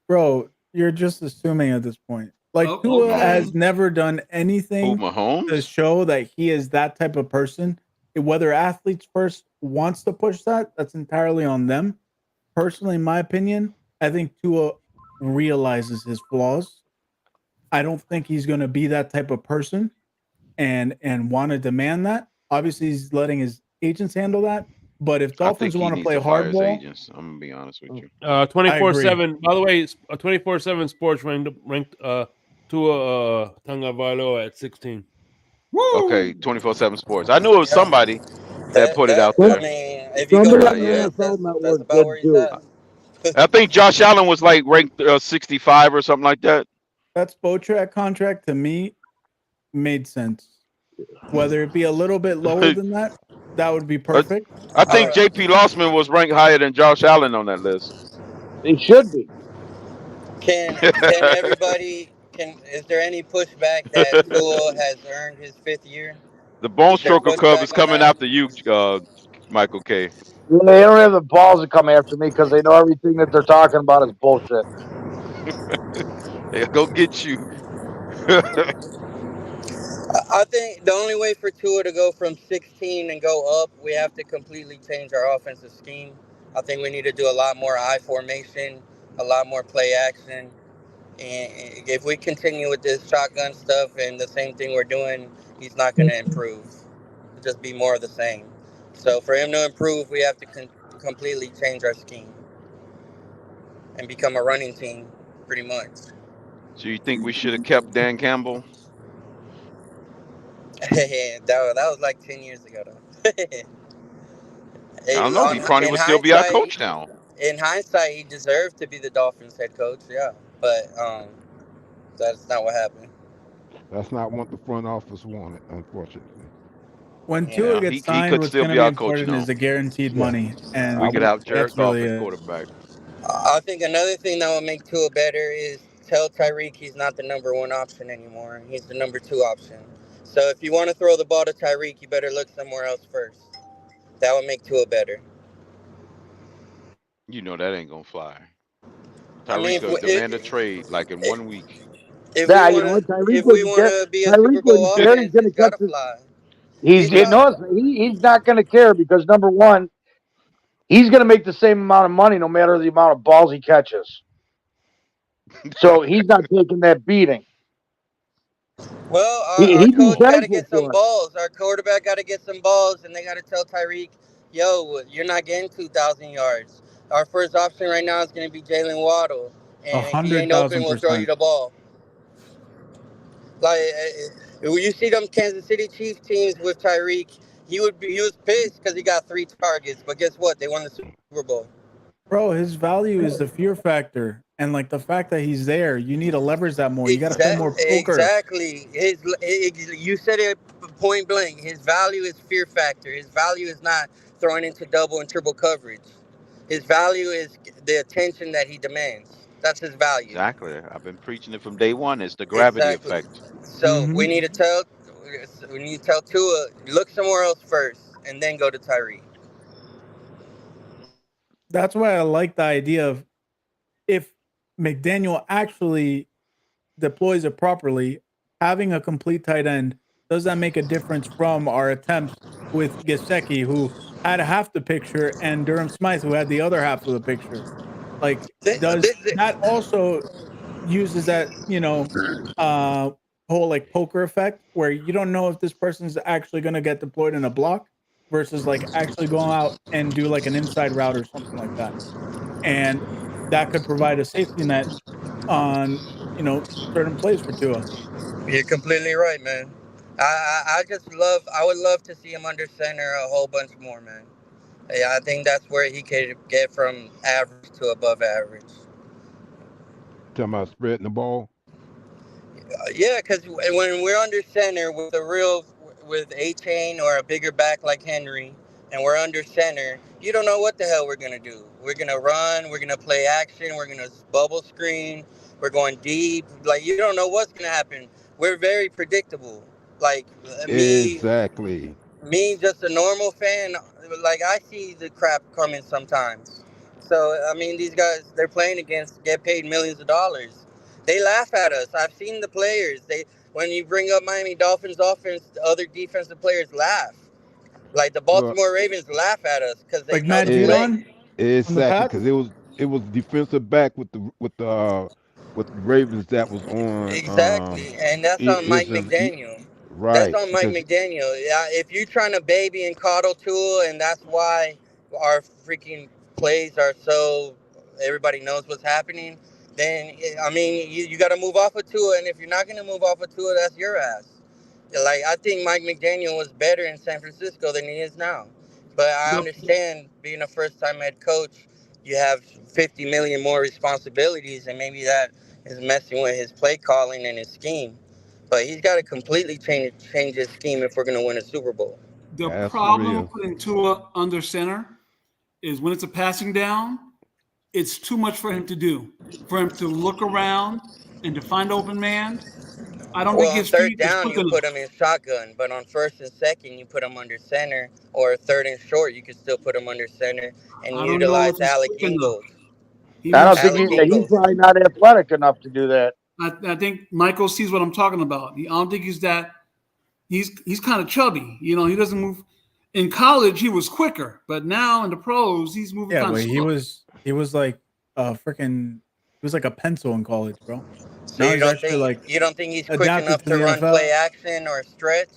Bro, you're just assuming at this point. Like Tua has never done anything to show that he is that type of person. Whether athletes first wants to push that, that's entirely on them. Personally, in my opinion, I think Tua realizes his flaws. I don't think he's going to be that type of person and want to demand that. Obviously, he's letting his agents handle that. But if Dolphins want to play hardball, I'm gonna be honest with you. 24/7. By the way, 24/7 Sports ranked Tua Tagovailoa at 16. Okay, 24/7 Sports. I knew it was somebody that put it out there. I mean, if you go down there, that's about where he's at. I think Josh Allen was like ranked 65 or something like that. That Spotrac contract to me made sense. Whether it be a little bit lower than that, That would be perfect. I think J.P. Lossman was ranked higher than Josh Allen on that list. He should be. Can everybody is there any pushback that Tua has earned his 5th year? The Bone Is there Stroker Cub is pushback on coming that? after you, Michael K. They don't have the balls to come after me because they know everything that they're talking about is bullshit. They'll go get you. I think the only way for Tua to go from 16 and go up, we have to completely change our offensive scheme. I think we need to do a lot more I formation, a lot more play action. And if we continue with this shotgun stuff and the same thing we're doing, he's not going to improve. It'll just be more of the same. So for him to improve, we have to completely change our scheme and become a running team, pretty much. So you think we should have kept Dan Campbell? that was like 10 years ago, though. I don't know. He probably would still be our coach now. In hindsight, he deserved to be the Dolphins head coach, yeah. But that's not what happened. That's not what the front office wanted, unfortunately. When Tua gets he signed, could what's still going to be be our coach important now. is the guaranteed money, and We could have Jared that's Goff really as it. quarterback. I think another thing that will make Tua better is tell Tyreek he's not the number one option anymore. He's the number 2 option. So if you want to throw the ball to Tyreek, you better look somewhere else first. That would make Tua better. You know that ain't gonna fly. I mean, Tyreek will demand a trade like in 1 week. if Yeah, we you want know what? to, if we want to be a Super Tyreek Bowl wouldn't care. He's offense, going to it's got catch to the. fly. He's not going to care because number one, he's going to make the same amount of money no matter the amount of balls he catches. So he's not taking that beating. Well, our He'd be coach got to thankful get some for it. balls. Our quarterback got to get some balls, and they got to tell Tyreek, yo, you're not getting 2,000 yards. Our first option right now is going to be Jalen Waddle. And if he ain't open, we'll throw you 100,000%. the ball. Like, when you see them Kansas City Chiefs teams with Tyreek, he was pissed because he got 3 targets. But guess what? They won the Super Bowl. Bro, his value is the fear factor, and like the fact that he's there. You need to leverage that more. You got to play more poker. Exactly. You said it point blank. His value is fear factor. His value is not throwing into double and triple coverage. His value is the attention that he demands. That's his value. Exactly. I've been preaching it from day one. It's the gravity Exactly. effect. So we need to tell Tua, look somewhere else first, and then go to Tyree. That's why I like the idea of if McDaniel actually deploys it properly, having a complete tight end, does that make a difference from our attempts with Gesicki, who had half the picture, and Durham Smythe, who had the other half of the picture? Like, does that also uses that, whole like poker effect where you don't know if this person's actually going to get deployed in a block versus like actually going out and do like an inside route or something like that. And that could provide a safety net on, certain plays for Tua. You're completely right, man. I would love to see him under center a whole bunch more, man. Yeah, I think that's where he could get from average to above average. Talking about spreading the ball. Yeah, because when we're under center with a chain or a bigger back like Henry, and we're under center, you don't know what the hell we're gonna do. We're gonna run. We're gonna play action. We're gonna bubble screen. We're going deep. Like you don't know what's gonna happen. We're very predictable. Like Exactly. me, just a normal fan, like I see the crap coming sometimes. So I mean, these guys they're playing against get paid millions of dollars. They laugh at us. I've seen the players. When you bring up Miami Dolphins offense, the other defensive players laugh. Like the Well, Baltimore Ravens laugh at us because they Like know Matt the play. Judon from the exactly, Pats. because it was defensive back with the Ravens that was on. Exactly, and that's on Mike It's a McDaniel. That's right on Mike because McDaniel. Yeah, if you're trying to baby and coddle Tua, and that's why our freaking plays are so everybody knows what's happening, then I mean you got to move off of Tua, and if you're not going to move off of Tua, that's your ass. Like I think Mike McDaniel was better in San Francisco than he is now, but I understand being a first-time head coach, you have 50 million more responsibilities, and maybe that is messing with his play calling and his scheme. But he's got to completely change his scheme if we're going to win a Super Bowl. The That's problem real. with putting Tua under center is when it's a passing down, it's too much for him to do. For him to look around and to find open man, I don't think Well, on his third feet is down, quick you enough. put him in shotgun, but on first and second, you put him under center, or third and short, you can still put him under center and I don't know if utilize he's Alec quick enough. Ingold. He I moves don't think slow. he's probably not athletic enough to do that. I think Michael sees what I'm talking about. I don't think he's that. He's kind of chubby. You know, he doesn't move. In college, he was quicker, but now in the pros, he's moving Yeah, kind but of slow. he was like freaking. He was like a pencil in college, bro. So Now you he's don't actually think like he's quick adapted enough to to the run NFL. play action or stretch?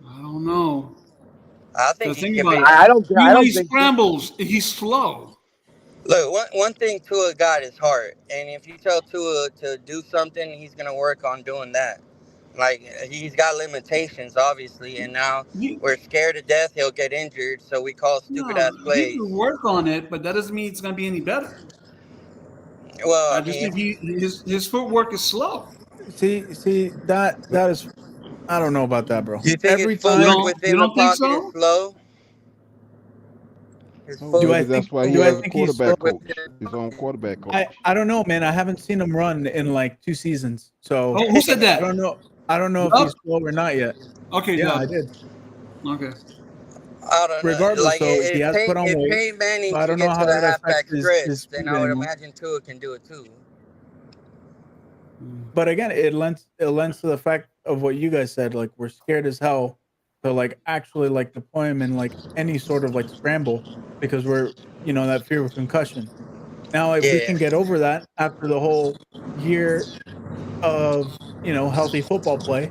I don't know. I think Because he think can about be. it. I don't Even when he think scrambles, he's slow. Look, one thing Tua got is heart, and if you tell Tua to do something, he's gonna work on doing that. Like he's got limitations, obviously, and now we're scared to death he'll get injured, so we call stupid No, ass he plays. can work on it, but that doesn't mean it's going to be any better. Well, I just think his footwork is slow. See that is, I don't know about that, bro. You think Every his footwork time within the think pocket is so? slow? His Oh, do I maybe that's think why he do I has a think he's slow? quarterback coach, his own quarterback coach. I don't know, man. I haven't seen him run in like 2 seasons, so Oh, who said that? I don't know. I don't know if Dub? he's slow or not yet. Okay, Yeah, Dub. I did. Okay. I don't know. Regardless, Like though, he has put on if weight, Peyton Manning so I can don't know get to how the it affects halfback stretch, his then speed I would anymore. imagine Tua can do it too. But again, it lends to the fact of what you guys said. Like we're scared as hell to like actually like deploy him in like any sort of like scramble because we're that fear of concussion. Now, if we Yeah. can get over that after the whole year of healthy football play,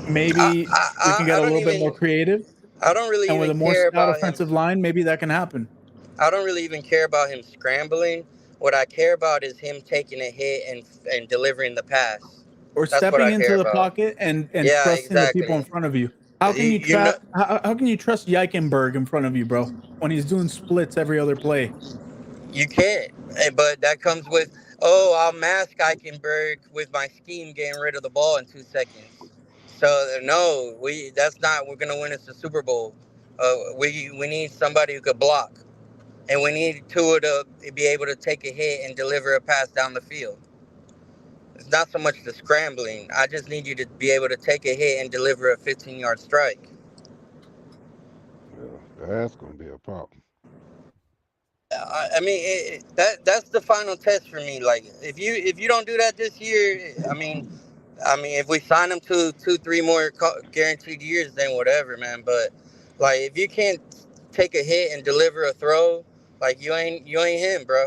maybe we can get I a don't little bit more even. creative, I don't really and with even a more care stout about him. offensive line, maybe that can happen. I don't really even care about him scrambling. What I care about is him taking a hit and delivering the pass. Or That's what stepping I care into the about. pocket and Yeah, trusting the people in exactly. front of you. How can you You know, how can you trust Eichenberg in front of you, bro, when he's doing splits every other play? you can't. But that comes with, I'll mask Eichenberg with my scheme getting rid of the ball in 2 seconds. So no, that's not. We're gonna win us the Super Bowl. We need somebody who could block, and we need Tua to be able to take a hit and deliver a pass down the field. It's not so much the scrambling. I just need you to be able to take a hit and deliver a 15-yard strike. Yeah, that's gonna be a problem. I mean, that's the final test for me. Like, if you don't do that this year, I mean, if we sign him to 2, 3 more guaranteed years, then whatever, man. But like, if you can't take a hit and deliver a throw, like you ain't him, bro.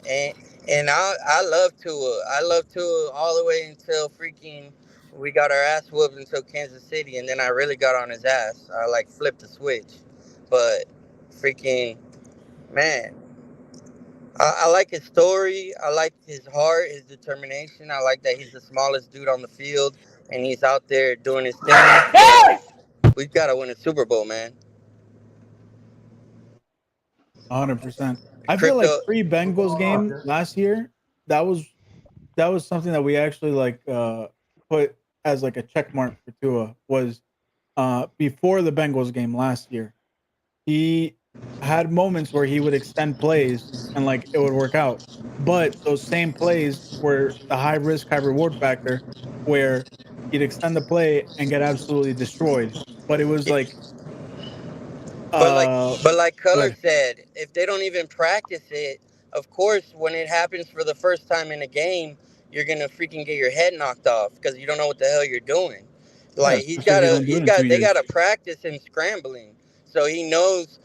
And I love Tua. I love Tua all the way until freaking we got our ass whooped until Kansas City, and then I really got on his ass. I like flipped the switch, but freaking man. I like his story. I like his heart, his determination. I like that he's the smallest dude on the field and he's out there doing his thing. We've got to win a Super Bowl, man. 100%. I feel like Crypto. pre-Bengals game last year, that was something that we actually like put as like a check mark for Tua was before the Bengals game last year. He had moments where he would extend plays and like it would work out. But those same plays were the high risk, high reward factor where he'd extend the play and get absolutely destroyed. But it was like But like Color good. said, if they don't even practice it, of course, when it happens for the first time in a game, you're gonna freaking get your head knocked off because you don't know what the hell you're doing. Yeah, Like especially if you don't do it in 2 they years. gotta practice him scrambling, so he knows.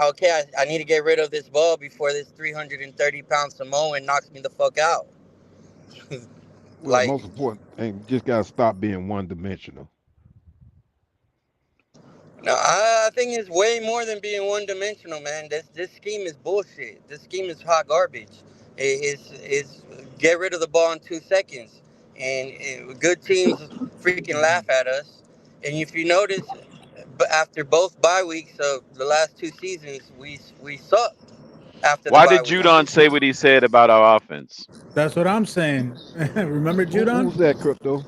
Okay, I need to get rid of this ball before this 330-pound Samoan knocks me the fuck out. Well, Like, most important thing, you just gotta stop being one dimensional. no, I think it's way more than being one-dimensional, man. This scheme is bullshit. This scheme is hot garbage. It's get rid of the ball in 2 seconds, and good teams freaking laugh at us. And if you notice, after both bye weeks of the last 2 seasons, we sucked after the Why bye did weeks. Judon say what he said about our offense? That's what I'm saying. Remember Judon? Who's that, Crypto?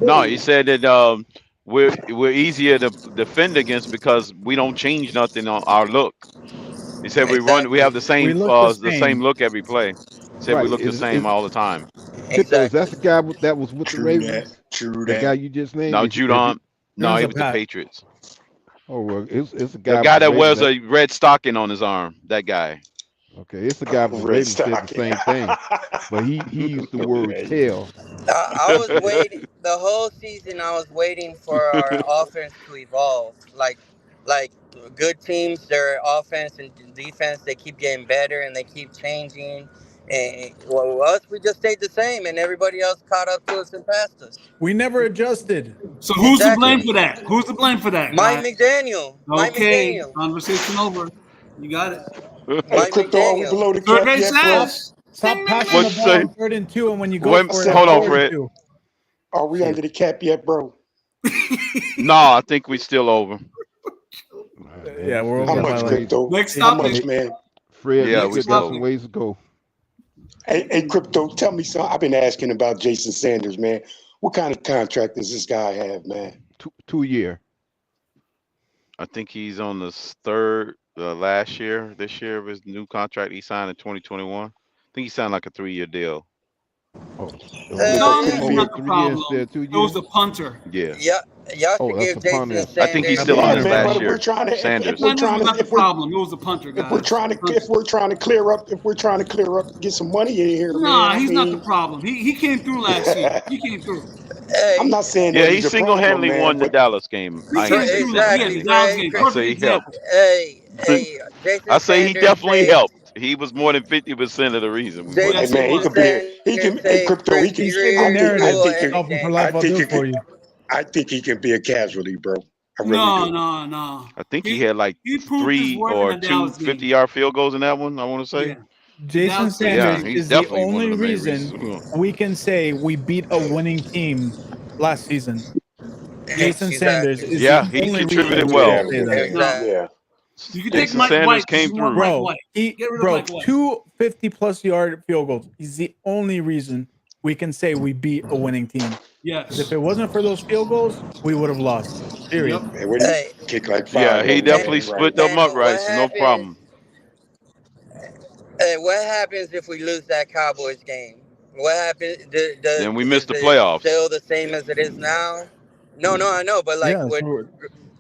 No, he said that we're easier to defend against because we don't change nothing on our look. He said we have the We same look the same look every play. He said we Right. look the same all the time. Crypto, is that the guy that was with the True that. Ravens? True The that. guy you just named? No, Is he, Judon. No, he Judon's a was the Pat. Patriots. oh, well, it's a The guy guy with the that wears Ravens. a red stocking on his arm. That guy. Okay, it's the guy with the Red Ravens said the stocking. same thing, but he used the word Hey. tail. I was waiting the whole season. I was waiting for our offense to evolve. Like good teams, their offense and defense, they keep getting better and they keep changing. And well, us, we just stayed the same, and everybody else caught up to us and passed us. We never adjusted. So who's to Exactly. blame for that? Who's to blame for that, Mike guys? McDaniel. Mike Okay, McDaniel. conversation over. You got it. Hey, Mike Crypto, are we McDaniel. below the cap Survey yet, bro? says. Stop Ding, ding, passing ding. the What'd you ball say? on 3rd and 2, and when you go Wait, for it, hold on, 4th Fred. and 2. Are we under the cap yet, bro? No, I think we still over. Yeah, we're How over by much, like Crypto? Next How topic. much, man? Fred, Yeah, we we still got still some over. ways to go. Hey, Crypto, tell me something. I've been asking about Jason Sanders, man. What kind of contract does this guy have, man? 2 year. I think he's on the third last year, this year of his new contract he signed in 2021. I think he signed like a 3-year deal. Oh, John Could it is be not a, the 3 years problem. instead of 2 It was years. the punter. Yeah. Y'all Oh, should that's give the punter. Jason Sanders. I think he's That's still on yeah, his man. last But if we're year. trying to, if Sanders. we're Sanders trying was to, not the problem. It was the punter, guys. if we're trying to clear up, get some money in here, man. Nah, I he's not the mean, problem. He came through last year. He came through. I'm Hey, not saying Yeah, that he he's a problem, single-handedly man, won the but Dallas game. He I ain't came say through. Yeah, exactly, the single-handedly. Dallas Fred. game. I Perfect say he example. helped. Jason I say he Sanders definitely made helped. He was more than 50% of the reason we won hey, the Yes, he man, game. he was. could be, Sanders hey, saved Crypto, Chris He's changing I Greer, think, I narrative. Tua, think and it, Solving for McDaniel. life, I I'll think do it it for could, you. I think he can be a casualty, bro. I really No, do. no. I think he had like He proved his 3 worth in or the 2 Dallas game. 50-yard field goals in that one, I want to Yeah, say. the Jason Dallas game. Yeah, Sanders he's is the definitely one of only the main reason reasons we won. we can say we beat a winning team last season. Jason Sanders Exactly. is the Yeah, he only reason contributed we can well. say that. No, Exactly. Yeah. you can take Jason Mike Sanders White because came you want through. Mike Bro, White. Get rid of bro, Mike White. 250+ yard field goals. He's the only reason we can say we beat a winning team. Because if Yes. it wasn't for those field goals, we would have lost. Period. Yep. Man, what do you Hey, kick like 5 Yeah, of he them, definitely man? Right. split them and up right, what so no happens? problem. Hey, what happens if we lose that Cowboys game? What happens? Then we Is missed the it playoffs. still the same as it is now? No, I know, but like, Yeah, so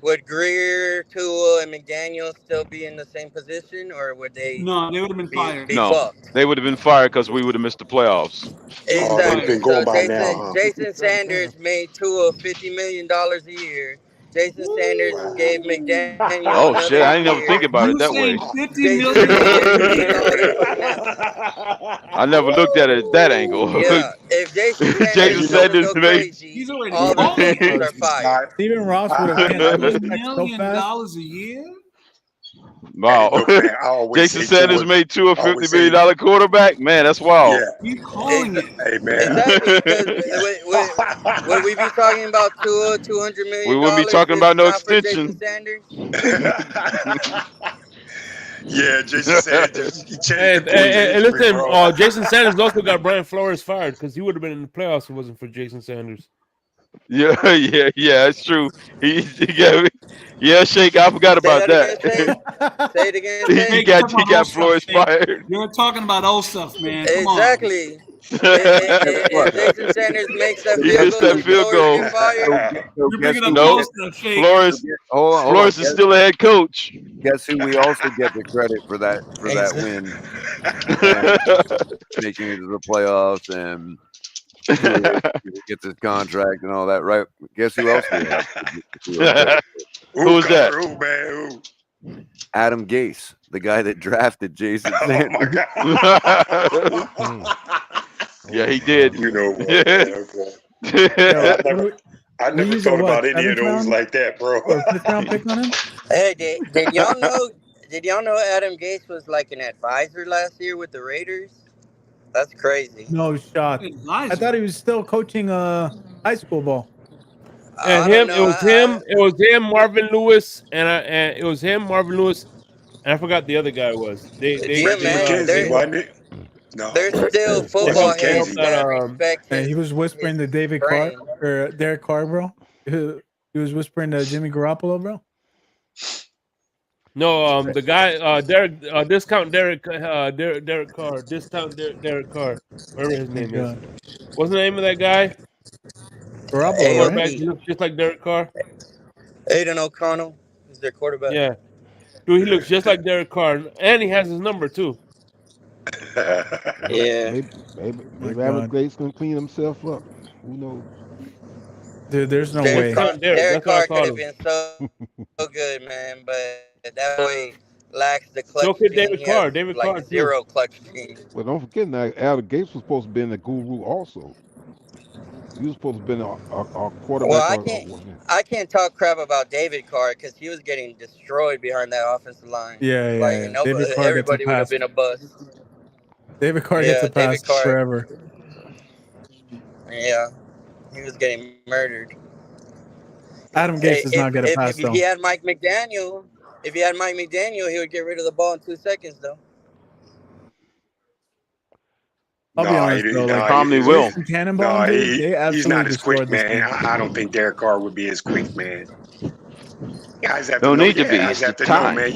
would Greer, Tua, and McDaniel still be in the same position, or would they No, they would have been fired. be No, fucked? they would have been fired because we would have missed the playoffs. They would have Oh, been they'd have Exactly. fired. been So going by now, huh? Jason Sanders made Tua $50 million a year. Jason Sanders Wow. gave McDaniel Oh shit, another I didn't ever think year. about it You that way. saying $50 Jason million Sanders a made year? all this money. I never looked at it that angle. Yeah, if Jason Hey, Sanders Jason you know, doesn't Sanders go made. crazy, He's already all the balling. GMs are fired. Stephen Ross would have canceled $50 his check so million fast. a year? Wow. look, man, I always Jason say Sanders Tua. made Tua a I $50 always million say, quarterback. Man, that's yeah. wild. Keep calling Ex- it. Hey, man. exactly, because would we be talking about Tua $200 We million wouldn't be talking if about no not for Jason extension. Sanders? Yeah, Jason Sanders, he changed the course of And history, listen, bro. Jason Sanders also got Brian Flores fired because he would have been in the playoffs if it wasn't for Jason Sanders. Yeah, it's true. Yeah, Shake, I forgot Say about that again, that. Shake. Say it again, he Shake. Hey, talking he about old got stuff, Flores Shake. fired. You're talking about old stuff, man. Come on. Exactly. If Jason Sanders makes that He field missed goal, that does field Flores goal. get fired? You're Guess bringing who up we Nope. old get? stuff, Shake. Flores Hold on. Flores is still the head coach. Guess who we also get the credit for that win and making it to the playoffs and gets his contract and all that, right? Guess who else we have? Who was that? Who, man? Who? Adam Gase, the guy that drafted Jason Oh, Sanders. my God. Yeah, he did. You know what, man? Okay. I never use a thought what, about any of 7th those round like that, bro. or 5th round pick on him? Hey, did y'all know? Did y'all know Adam Gase was like an advisor last year with the Raiders? That's crazy. No shot. I thought he was still coaching high school ball. And I don't it was him, Marvin Lewis, and it was him, Marvin Lewis, and I forgot the other guy was. They Reggie McKenzie, wasn't it? No. They're still Reggie football heads McKenzie. that respect And his. he was whispering to David brain. Carr or Derek Carr, bro. He was whispering to Jimmy Garoppolo, bro. No, the guy, Derek, discount Derek, Derek Carr, discount Derek Carr, whatever his name is. What's the name of that guy? Garoppolo, Quarterback. right? He looks just like Derek Carr. Aiden O'Connell is their quarterback. Yeah, dude, he looks just like Derek Carr, and he has his number too. Yeah. Maybe Adam Gates gonna clean himself up. Who knows? Dude, there's no Derek way. Derek Carr could have been so good, man, but that boy lacks the clutch So could gene. David He Carr. has David like Carr too. zero clutch gene. Well, don't forget now, Adam Gates was supposed to be in the guru also. He was supposed to be a quarterback. Well, I can't talk crap about David Carr because he was getting destroyed behind that offensive line. Yeah, Like yeah. nobody, David Carr gets a everybody would have pass. been a bust. David Carr gets a pass David Carr. forever. Yeah, he was getting murdered. Adam Gates does not get a pass If though. he had Mike McDaniel, he would get rid of the ball in 2 seconds, though. I'll be honest, though. Like, probably will. Cannonball, dude, they absolutely he's not as destroyed quick, this man. team. I don't think Derek Carr would be as quick, man. Guys have Don't to know. need to be. Guys It's have the to know, time. man.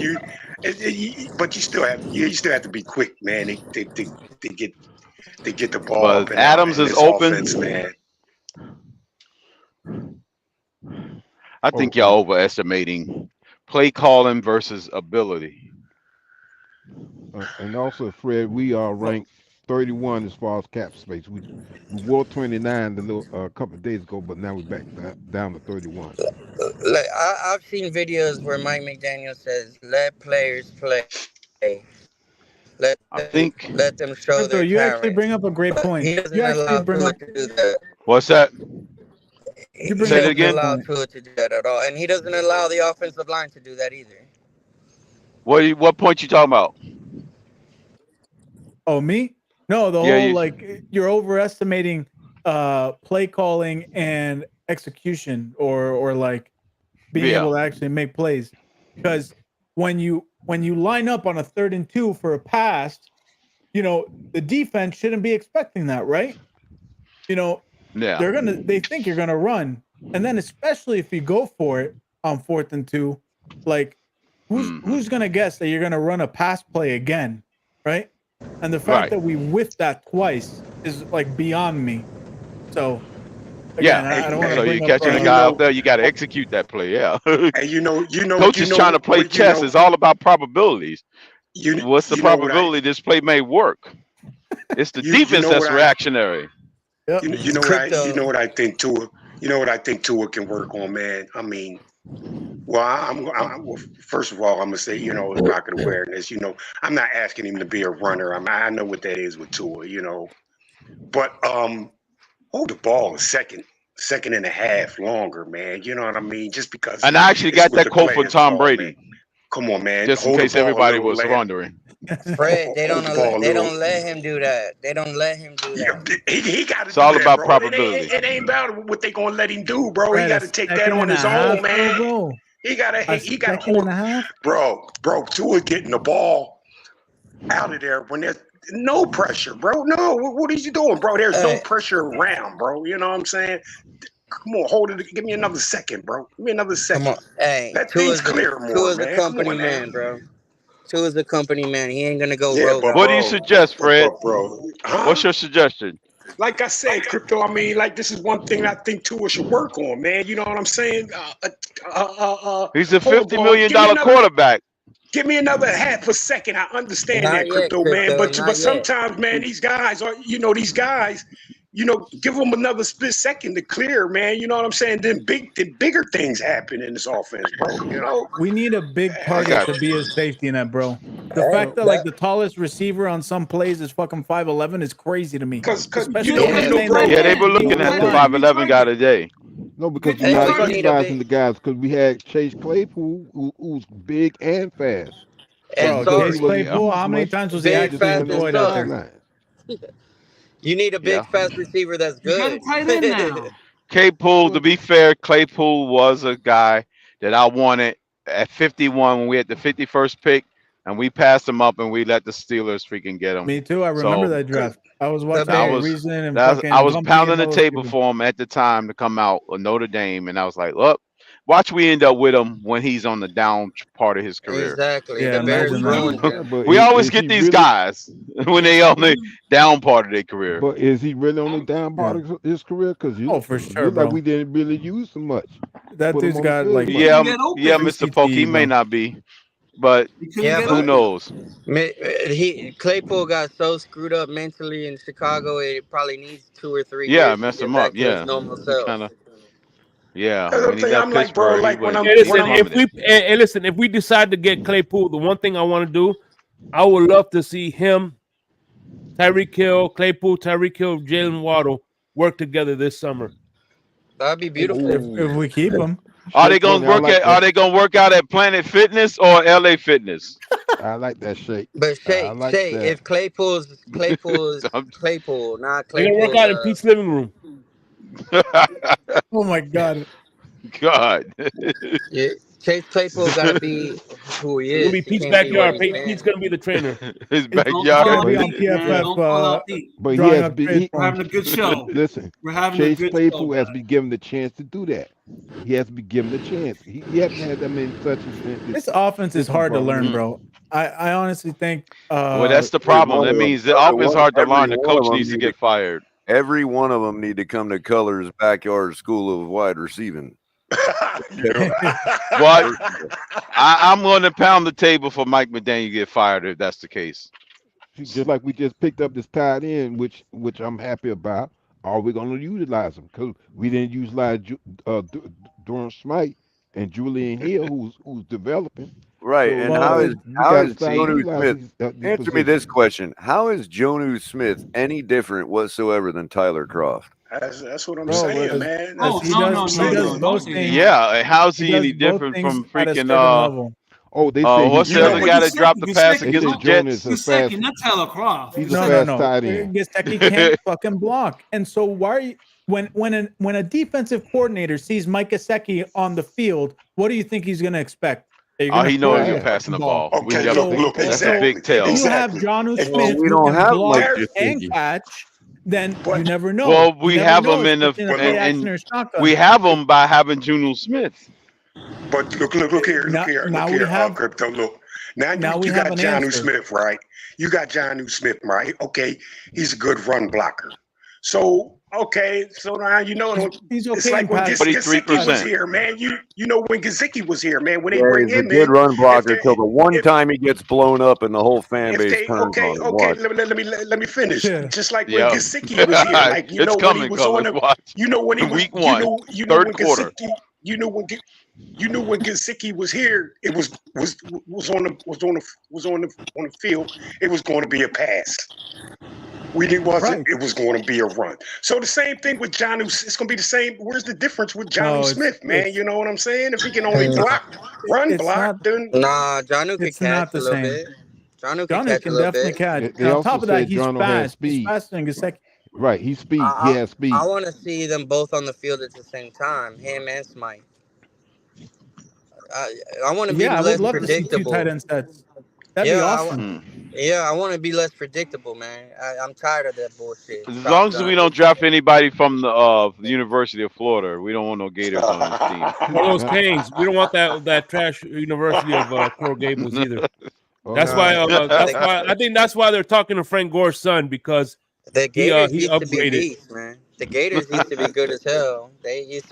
But you still have to be quick, man. To get the ball. But up and Adams out in is this open. offense, man. I think y'all overestimating play calling versus ability. And also, Fred, we are ranked 31 as far as cap space. We were 29 a couple of days ago, but now we're back down to 31. Like I've seen videos where Mike McDaniel says, "Let players play. Let them show Crypto, their you actually talent." bring up a great point. He doesn't You actually allow bring Tua up. to do that. What's that? He You bring Say up it a again. great allow point. Tua to do that at all, and he doesn't allow the offensive line to do that either. What point you talking about? Oh, me? No, the Yeah, whole like you're overestimating play calling and execution or like being Yeah. able to actually make plays. Because when you line up on a 3rd and 2 for a pass, you know, the defense shouldn't be expecting that, right? You know, Yeah. they think you're gonna run. And then especially if you go for it on 4th and 2, like who's gonna guess that you're gonna run a pass play again, right? And the fact Right. that we whiffed that twice is like beyond me. So again, Yeah. I don't want to So bring you're up. catching a guy out there, you got to execute that play. Yeah. And you know, Coach is trying to play chess. It's all about probabilities. What's the you know what probability this play may work? It's the defense that's reactionary. You know what I think Tua. You know what I think Tua can work on, man. I mean, well, first of all, I'm gonna say, it's pocket awareness. I'm not asking him to be a runner. I know what that is with Tua, but hold the ball a second and a half longer, man. You know what I mean? Just because. And I actually got that quote from Tom Brady. Man. Come on, man. Just in case everybody was wondering. Fred, they don't let him do that. They don't let him do that. He got to. It's all that, about bro. probability. It ain't about what they gonna let him do, bro. Fred, he got to take that on his own, man. Bro. He got to hold. And a half? Bro, Tua getting the ball out of there when there's no pressure, bro. No, what are you doing, bro? There's no pressure around, bro. You know what I'm saying? Come on, hold it. Give me another second, bro. Give me another second. Come on. Hey, that thing's clear more, Tua's man. a company man, bro. Tua's a company man. He ain't gonna go rogue. What do you suggest, Fred? Bro, what's your suggestion? Like I said, Crypto, I mean, like, this is one thing I think Tua should work on, man. You know what I'm saying? He's a $50 million quarterback. Give me another half a second. I understand Not that, yet, Crypto, man. Crypto, But sometimes, man, these guys, give them another split second to clear, man. You know what I'm saying? Then bigger things happen in this offense, bro. We need a big target to be a safety net, bro. The fact that like the tallest receiver on some plays is fucking 5'11" is crazy to me. Because Yeah, they were looking at the 5'11" guy today. No, because you're not utilizing the guys because we had Chase Claypool who's big and fast. Bro, Chase Claypool, how many times was he actually employed out there? You need a big, fast receiver that's good. Claypool, to be fair, Claypool was a guy that I wanted at 51 when we had the 51st pick, and we passed him up and we let the Steelers freaking get him. Me too. I remember that draft. I was watching Reason and I was fucking pounding the Bumpy and table for him at the time to come out of Notre Dame, and I was like, "Look, Watch we end up with him when he's on the down part of his career. Exactly. Yeah, The Bears imagine ruined that. Yeah, him. but We always is get he these really? guys when they on the down part of their career. But is he really on the down part Yeah. of his career? Because Oh, you for sure, look like bro. we didn't really use him much. That Put him dude's on the got field like much. Yeah, get yeah, open. Mr. Polk, he CTE, may bro. not be, but He couldn't Yeah, get who but open. knows? Claypool got so screwed up mentally in Chicago. It probably needs 2 or 3 Yeah, years to mess get him up. back to his Yeah, normal he self. kind of. Yeah, That's what when I'm he saying. left I'm like, bro, Pittsburgh, like when I'm Hey, when listen, I'm plummeted. if we decide to get Claypool, the one thing I want to do, I would love to see him, Tyreek Hill, Claypool, Tyreek Hill, Jalen Waddle work together this summer. That'd be beautiful. If we keep him. Are they Shake gonna money. I work like at? Are that. they gonna work out at Planet Fitness or LA Fitness? I like that shake. But I like Shay, that. if Claypool's I'm- Claypool, not They're gonna work Claypool. out in Pete's living room. Oh my God. God. Yeah, Chase Claypool got to be who he It's gonna is. be He Pete's can't be what backyard. he's Pete's been. gonna be the trainer. His Don't He's call backyard. gonna out be on Pete, man. PFF Don't call out Pete. But he drawing has up been. trade We're having a forms. good show. Listen, We're having a Chase good show, Claypool guys. has been given the chance to do that. He has to be given the chance. He hasn't had that many touches in This offense is system hard to for learn, him. bro. I honestly think Well, that's the Every problem. one That of them. means the offense hard to Every learn. The one of coach them needs to need to. get fired. Every one of them need to come to Color's backyard school of wide receiving. What? I'm going to pound the table for Mike McDaniel to get fired if that's the case. Just like we just picked up this tight end, which I'm happy about. Are we going to utilize him? Because we didn't utilize Durham Smite and Julian Hill, who's developing. Right, So and how is we got to start Jonnu utilizing Smith? these Answer me this positions. question: how is Jonnu Smith any different whatsoever than Tyler Croft? That's what I'm Bro, saying, man. Oh, he no, does no, no, no. both Don't say things. that. Yeah, how's He he does any both different things from at a freaking certain level. Oh, they say what's he's the Yeah, other but guy that dropped the pass They against say the Jonah Jets? is a fast. Gesicki, not Tyler Croft. He's a No, fast no. tight end. Gesicki can't fucking block. And so why are you when a defensive coordinator sees Mike Gesicki on the field, what do you think he's gonna expect? That you're All gonna he throw knows him you're the passing fucking the ball. Okay, That's look, a exactly. big tell. If you have Exactly. Jonnu Well, Smith we who don't can have block Mike and Gesicki. catch, then you But never know. Well, You we never have know him if in the it's in a play action or shotgun. we have him by having Jonnu Smith. But look here, Now we have Crypto. Look, now we you have got an Jonnu answer. Smith, right? You got Jonnu Smith, right? Okay, he's a good run blocker. So now you know He's it's okay like in when pass. Gesicki was 43%. here, man. You know when Gesicki was here, man. When they Yeah, bring he's a him good in, run blocker if till the one if time he gets blown up and the whole fan if base they turns on him. okay, Watch. let me finish. Yeah. Just like when Yep. Gesicki was here, like you know It's when he coming, was on colors. the, Watch. you know when he was, Week 1, you know third when quarter. Gesicki, you know when. You knew when Gesicki was here, it was on the field. It was going to be a pass. When it wasn't, Right. it was going to be a run. So the same thing with Jonnu. It's going to be the same. Where's the difference with Jonnu No, Smith, man? You know what I'm saying? If he can only run it's block, not then Nah, Jonnu could it's not catch a the little same. bit. Jonnu could Jonnu catch a can little definitely bit. catch. They And on also top of that, said he's Jono has fast. He's speed. faster than Gesicki. Right, he's speed. He has speed. I want to see them both on the field at the same time, him and Smite. I want to be Yeah, I would less love to see two tight predictable. end sets. That'd be Yeah, awesome. I want to be less predictable, man. I'm tired of that bullshit. As long as we Shotgun. don't draft anybody from the University of Florida, we don't want no Gators on this team. Or those Canes. We don't want that trash University of Coral Gables either. That's why. I think that's why they're talking to Frank Gore's son, because The he Gators used to be upgraded. beasts, man. The Gators used to be good as hell. They used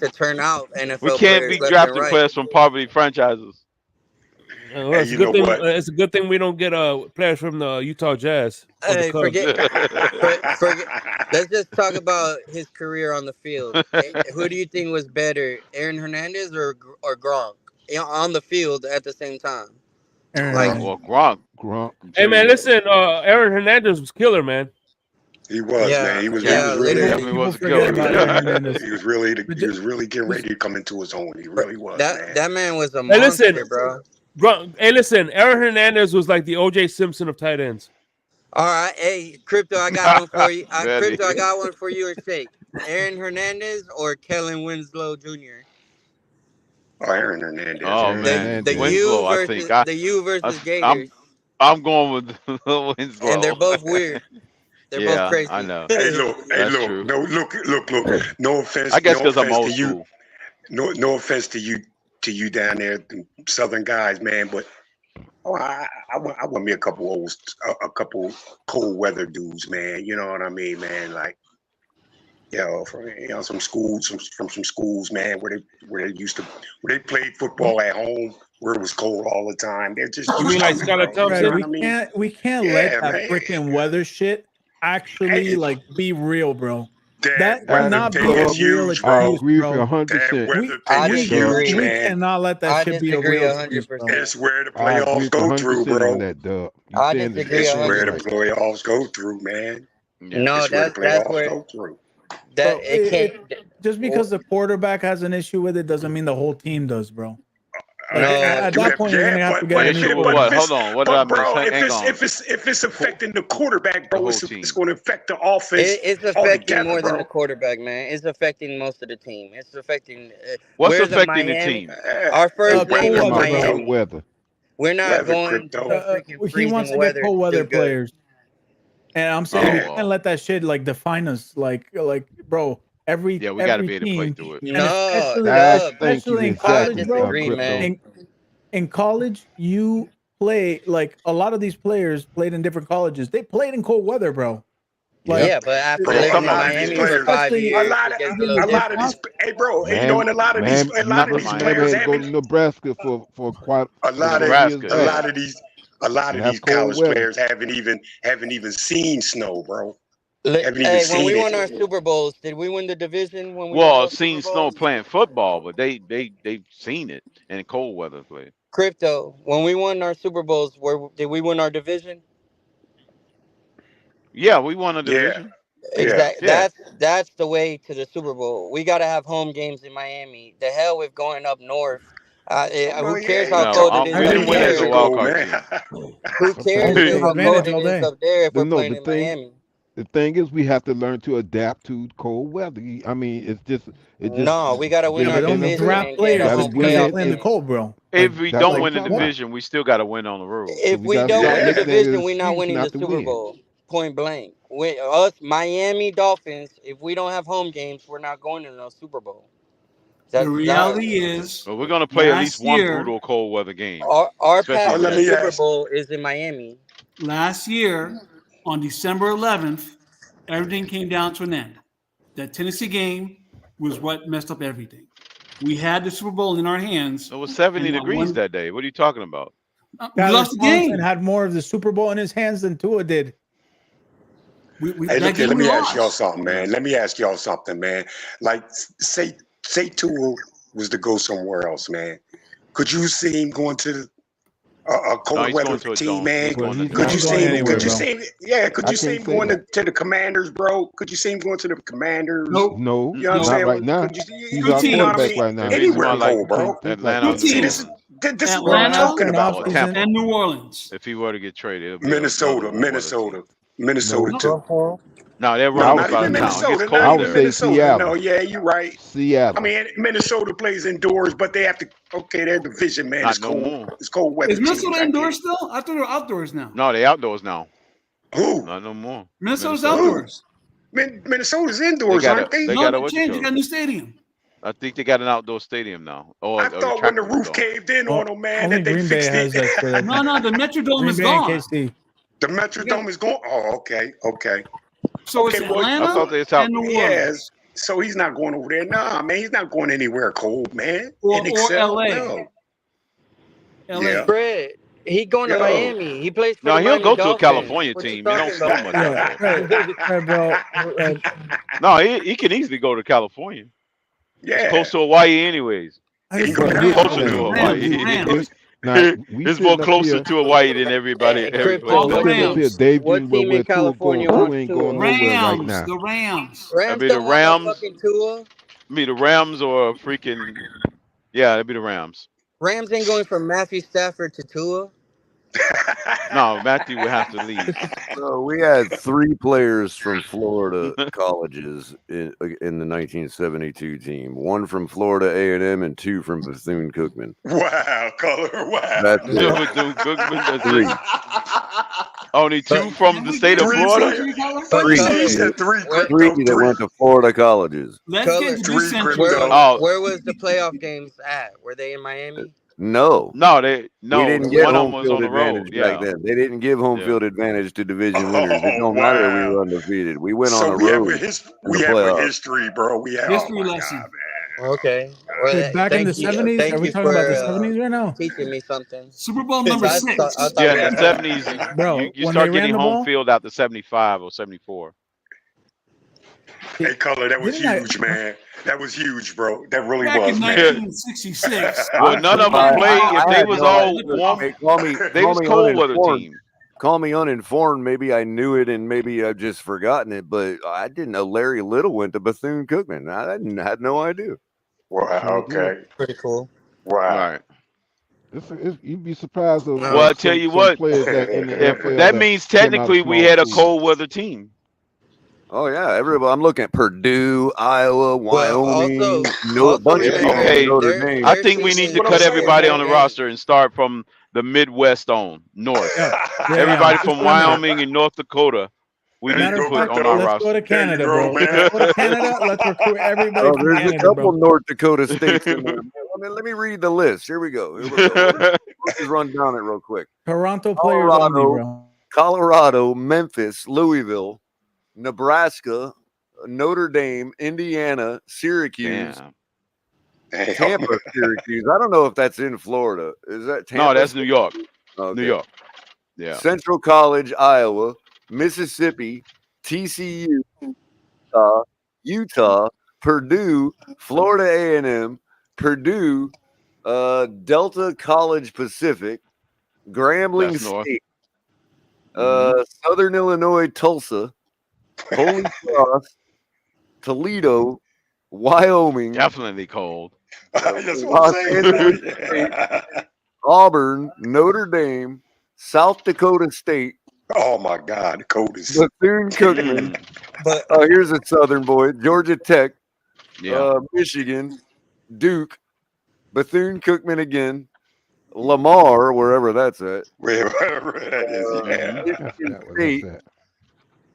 to turn out NFL We can't players be left and drafting right. players from poverty franchises. Well, it's a good thing. It's a good thing we don't get players from the Utah Jazz. Or the Hey, Cubs. forget. Let's just talk about his career on the field. Who do you think was better, Aaron Hernandez or Gronk? On the field at the same time. Well, Gronk. Hey man, listen. Aaron Hernandez was killer, man. he was, man. He was really. He was a killer. He was really getting ready to come into his own. He really was, man. That man was a Hey, monster, listen, bro. Hey, listen. Aaron Hernandez was like the O.J. Simpson of tight ends. All right, hey, Crypto, I got one for you. Crypto, I got one for you and Shake. Aaron Hernandez or Kellen Winslow Jr.? Oh, Aaron Hernandez. Oh man, The Winslow. U versus the U versus Gators, I'm going with Winslow. and they're both weird. They're both crazy. I know. Hey, look. That's No, true. look. No offense. I guess no because I'm offense old to you. school. no offense to you down there, Southern guys, man, but I want me a couple cold weather dudes, man. You know what I mean, man? Like, from some schools, from some schools, man, where they played football at home, where it was cold all the time. They're just You mean like Scott Thompson? We can't let that freaking weather shit actually like be real, bro. That cannot be a real excuse, I agree bro. with 100%. I disagree. We cannot let that I shit be a disagree real excuse, bro. 100%. That's where the I agree playoffs go through, 100% bro. on that, Dub. I disagree It's where the 100%. playoffs go through, man. No, It's where the that's playoffs where go through. that it can't. Just because the quarterback has an issue with it doesn't mean the whole team does, bro. No, At that point, you're gonna have to get a new quarterback. Hold on. What did I miss? Hang on. If it's affecting the quarterback, bro, it's going to affect the offense. It's affecting more than the quarterback, man. It's affecting most of the team. It's affecting. What's where's affecting the Miami? team? Our first name is Cold Miami. weather. We're not Weather, going to freaking He wants freezing to get weather. cold weather to do good. players, and I'm saying we well. can't let that shit like define us. Like, bro, every we got to be able to play team, through it. and No, especially in college, bro. disagree, man. In college, you play like a lot of these players played in different colleges. They played in cold weather, bro. Like, yeah, but after living in Miami for 5 years, it gets a lot of these, hey, bro, Man, you know, and a lot of these Miami players had to go to Nebraska for quite a lot of these cold college weather. players haven't even seen snow, bro. Hey, when we won our Super Bowls, did we win the division? When we Well, won seen snow playing football, but they've seen it in cold weather play. Crypto, when we won our Super Bowls, did we win our division? Yeah, we won a division. Exactly. Yeah. That's the way to the Super Bowl. We got to have home games in Miami. The hell with going up north. Who cares how cold it is we didn't up win there? as a wild card team. Who cares how cold it is up there if we're playing in thing, Miami? The thing is, we have to learn to adapt to cold weather. I mean, it's just. No, we got to win our division and get a home playoff in the cold, bro. If we don't win the division, we still got to win on the road. If we don't win the division, we're not winning the Super Bowl. Point blank. Us Miami Dolphins, if we don't have home games, we're not going to the Super Bowl. The reality is, well, we're going to play at least one brutal cold weather game. Our path to the Super Bowl is in Miami. Last year, on December 11th, everything came down to an end. That Tennessee game was what messed up everything. We had the Super Bowl in our hands. It was 70 degrees that day. What are you talking about? We lost the game. And had more of the Super Bowl in his hands than Tua did. Hey, look, let me ask y'all something, man. Let me ask y'all something, man. Like, say Tua was to go somewhere else, man. Could you see him going to a cold weather team, man? Could you see him going to the Commanders, bro? Could you see him going to the Commanders? Nope. No, you know what I'm saying? right now. He's our quarterback right now. Anywhere cold, bro. Atlanta. See, this is what I'm talking about. And New Orleans. If he were to get traded, Minnesota too. No, they're running about a town. I would say Seattle. No, yeah, you're right. Seattle. I mean, Minnesota plays indoors, but they have to. Okay, their division, man, it's cold. It's cold weather. Is Minnesota indoors still? I thought they were outdoors now. No, they outdoors now. Who? Not no more. Minnesota's outdoors. Minnesota's indoors, aren't they? They got a new stadium. I think they got an outdoor stadium now. I thought when the roof caved in on them, man, that they fixed it. No, the Metrodome is gone. The Metrodome is gone. Oh, okay. So it's Atlanta and New Orleans. Yes. So he's not going over there. Nah, man, he's not going anywhere cold, man. Or LA. No. LA. Yeah. Fred, he going to Miami. He plays for No, the he'll Miami go Dolphins. to a California What team. you You don't talking know about? much. No, he can easily go to California. Yeah. It's close to Hawaii anyways. It's closer to Hawaii. It's more closer to Hawaii than everybody. What team in California wants Tua? Rams. The Rams. That'd be the Rams. Be the Rams or freaking. Yeah, that'd be the Rams. Rams ain't going from Matthew Stafford to Tua. No, Matthew would have to leave. So we had 3 players from Florida colleges in the 1972 team. 1 from Florida A&M and 2 from Bethune-Cookman. Wow, color. Wow. That's Bethune-Cookman. 3. Only two from the state of Florida. Three. Color, He said three Three crypto. that went to Florida colleges. Let's get into Three this century. crypto. Oh, Where was the playoff games at? Were they in Miami? No. no, We didn't get one of them home was field on the road. advantage back Yeah, then. They didn't give home yeah. field advantage to division winners. It Oh don't matter that we wow. were undefeated. We went on So the we have road a in we the have a playoffs. history, bro. We have History oh my lesson. god, man. Okay. Oh, Well, Wait, back in the thank you. 70s? Are Thank we you talking about the for 70s right now? teaching me something. Super Bowl 'Cause number I 6. thought Yeah, we in the had '70s, Bro, you when they start ran getting the home ball, field after '75 or '74. Hey, Color, that was didn't I? huge, man. That was huge, bro. That really Back was, in man. 1966. Well, none of them I played. If they had was no all idea. warm, Hey, they was cold weather team. Call me uninformed. Maybe I knew it and maybe I've just forgotten it, but I didn't know Larry Little went to Bethune-Cookman. Had no idea. Wow. Sure did. Okay. pretty cool. Wow. Right. You'd be surprised of Well, I tell you some what, players that in the if NFL that that means came out of technically we small had a schools. cold weather team. Oh yeah, everybody. I'm looking at Purdue, Iowa, Well, Wyoming, also a bunch of people remember from Okay, Notre their Dame. I their think we need season to What I'm cut was saying, everybody on man. the 10 roster games. and start from the Midwest on north. Yeah, yeah. Everybody Just from wait a minute. Wyoming and North Dakota, we There need you Matter to of go, put fact, on our crypto. let's go roster. to There you Canada, go, bro. Let's man. go to Canada. Let's recruit everybody Oh, from there's a Canada, couple bro. North Dakota states in there. Let me read the list. Here we go. Let's just run down it real quick. Toronto players only, bro. Colorado, Memphis, Louisville, Nebraska, Notre Dame, Indiana, Syracuse, Damn. Tampa, Syracuse. I don't know if that's in Florida. Is that Tampa? No, that's New York. Okay. New York. Yeah. Central College, Iowa, Mississippi, TCU, Utah, Purdue, Florida A&M, Purdue, Delta College Pacific, Grambling That's north. State, Mhm. Southern Illinois, Tulsa, Holy Cross, Toledo, Wyoming, Definitely cold. That's what Los I'm saying, Angeles bro. State, Auburn, Notre Dame, South Dakota State, Oh my God, the coldest. Bethune-Cookman. Mm, But Here's a Southern boy, Georgia Tech, yeah. Michigan, Duke, Bethune-Cookman again, Lamar, wherever that's at, Wherever that is, yeah. Mhm. I Michigan forgot where State, that's at.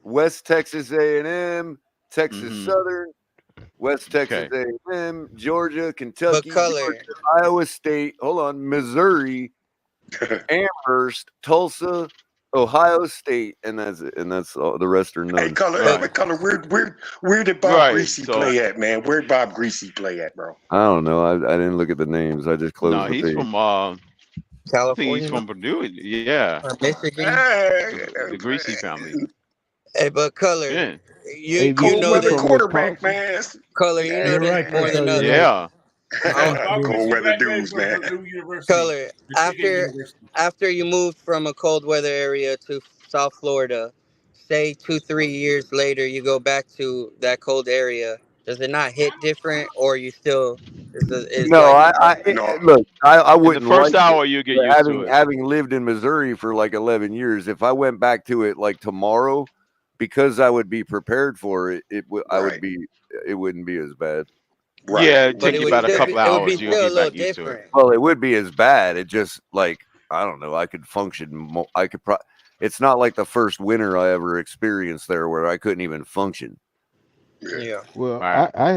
West Texas A&M, Texas Mhm. Southern, West Texas Okay. A&M, Georgia, Kentucky, color. Georgia, Iowa State. Hold on, Missouri, Amherst, Tulsa, Ohio State, and that's it. And that's all. The rest are Hey, none. Color, Right. Color, where did Bob Right. Greasy So play at, man? Where did Bob Greasy play at, bro? I don't know. I didn't look at the names. I just closed no, the he's page. from I think he's California from Purdue. Yeah. or Michigan. The Greasy family. Hey, but color, Yeah. you AV you Cold know weather this. from quarterback, Wisconsin. man. Color, you know You're this right, more Crypto. than You're others. right. Yeah. Cold weather dudes, from man. Purdue University, Color, Michigan University. after you moved from a cold weather area to South Florida, say 2-3 years later you go back to that cold area, does it not hit different, or you still is No, like No, look. I In the wouldn't first like it. hour, you get But used to it. having lived in Missouri for like 11 years, if I went back to it like tomorrow, because I would be prepared for it, I would right, be. It wouldn't be as bad. right. Yeah, it'd but take it you would about a still couple be it would be hours. You'll still a get little back used to it. different. Well, it would be as bad. It just like I don't know. I could function. I could. It's not like the first winter I ever experienced there, where I couldn't even function. Yeah. Well, Right. I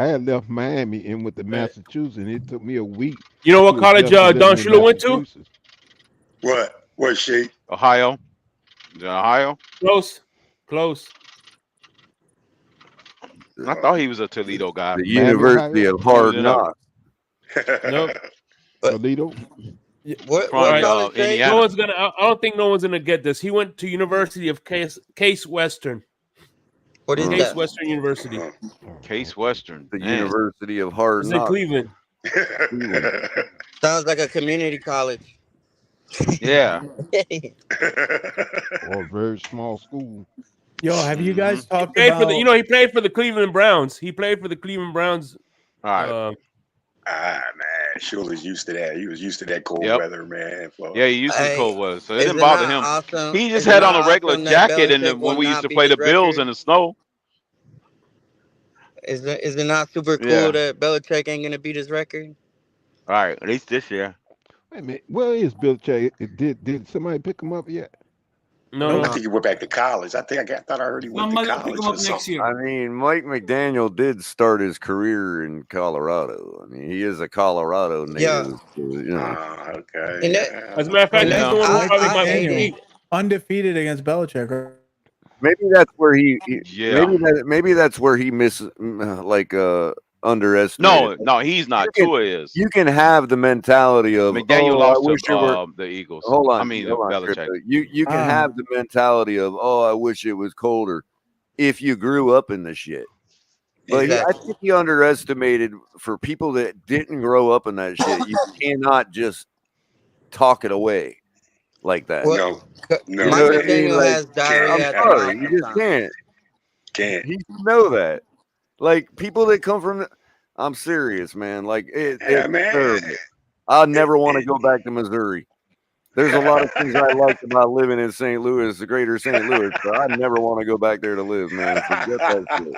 had left Miami and went to Massachusetts, and it took me a week You know what to college adjust to living Don in Shula went to? Massachusetts. What shape? Ohio. Is it Ohio? Close. Close. I thought he was a Toledo guy. The Miami, University Ohio, of He was Hard in Knocks. Nope. But Toledo. what All right. college say? No Indiana. one's gonna. I don't think no one's gonna get this. He went to University of Case Western. What is Case that? Western University. Case Western. The Man. University of Hard It's in Knocks. Cleveland. Sounds like a community college. Yeah. Or a very small school. Yo, have you guys Mhm. talked Played for the. about? You know, he played for the Cleveland Browns. He played for the Cleveland Browns. All right. Man, Shula's used to that. He was used to that cold Yep. weather, man. Yeah, he used to the Hey, cold weather, so it is didn't it bother not him. awesome? He just Is it had on not a regular awesome that jacket, and Belichick will when we used not to beat play his the Bills record? in the snow. Is it not super cool Yeah. that Belichick ain't gonna beat his record? All right. At least this year. Wait a minute, where is Bill Che? Did somebody pick him up yet? No, I think he went back to college. I thought I heard he went to Somebody will pick him college or up next something. year. I mean, Mike McDaniel did start his career in Colorado. I mean, he is a Colorado native. So, you know. Okay. And that, As a matter of fact, he's the one who probably might hated be undefeated against Belichick. Maybe that's where he Yeah. maybe that's where he underestimated. No, he's not. Tua is. You can have the mentality of McDaniel I lost wish to it were. the Eagles. Hold on, I mean Crypto. Belichick. You can have the mentality of I wish it was colder if you grew up in the shit. But I think he underestimated for people that didn't grow up in that shit. You cannot just talk it away like that. Well, You know Mike what I mean? McDaniel Like, has diarrhea I'm at the sorry, mouth you just sometimes. Can't. You know that. Like people that come from, I'm serious, man. Like it's terrible. I never want to go back to Missouri. There's a lot of things I liked about living in St. Louis, the greater St. Louis, but I never want to go back there to live, man. Forget that shit.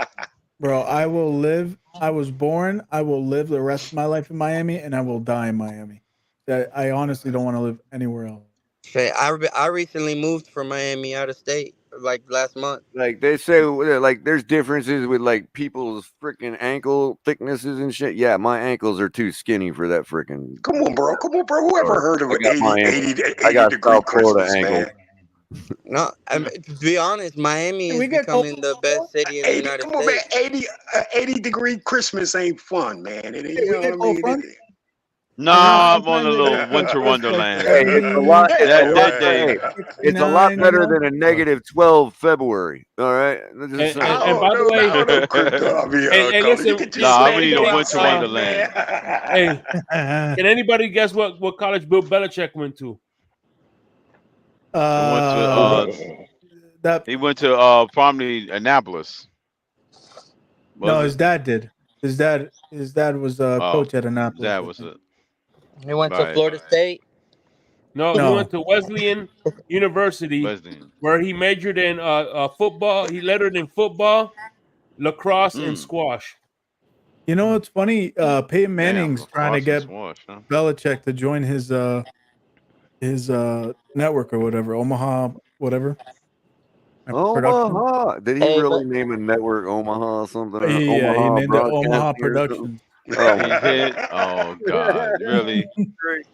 Bro, I will live. I was born. I will live the rest of my life in Miami, and I will die in Miami. I honestly don't want to live anywhere else. Okay, I recently moved from Miami out of state like last month. Like they say, like there's differences with like people's freaking ankle thicknesses and shit. Yeah, my ankles are too skinny for that freaking. Come on, bro. Whoever heard of I got 80 degree South Florida Christmas, ankle. man? No, to be honest, Miami is We get becoming the best city in the United Come on, man. States. 80 degree Christmas ain't fun, man. It, you know what I mean? Nah, I'm on a little winter wonderland. Hey, it's a lot. That It's a lot better than a -12 February. All right. And by the way, hey, listen, we need a winter wonderland. Hey, can anybody guess what college Bill Belichick went to? He went to probably Annapolis. No, his dad did. His dad was a coach at Annapolis. That was it. He went to Florida State. No, he went to Wesleyan University, where he majored in football. He lettered in football, lacrosse, and squash. You know what's funny? Peyton Manning's trying to get Belichick to join his network or whatever, Omaha, whatever. Omaha. Did he really name a network Omaha or something? Yeah, he named it Omaha Broadcasting or Productions. He did? Oh God, really?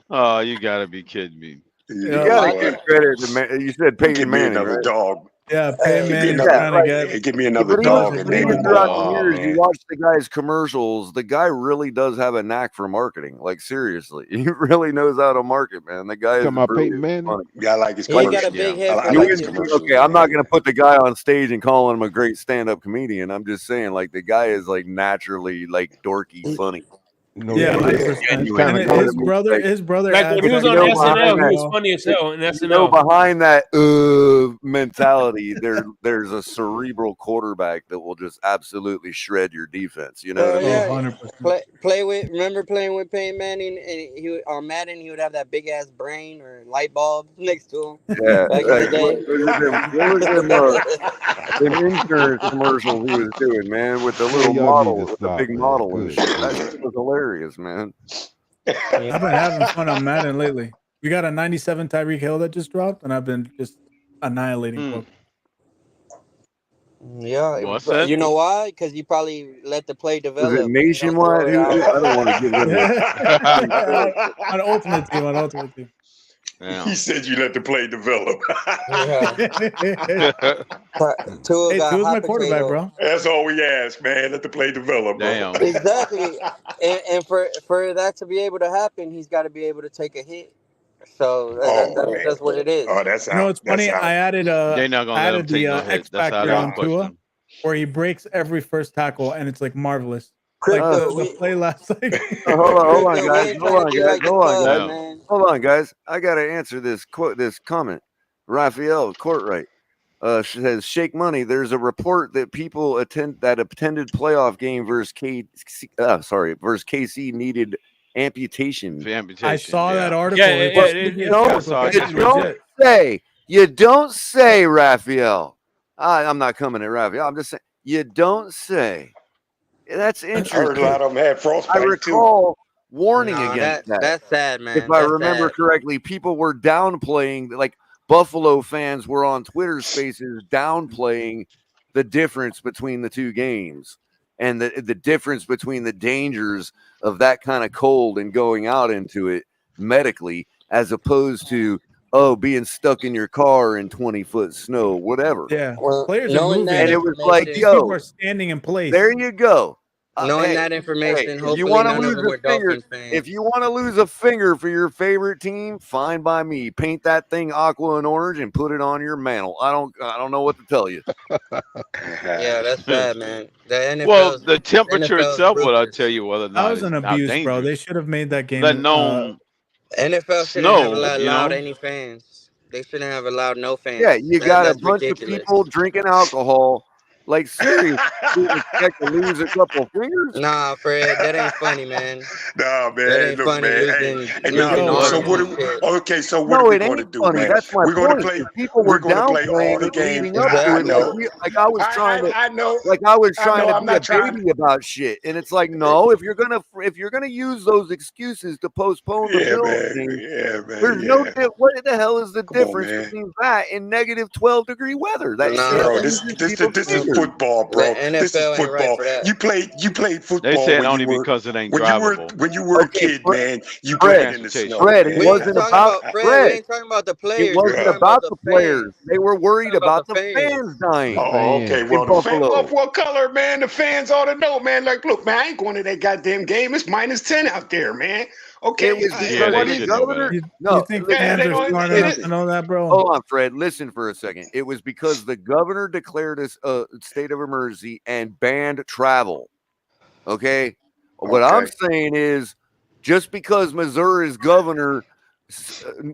Oh, you gotta be kidding me. You gotta give credit to you said Peyton Manning, another right? dog. Yeah, Peyton Manning's Yeah, trying to get. Give me another But dog and name even him throughout Omaha, the years, man. you watch the guy's commercials. The guy really does have a knack for marketing. Like seriously, he really knows how to market, man. The guy is Talking about Peyton brilliant. Manning? Funny. Yeah, I like his He got commercials. a big head I for like his radio. commercials. Okay, I'm not gonna put the guy on stage and call him a great stand-up comedian. I'm just saying, like the guy is like naturally like dorky funny. Yeah, 100%. And his brother. Like when he was on SNL, he was funny as hell in SNL. Behind that mentality, there's a cerebral quarterback that will just absolutely shred your defense. You know what I mean? Remember playing with Peyton Manning, and he on Madden, he would have that big ass brain or light bulb next to him. Yeah, back in the day. Them insurance commercials he was doing, man, with the little model, with the big model and shit. That shit was hilarious, man. I've been having fun on Madden lately. We got a 97 Tyreek Hill that just dropped, and I've been just annihilating folks. Yeah, What's that? You know why? Because you probably let the play develop. Was it Nationwide? I don't want to give them on Ultimate Team. Damn. He said you let the play develop. Tua's my quarterback, bro. That's all we ask, man. Let the play develop, bro. Damn. Exactly. And for that to be able to happen, he's got to be able to take a hit. So that's what it is. Oh, that's You know, it's funny. I added They're not gonna let him take no X hits. That's how factor they on push Tua, them. where he breaks every first tackle, and it's like marvelous. Crypto, Like the play last night. Hold on, man. Hold on, guys. I gotta answer this comment. Raphael Courtright says, "Shake Money." There's a report that people attended playoff game versus KC needed amputation. I saw that article. You don't say, Raphael. I'm not coming at Raphael. I'm just saying, you don't say. That's interesting. I heard a lot of them had frostbite, I recall warning No, against that. That's sad, man. If I That's remember sad. correctly, people were downplaying. Like, Buffalo fans were on Twitter Spaces downplaying the difference between the two games and the difference between the dangers of that kind of cold and going out into it medically, as opposed to being stuck in your car in 20-foot snow, whatever. Yeah, players are moving, moving, and it was like, these people yo, are standing in place. there you go. Knowing Hey, that information, if you hopefully want to none of lose them a were finger, Dolphins fans. if you want to lose a finger for your favorite team, fine by me. Paint that thing aqua and orange and put it on your mantle. I don't know what to tell you. Yeah, that's sad, man. The NFL. Well, the temperature itself will tell you whether or That not was it's an how abuse, bro. dangerous. They should have made that game. Let alone NFL shouldn't have snow, you allowed know. any fans. They shouldn't have allowed no fans. Yeah, you got a That's bunch of ridiculous. people drinking alcohol. Like, seriously, you expect to lose a couple fingers? Nah, Fred, that ain't funny, man. Nah, That man. ain't Look, funny. man. Hey, nah. Losing So arms what? and shit. Okay, so what No, are we it going to ain't do, funny. man? That's my We're going to point. play. Is people We're were going to play all downplaying the it games. leading up to it. Like I was trying to, I know. like I was I trying know. to I'm be a not trying. baby about shit. And it's like, no, if you're gonna use those excuses to postpone the Yeah, Bills man. game, Yeah, man. there's Yeah. what the hell is the Come on, difference man. between that and negative 12-degree weather? That shit Bro, loses this people's is fingers. football, bro. This is football. You played They football said when only you were because it ain't drivable. a kid, man. You Fred, played in the snow, Fred, man. it wasn't about Fred. We Fred. ain't talking about the It players. wasn't We're talking about about the the players. fans. They were worried about the fans. fans dying. Oh, okay. In Well, Buffalo. what color, man? The fans ought to know, man. Like, look, man, I ain't going to that goddamn game. It's -10 out there, man. Okay. It was because the governor. You think fans are smart enough to know that, bro? Hold on, Fred. Listen for a second. It was because the governor declared a state of emergency and banned travel. Okay. What I'm saying is, just because Missouri's governor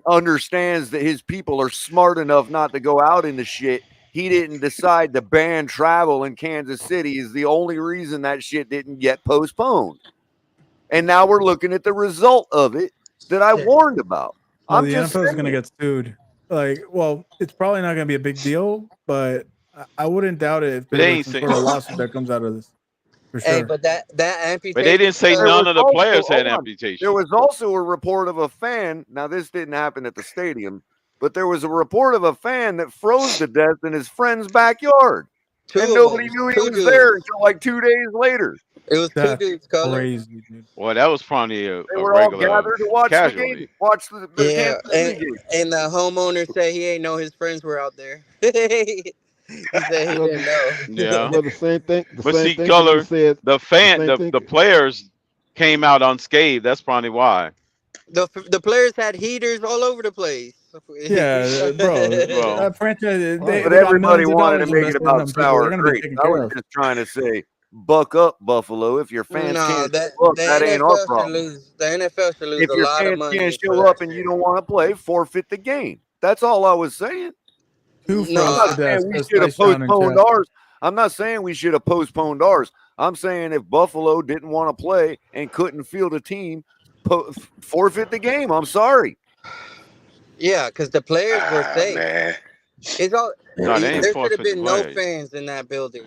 understands that his people are smart enough not to go out into shit, he didn't decide to ban travel in Kansas City is the only reason that shit didn't get postponed. And now we're looking at the result of it that I warned about. Well, the NFL is going to get sued. Like, well, it's probably not going to be a big deal, but I wouldn't doubt it if But there they was ain't some say- sort of lawsuit that comes out of this. For sure. Hey, but that amputation. But they didn't say none of the players had amputation. There was also a report of a fan. Now, this didn't happen at the stadium, but there was a report of a fan that froze to death in his friend's backyard. And nobody knew he was there until like 2 days later. It was That's two dudes, color. crazy, dude. Well, that was probably a They were all regular gathered to watch the casualty. game, watch the Yeah, Kansas City game. and the homeowner said he ain't know his friends were out there. He said he didn't know. Yeah. Well, the same thing. But same see, thing color, you said, the players came out unscathed. That's probably why. The players had heaters all over the place. Yeah, bro. That franchise, they But got everybody millions of wanted dollars to make it invested in about them people. sour They're going to be grapes. taken I care was of. just trying to say, buck up, Buffalo. If your fans No, can't that show up, the that ain't our NFL should problem. lose. The NFL should lose If a your lot of fans money can't for show that up and shit. you don't want to play, forfeit the game. That's all I was saying. Two No, froze to I'm not death. saying we Says should have Tyshawn in postponed chat. ours. I'm not saying we should have postponed ours. I'm saying if Buffalo didn't want to play and couldn't field a team, forfeit the game. I'm sorry. Yeah, because the players were safe. Man. It's all. No, they ain't There should have forfeit the been no play. fans in that building.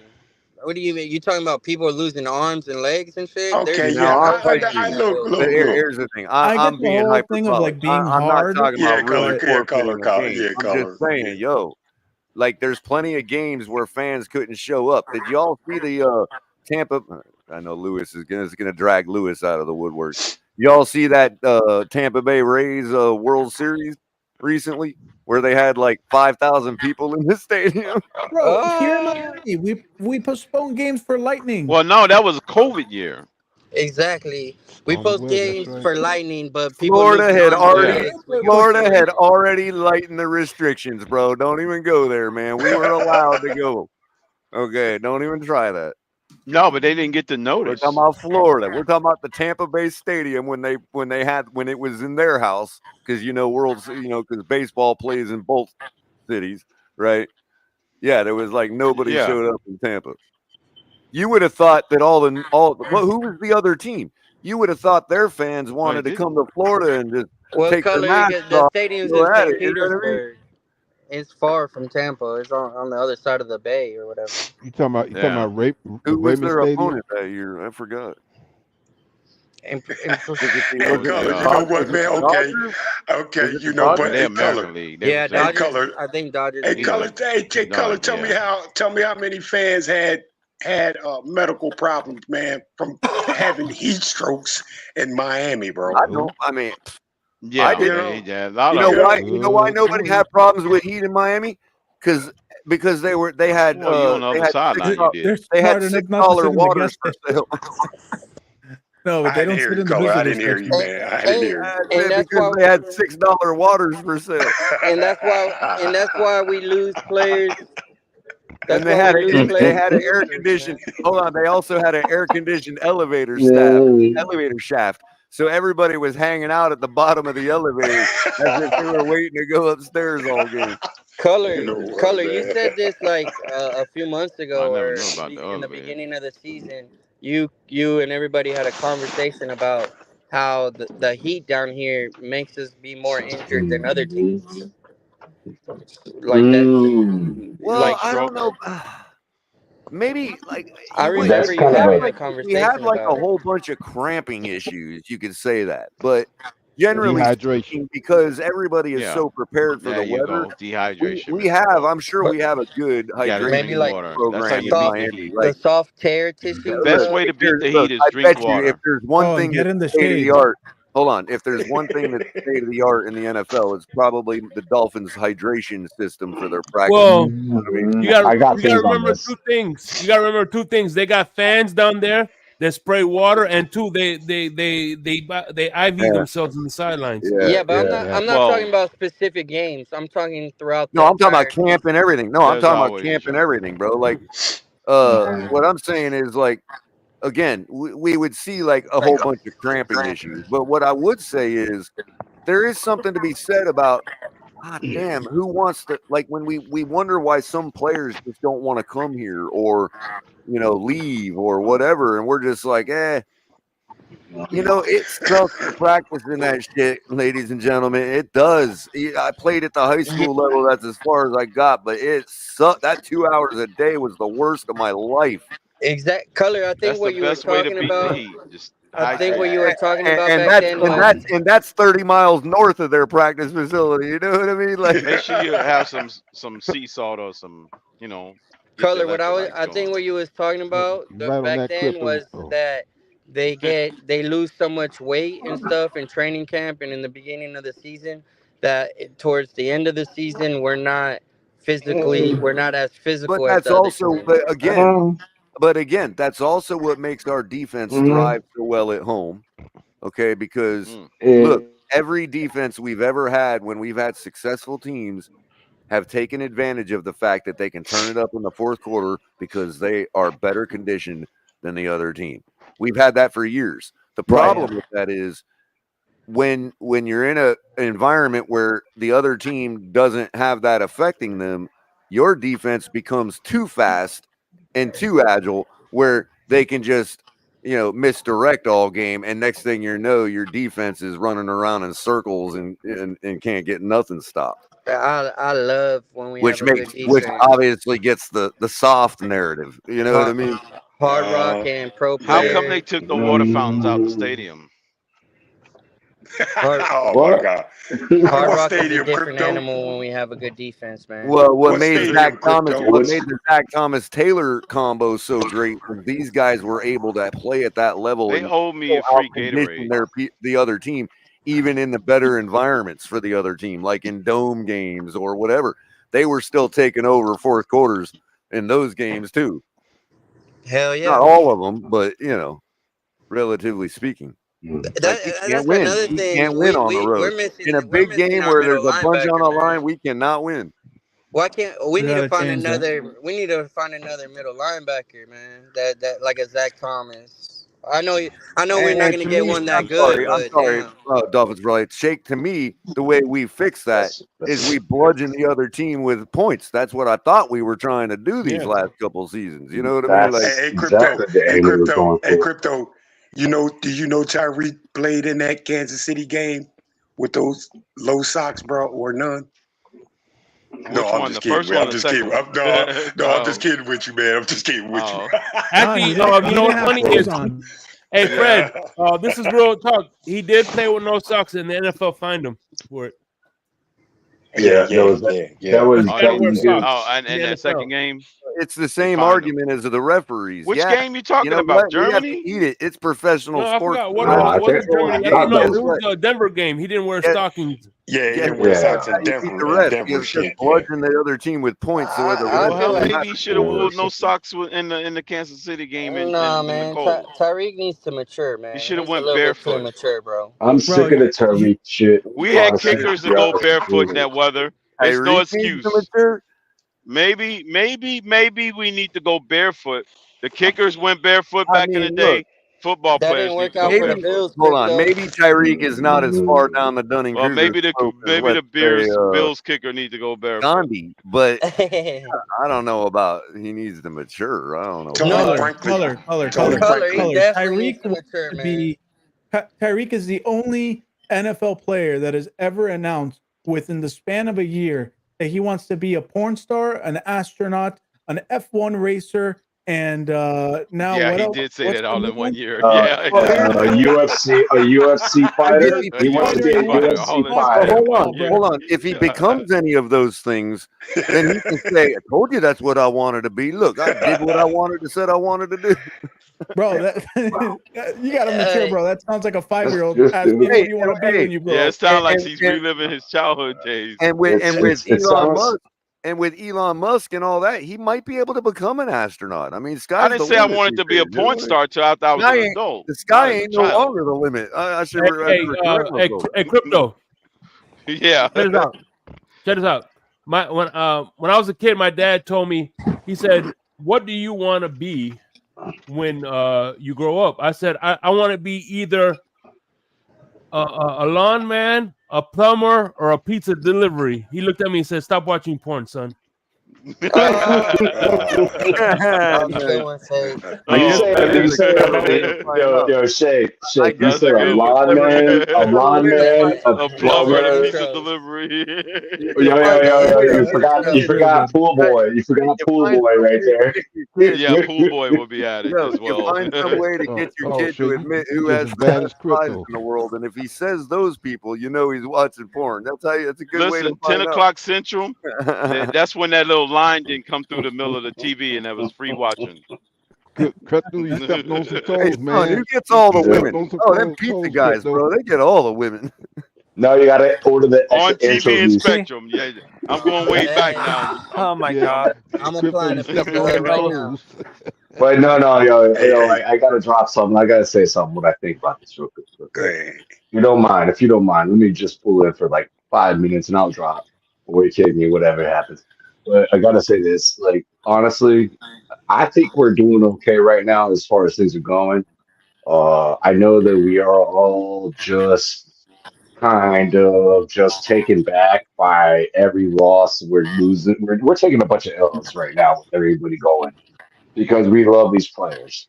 What do you mean? You talking about people losing arms and legs and shit? Okay, There's yeah. Now, I'll no fight fans in you. that building. But here's the thing. I get I'm the being whole thing of hyperbolic. like being I'm not hard. talking about really forfeiting a color. game. Yeah, I'm just saying, yo, like there's plenty of games where fans couldn't show up. Did y'all see the Tampa? I know Lewis is gonna drag Lewis out of the woodwork. Y'all see that Tampa Bay Rays World Series recently, where they had like 5,000 people in the stadium? Bro, here in Miami, we postponed games for Lightning. Well, no, that was a COVID year. Exactly. We Oh, post well, that's games right. for lightning, but people Florida losing had arms and already legs. we can Florida postpone. had already lightened the restrictions, bro. Don't even go there, man. We were allowed to go. Okay, don't even try that. No, but they didn't get the We're notice. talking about Florida. We're talking about the Tampa Bay Stadium when it was in their house, because because baseball plays in both cities, right? Yeah, there was like nobody Yeah. showed up in Tampa. You would have thought that who was the other team? You would have thought their fans wanted to come to Florida and just Well, take their color, masks the off. stadium's Go in at St. it, you know what I mean? Petersburg. It's far from Tampa. It's on the other side of the bay or whatever. You talking about Who was Raymond their Stadium? opponent that year? I forgot. Hey, Color, you know what, man? Okay, you know, but They hey, American Color, League. Yeah, hey, Dodgers. Color, I think Dodgers. hey, beat Color, them. hey, Color, tell me how many fans had medical problems, man, from having heat strokes in Miami, bro. I know. I mean, Yeah, I didn't. a lot You of know them. why? You know why nobody had problems with heat in Miami? Because they had Well, you on the other sideline, you did. They're they had smart enough not to sit in the $6 waters gas for sale. No, but I they didn't don't hear sit you, in the Color. I visitor didn't hear you, section. man. I didn't hear you. And that's Because why. they had $6 waters for sale. And that's why we lose players. That's And they why had we lose players. an air conditioned. Hold on, they also had an air conditioned elevator shaft. So everybody was hanging out at the bottom of the elevator as if they were waiting to go upstairs all game. Color, You know what, color. You man? said this like a few months I ago, never or knew about the in the elevator. beginning of the season. You and everybody had a conversation about how the heat down here makes us be more injured than other teams. Like that, Well, like I don't know. Maybe like I you would remember you having a if we had conversation like a about it. whole bunch of cramping issues, you could say that. But generally Dehydration. speaking, because everybody is Yeah. so prepared for There the you weather, go. Dehydration, we Mr. have, Color. I'm sure But we have a good You gotta maybe drink hydration like water. That's how program you in beat soft, the Miami. heat. the Like soft tear tissue Best stuff. way to beat the look, heat is I drink bet you if water. there's one Oh, and thing get that's in the state of the shade. art, hold on. If there's one thing that's state of the art in the NFL, it's probably the Dolphins' hydration system for their practice. Well, You know what I mean? you got I got you got to things on remember this. two things. You got to remember two things. They got fans down there that spray water, and two, they IV Yeah, themselves in the sidelines. yeah, Yeah, but yeah. I'm not talking about specific games. I'm talking throughout No, the I'm talking about entire camp and season. everything. No, I'm There's talking about always a camp and chance. everything, bro. Like, what I'm saying is like, again, we would see like a whole bunch of cramping issues. But what I would say is there is something to be said about, God damn, who wants to, like, when we wonder why some players just don't want to come here or, leave or whatever. And we're just like, it sucks to practice in that shit, ladies and gentlemen. It does. I played at the high school level. That's as far as I got, but it sucked. That 2 hours a day was the worst of my life. Exact color. I think That's the what you were best way to talking beat the about. heat. Just I think what hydrate. you were talking about And back then was that's 30 miles north of their practice facility. You know what I mean? Like, Make sure you have some sea salt or some, get the color. electrolytes I think going. what you was talking about Right on back that then crypto. was that they lose so much weight and stuff in training camp and in the beginning of the season that towards the end of the season we're not as but physical as that's the other also, teams. but again, that's also what makes our defense thrive so well at home. Okay, because look, every defense we've ever had when we've had successful teams have taken advantage of the fact that they can turn it up in the fourth quarter because they are better conditioned than the other team. We've had that for years. The problem with that is when you're in an environment where the other team doesn't have that affecting them, your defense becomes too fast and too agile where they can just misdirect all game, and next thing you know, your defense is running around in circles and can't get nothing stopped. I love when we have Which a good which defense. obviously gets the soft narrative. You know what I Hard, mean? Hard Rock and pro How come they players. took the water fountains out the stadium? Hard, Oh my God! Hard What Rock is a stadium, different crypto? animal when we have a good defense, man. Well, what What made stadium, crypto? the Zach Thomas Taylor combo so great was these guys were able to play at that level They and owe me still a free out-condition Gatorade. the other team, even in the better environments for the other team, like in dome games or whatever. They were still taking over fourth quarters in those games too. Hell Not yeah. all of them, but relatively speaking. Like you can't That's win. another You thing. can't win on the road. In a We're big missing game our where there's middle a bunch on linebacker, the man. line, we cannot win. Why can't we We need to gotta find change that. another? We need to find another middle linebacker, man. That like a Zach Thomas. I know we're not And gonna to get me, one that good, I'm but sorry, damn. Dolphins right. Shake to me, the way we fix that is we bludgeon the other team with points. That's what I thought we were trying to do these last couple seasons. You know what I mean? Like, Hey, crypto. Do you know Tyreek played in that Kansas City game with those low socks, bro, or none? No, Which I'm one? just The kidding. first one I'm or the just second kidding. one? I'm just kidding with you, man. I'm just kidding with you. Oh. Actually, he you know didn't what's have funny clothes is on. Hey, Fred, this is real talk. He did play with no socks, and the NFL fined him for it. Yeah, that was He didn't wear socks. And in the that NFL. second game, it's the same argument as the referees. Which yeah, game you talking know about? what? We have to Germany? eat it. It's professional No, I sports. forgot what it was. Was it Germany? I don't know. It was the Denver game. He didn't wear stockings. Yeah, he didn't wear socks in he beat Denver. the ref. Denver He was shit, just bludgeoning the other team with points. So the ref Well, didn't maybe have he to should have do wore it. no socks in the Kansas City game in Nah, the man. cold. Tyreek needs to mature, man. He should have He's a went little bit too barefoot. mature, bro. I'm sick of the Tyreek shit. We had honestly, kickers to to be go honest with barefoot in you. that weather. It's no Tyreek needs excuse. to mature. Maybe we need to go barefoot. The kickers went barefoot back in the day. Look, Football That players didn't need work to go out for the barefoot. Bills, Hold on. Crypto. Maybe Tyreek is not as far down the Dunning Well, Kruger maybe slope as, the let's say, Bills kicker need to go barefoot. Gandhi, but I don't know about he needs to mature. I don't know. Color. He definitely needs Tyreek to wants mature, to man. be. Tyreek is the only NFL player that has ever announced within the span of a year that he wants to be a porn star, an astronaut, an F1 racer, and now Yeah, what he else? did say What's that the all new in one one? year. A UFC fighter. He wants to be a UFC fighter. Hold on. If he becomes any of those things, then he can say, "I told you that's what I wanted to be. Look, I did what I wanted to said I wanted to do." Bro, you gotta mature, bro. That sounds like a 5-year-old asking what do you want to be when you grow Yeah, up. it sounds like he's reliving his childhood days. And with Elon Musk and with Elon Musk and all that, he might be able to become an astronaut. I mean, I didn't say I wanted to be a porn star till after I was an adult. The sky ain't no longer the limit. I should correct myself. Hey, Crypto. Yeah. Check this out. Check this out. When I was a kid, my dad told me, he said, "What do you want to be when you grow up?" I said, I want to be either a lawn man, a plumber, or a pizza delivery. He looked at me and said, "Stop watching porn, son." Yo, Shay, you That's said a a good lawn man, a a plumber and a plumber. pizza delivery. You forgot pool boy. You forgot pool boy right there. Yeah, pool boy will be at it as You well. find some way to get your kid to admit who has the best lives in the world, and if he says those people, you know he's watching porn. That's how. That's a good way to Listen, find 10 out. o'clock Central. That's when that little line didn't come through the middle of the TV, and that was free watching. Crypto, you stepping on some Hey, toes, son, man. who gets all the You women? stepping on some Oh, them pizza toes, guys, Crypto. bro. They get all the women. No, you gotta order the On TV and anchovies. Spectrum. Yeah, I'm going way back now. Oh my God. I'm Crypto, applying you the pizza stepping on hut some right now. toes. But no, I gotta drop something. I gotta say something. What I think about this real quick. If you don't mind, let me just pull in for like 5 minutes and I'll drop. Or you kidding me? Whatever happens. But I gotta say this. Like honestly, I think we're doing okay right now as far as things are going. I know that we are all just kind of just taken back by every loss we're losing. We're taking a bunch of L's right now with everybody going because we love these players.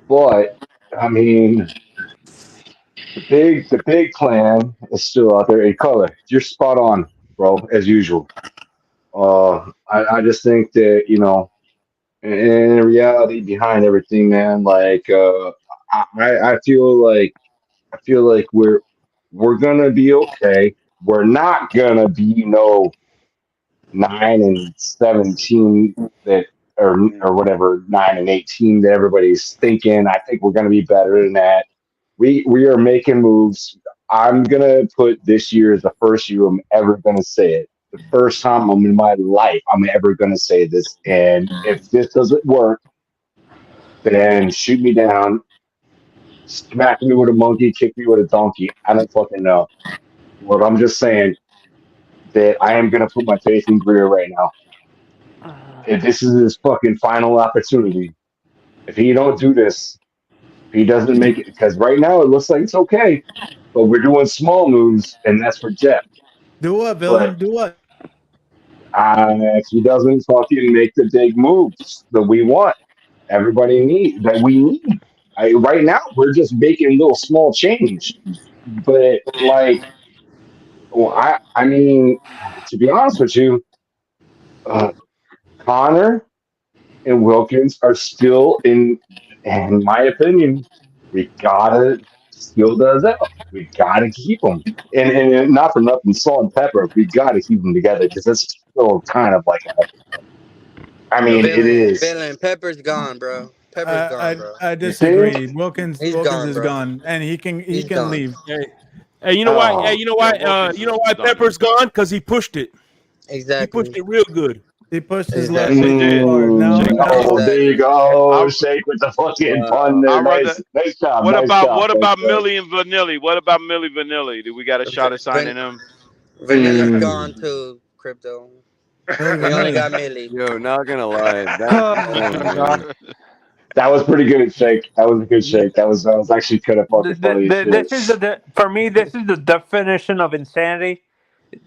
But I mean, the big plan is still out there. Hey, color, you're spot on, bro, as usual. I just think that in reality behind everything, man, like I feel like we're gonna be okay. We're not gonna be 9-17 that or whatever 9-18 that everybody's thinking. I think we're gonna be better than that. We are making moves. I'm gonna put this year as the first year I'm ever gonna say it. The first time I'm in my life I'm ever gonna say this. And if this doesn't work, then shoot me down, smack me with a monkey, kick me with a donkey. I don't fucking know. But I'm just saying that I am gonna put my faith in Greer right now. If this is his fucking final opportunity, if he don't do this, if he doesn't make it, because right now it looks like it's okay, but we're doing small moves, and that's for depth. Do what, villain? Do what? If he doesn't fucking make the big moves that we want, we need. Right now we're just making little small change, but like, well, I mean, to be honest with you, Connor and Wilkins are still in my opinion, we gotta steal those out. We gotta keep them, and not for nothing, salt and pepper. We gotta keep them together because it's still kind of like a. I mean, it is. Villain. Pepper's gone, bro. Pepper's gone, bro. I You think? disagree. Wilkins He's Wilkins gone, is bro. gone, and he can He's gone. leave. Hey, you know why? Hey, you know why? You know why Pepper's gone? Because he pushed it. He pushed Exactly. it real good. He pushed his Yes, left he foot did. too hard. Now, Shake Oh, there you go. I, Shake with the fucking pun there. I rather. Nice job. What Nice about job. what Nice about job. Millie and Vanilli? What about Millie Vanilli? Do we got a shot at signing him? Vanilli's gone too, Crypto. We only got Millie. Yo, not gonna lie, That was pretty good, Shake. That was a good shake. That was actually kind of fucking funny as shit. This is for me. This is the definition of insanity.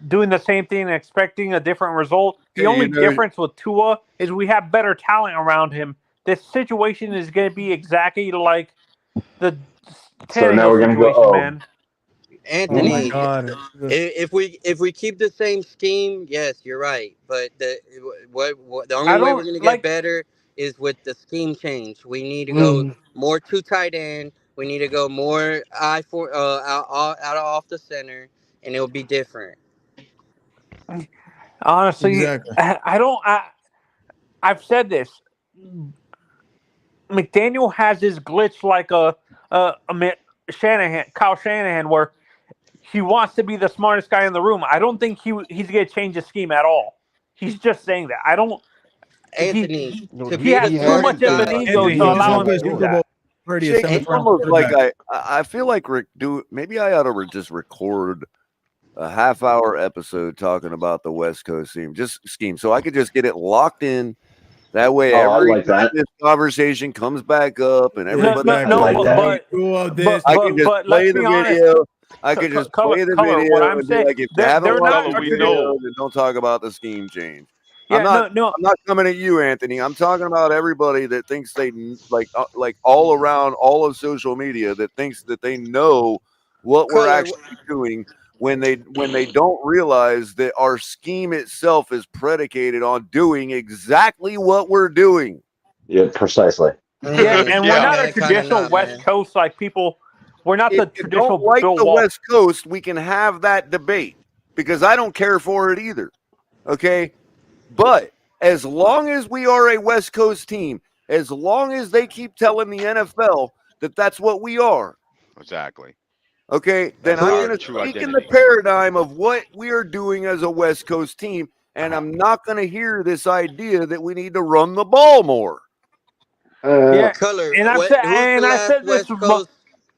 Doing the same thing and expecting a different result. The only difference with Tua is we have better talent around him. This situation is going to be exactly like the So now Tannehill we're gonna go. situation, Oh, man. Anthony, Oh my God. if we keep the same scheme, yes, you're right. But the only I way we're don't gonna get like. better is with the scheme change. We need to go more to tight end. We need to go more out off the center, and it'll be different. Honestly, Exactly. I don't. I've said this. McDaniel has this glitch like a Kyle Shanahan, where he wants to be the smartest guy in the room. I don't think he's going to change the scheme at all. He's just saying that. I don't. Anthony, to He be has the too much smartest of an guy. ego Anthony, to he just allow won't him play to a do Super that. Bowl. Already a Shake, seventh it's round almost like quarterback. I feel like maybe I ought to just record a half-hour episode talking about the West Coast scheme, so I could just get it locked in. That way, I every like time that. this conversation comes back up, and everybody, I like that. I can just play the video. I can just play the Color, video what I'm and be saying, like, if you haven't they're watched not the a video, traditional. then don't talk about the scheme change. Yeah, I'm not coming at you, Anthony. I'm talking about everybody that thinks they like all around all of social media that thinks that they know what we're actually doing when they don't realize that our scheme itself is predicated on doing exactly what we're doing. Yeah, precisely. Yeah, and we're not a man, traditional not, West man. Coast like people. We're not the If you traditional don't like Bill the Walsh. West Coast, we can have that debate because I don't care for it either. Okay. But as long as we are a West Coast team, as long as they keep telling the NFL that that's what we are, Exactly. okay, then That's I'm our going to true speak in the identity. paradigm of what we are doing as a West Coast team, and I'm not going to hear this idea that we need to run the ball more. Yeah, Color. and I've said, and I said this.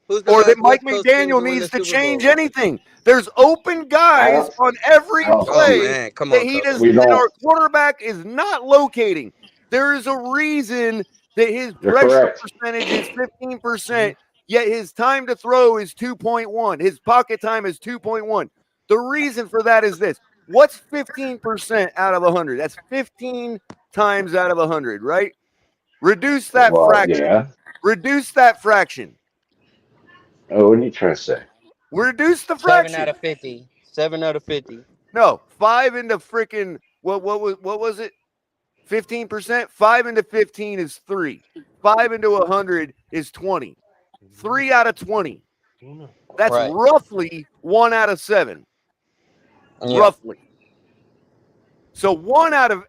Who's the Or that last Mike West Coast team McDaniel to win the needs to Super change Bowl? anything. There's open guys on every play man, come that on, he Color. does that our quarterback is not locating. There is a reason that his You're pressure correct. percentage is 15%, yet his time to throw is 2.1. His pocket time is 2.1. The reason for that is this. What's 15% out of 100? That's 15 times out of 100, right? Reduce that Well, fraction. yeah. Reduce that fraction. Oh, what are you trying to say? Reduce the 7 fraction. out of 50. 7 out of 50. No, 5 into freaking what was it? 15%? 5 into 15 is 3. 5 into 100 is 20. 3 out of 20. That's Right. roughly 1 out of 7. Yeah. Roughly. So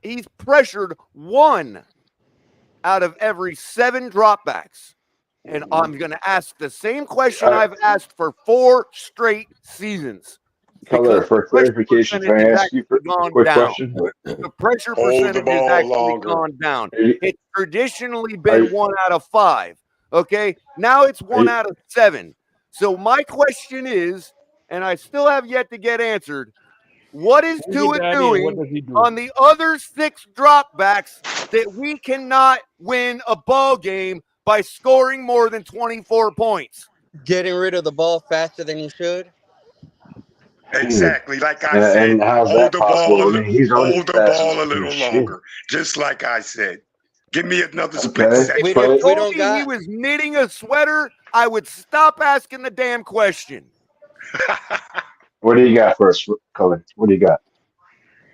he's pressured 1 out of every 7 dropbacks. And I'm going to ask the same question I've asked for 4 straight seasons. Color, for clarification, can I ask you for a quick question? The pressure Hold the percentage has ball actually longer. gone down. Are you- It's traditionally are been you- 1 out of 5. Okay. Now it's 1 you- out of 7. So my question is, and I still have yet to get answered, what is Tua doing on the other 6 dropbacks that we cannot win a ball game by scoring more than 24 points? Getting rid of the ball faster than you should. Exactly, like I said, and how's hold that the possible? ball. I mean, he's already Hold the fast ball a as little shit. longer, just like I said. Give me another split Okay, second. If you told me he was knitting a sweater, I would stop asking the damn question. What do you got first, Color? What do you got?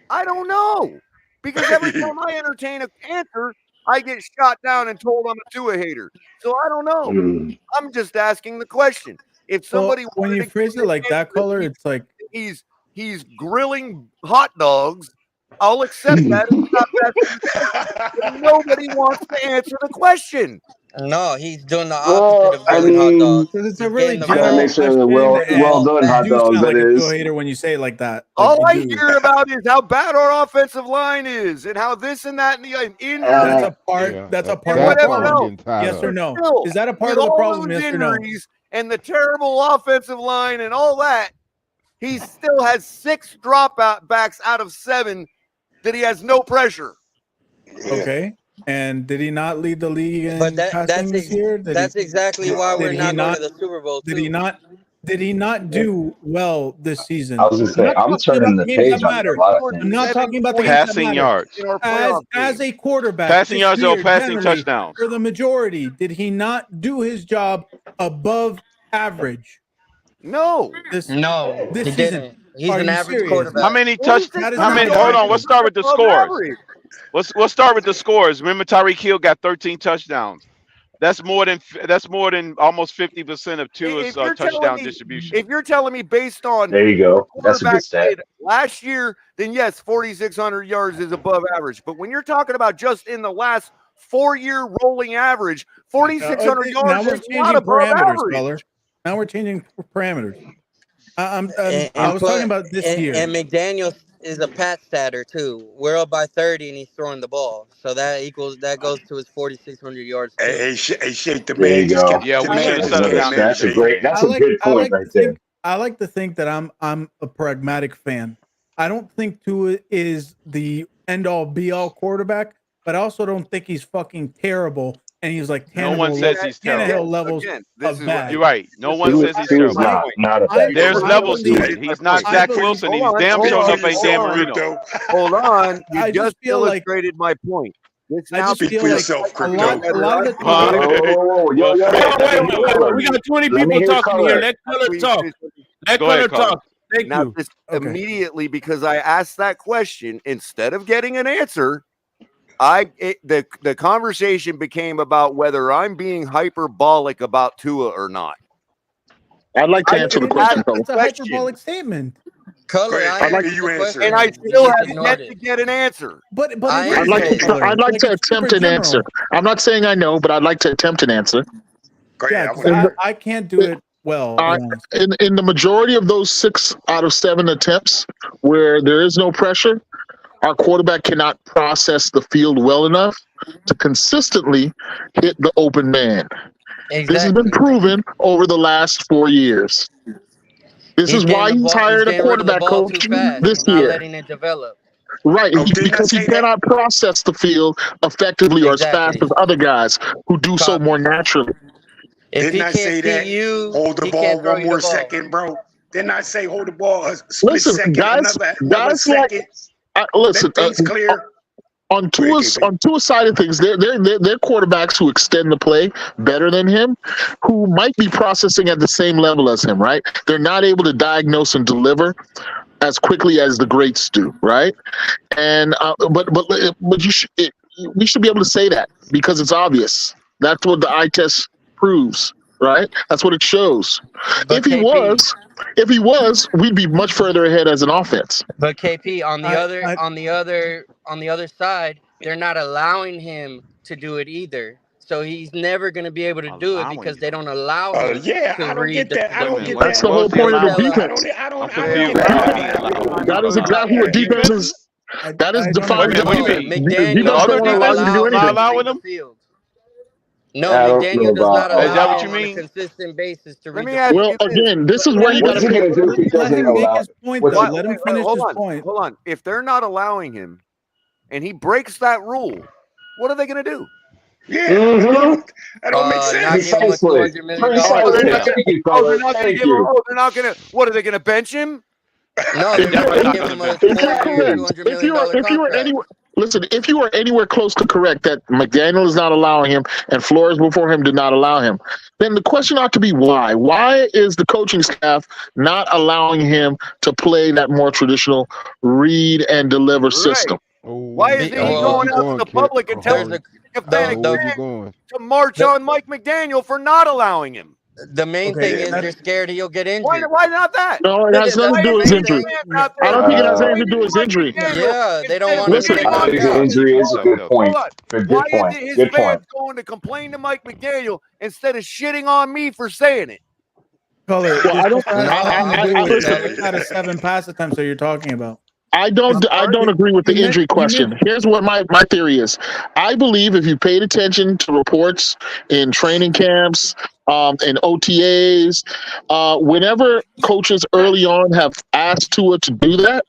I don't know. Because every time I entertain an answer, I get shot down and told I'm a Tua hater. So I don't know. I'm just asking the question. If somebody when you phrase it like that, Color, it's like he's grilling hot dogs, I'll accept that. But nobody wants to answer the question. No, he's doing the opposite of grilling hot dogs. Because it's a He's really getting the I gotta general make sure question. they're well done hot You do dogs. sound like That a Tua is. hater when you say it like that. Like All I you do. hear about is how bad our offensive line is, and how this and that, and the injuries. That's a part. That's a part of the whatever problem. else. Yes or no? Still, Is that a part with of the all problem? those Yes or no? injuries and the terrible offensive line and all that, he still has 6 dropbacks out of 7 that he has no pressure. Okay. And did he not lead the league in But passing this year? that's exactly why we're not going to the Super Bowl. Did he not? Did he not do well this season? I was gonna say, I'm turning the page on a lot of I'm not things. talking about the games that Passing matter. yards. As a quarterback, Passing this yards or year, passing generally, touchdowns. for the majority, did he not do his job above average? No. This he season. didn't. He's Are an you average serious? quarterback. How many That is How many? not Hold on. true. Let's start with the Above scores. average. Let's start with the scores. Remember, Tyreek Hill got 13 touchdowns. That's more than almost 50% of Tua's touchdown distribution. If you're telling me based on There you go. That's a good quarterback stat. played last year, then yes, 4,600 yards is above average. But when you're talking about just in the last 4-year rolling average, 4,600 Now yards we're is not changing above parameters, average. Color. Now we're changing parameters. I was plus- talking about this year. And McDaniel is a pat statter too. We're up by 30 and he's throwing the ball, so that goes to his 4,600 yards too. Hey, Shake, the There man you just go. kept. Yeah, the we should man have just settled came down in, there. That's a Shake. great. That's a good point right there. I like to think that I'm a pragmatic fan. I don't think Tua is the end all be all quarterback, but I also don't think he's fucking terrible. And he's like No one says he's Tannehill terrible. levels of bad. You're right. No one says he's Tua is terrible. not a bad There's quarterback. levels to it. He's not Zach Wilson. He's damn sure enough ain't Dan Marino. Hold on. You I just just feel like illustrated my point. This I now just feel like a lot of the Whoa, yo, Wait. We got 20 people talking here. Let Color talk. Let Go ahead, Color talk. Thank now, you. just immediately, because I asked that question, instead of getting an answer, the conversation became about whether I'm being hyperbolic about Tua or not. I'd like to answer the question, Color. It's a hyperbolic statement. Color, I'd like you answer, and I still have yet to get an answer. But I'd like to attempt an answer. I'm not saying I know, but I'd like to attempt an answer. Yeah, 'cause I can't do it well. In the majority of those 6 out of 7 attempts where there is no pressure, our quarterback cannot process the field well enough to consistently hit the open man. This has been proven over the last 4 years. This is why he's hired a quarterback coach this not year. letting it develop. Right, because he cannot process the field effectively or as fast as other guys who do so more naturally. Didn't I say that? Hold the ball one more second, bro. Didn't I say hold the ball a split second? Guys another second. Listen. Let things clear. On Tua's side of things, they're quarterbacks who extend the play better than him, who might be processing at the same level as him. Right? They're not able to diagnose and deliver as quickly as the greats do. Right? And but we should be able to say that because it's obvious. That's what the eye test proves. Right? That's what it shows. If he was, we'd be much further ahead as an offense. But KP, on the other side, they're not allowing him to do it either. So he's never going to be able to do it because they don't allow him. I don't get that. I don't get That's that. the whole point of the defense. That is exactly what defense is. That is defined. McDaniel not allowing him. No, I don't McDaniel know does not about- allow Is that what you him on a mean? consistent basis to read me the ask field. Well, again, this is where you got What's he gonna do if he Let doesn't him make allow? his point, What's though. he- Let him finish his point. Hold on. If they're not allowing him and he breaks that rule, what are they going to do? Yeah, Mhm. that don't make Not sense. give him a Precisely. $200 million Precisely. contract. Thank you, Oh, Color. they're not going to Thank give him. you. Oh, they're not going to. What are they going to bench him? No, they're not going to give him a If you're correct, $200 if you million were contract. anywhere, listen, if you were anywhere close to correct that McDaniel is not allowing him and Flores before him did not allow him, then the question ought to be why? Why is the coaching staff not allowing him to play that more traditional read and deliver system? Why isn't he going out to the public and telling know where you're going. To march on Mike McDaniel for not allowing him. The main thing is they're scared he'll get injured. Why not that? No, it has nothing to do with his injury. I don't think it has anything to do with his injury. Yeah, they don't want Listen, to. I think the injury is a good point. Good point. Is it his Good fans point. going to complain to Mike McDaniel instead of shitting on me for saying it? Color. Well, I don't. Six out of 7 pass attempts that you're talking about. I don't agree with the injury question. Here's what my theory is. I believe if you paid attention to reports in training camps, in OTAs, whenever coaches early on have asked Tua to do that,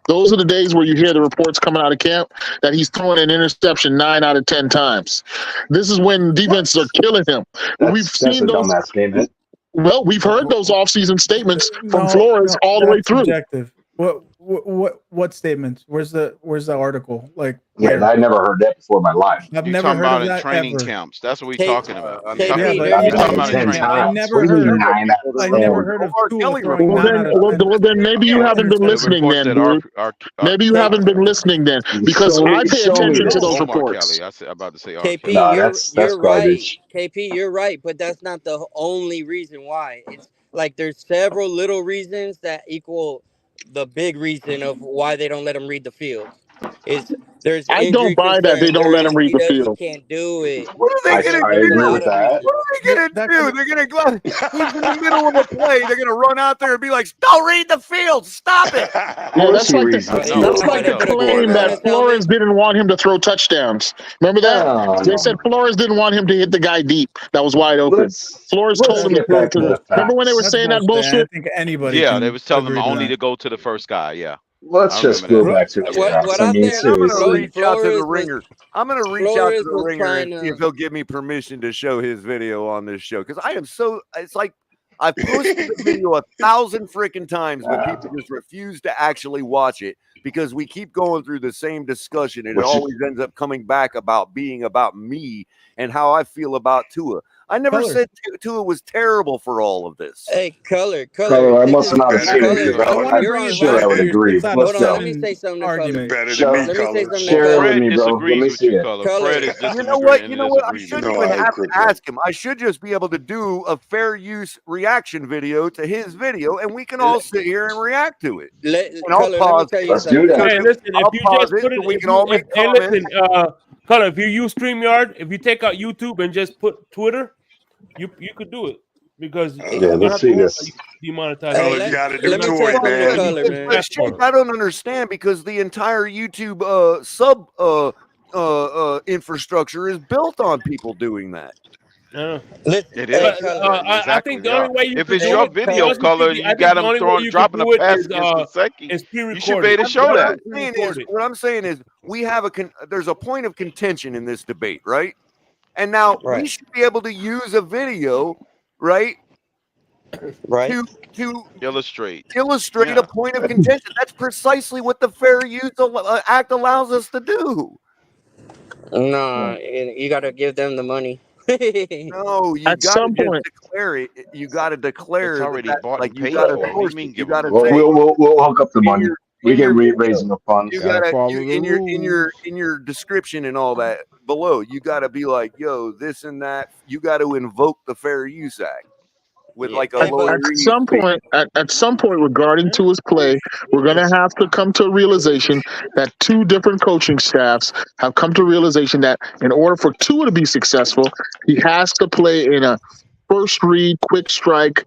those are the days where you hear the reports coming out of camp that he's throwing an interception 9 out of 10 times. This is when defenses are killing him. We've seen those. Dumbass statement. Well, we've heard those offseason statements from Flores all the way through. Subjective. What statements? Where's the article? Like, yeah, I never heard that before in my life. I've You're never talking heard about of in that training ever. camps. That's what we're talking about. Yeah, but you're talking about in training camps. I never heard of Tua throwing 9 out of 10. Well, then maybe you haven't been listening then, dude. Maybe you haven't been listening then, because I pay attention to those reports. I'm about to say KP, No, that's you're right. garbage. KP, you're right, but that's not the only reason why. It's like there's several little reasons that equal the big reason of why they don't let him read the field. There's I injury don't buy that they don't let him read the He field. can't do it. What are they going to do? agree with that. What are they going to do? They're going to go. He's in the middle of a play. They're going to run out there and be like, "Don't read the field. Stop it." Yeah, that's like the claim that Flores didn't want him to throw touchdowns. Remember that? They said Flores didn't want him to hit the guy deep. That was wide open. Flores told him to throw to the. Remember when they were saying that bullshit? I think anybody. Yeah, can they was telling him agree to only that. to go to the first guy. Yeah. Let's just go back to the drafts. I mean, I'm going to seriously. reach out to the ringer. I'm going to reach out to Flores the was ringer trying and see to- if he'll give me permission to show his video on this show. Because I am so. It's like I've posted the video 1,000 freaking times, but people just refuse to actually watch it because we keep going through the same discussion, and it always ends up coming back about being about me and how I feel about Tua. I never said Tua was terrible for all of this. Hey, color. I must have not have seen it because I'm sure I would agree. Let's go. Let me say something to Argument. Color. Let me say something to Share it Color. with me, bro. Let me see it. Fred is You know what? I shouldn't even have to ask him. I should just be able to do a fair use reaction video to his video, and we can all sit here and react to it. And I'll pause. Let's do that. Hey, listen, if I'll you pause just it put so it, we if can you, all make hey, comments. listen, Color, if you use StreamYard, if you take out YouTube and just put Twitter, you could do it because Yeah, let's see this. demonetized. Hey, you got to do Twitter, man. But shit, I don't understand because the entire YouTube sub infrastructure is built on people doing that. It is. I think the only way you if could it's do your it, video honestly color, speaking, you I got think the them only way throwing, you dropping could a do it pass is, against the second. is pre-recorded. You should be able to show that. What I'm saying is we have there's a point of contention in this debate, right? And now we should be able to use a video, right? To illustrate a point of contention. That's precisely what the Fair Use Act allows us to do. No, you got to give them the money. No, you got to just declare it. You got to declare it's already bought like and you paid got to for. What do you mean you give got to them? say We'll hook up the money. We can raise the funds. you gotta in your description and all that below. You got to be like, yo, this and that. You got to invoke the Fair Use Act with like a lower at some point regarding to his play, we're going to have to come to a realization that two different coaching staffs have come to a realization that in order for Tua to be successful, he has to play in a first read, quick strike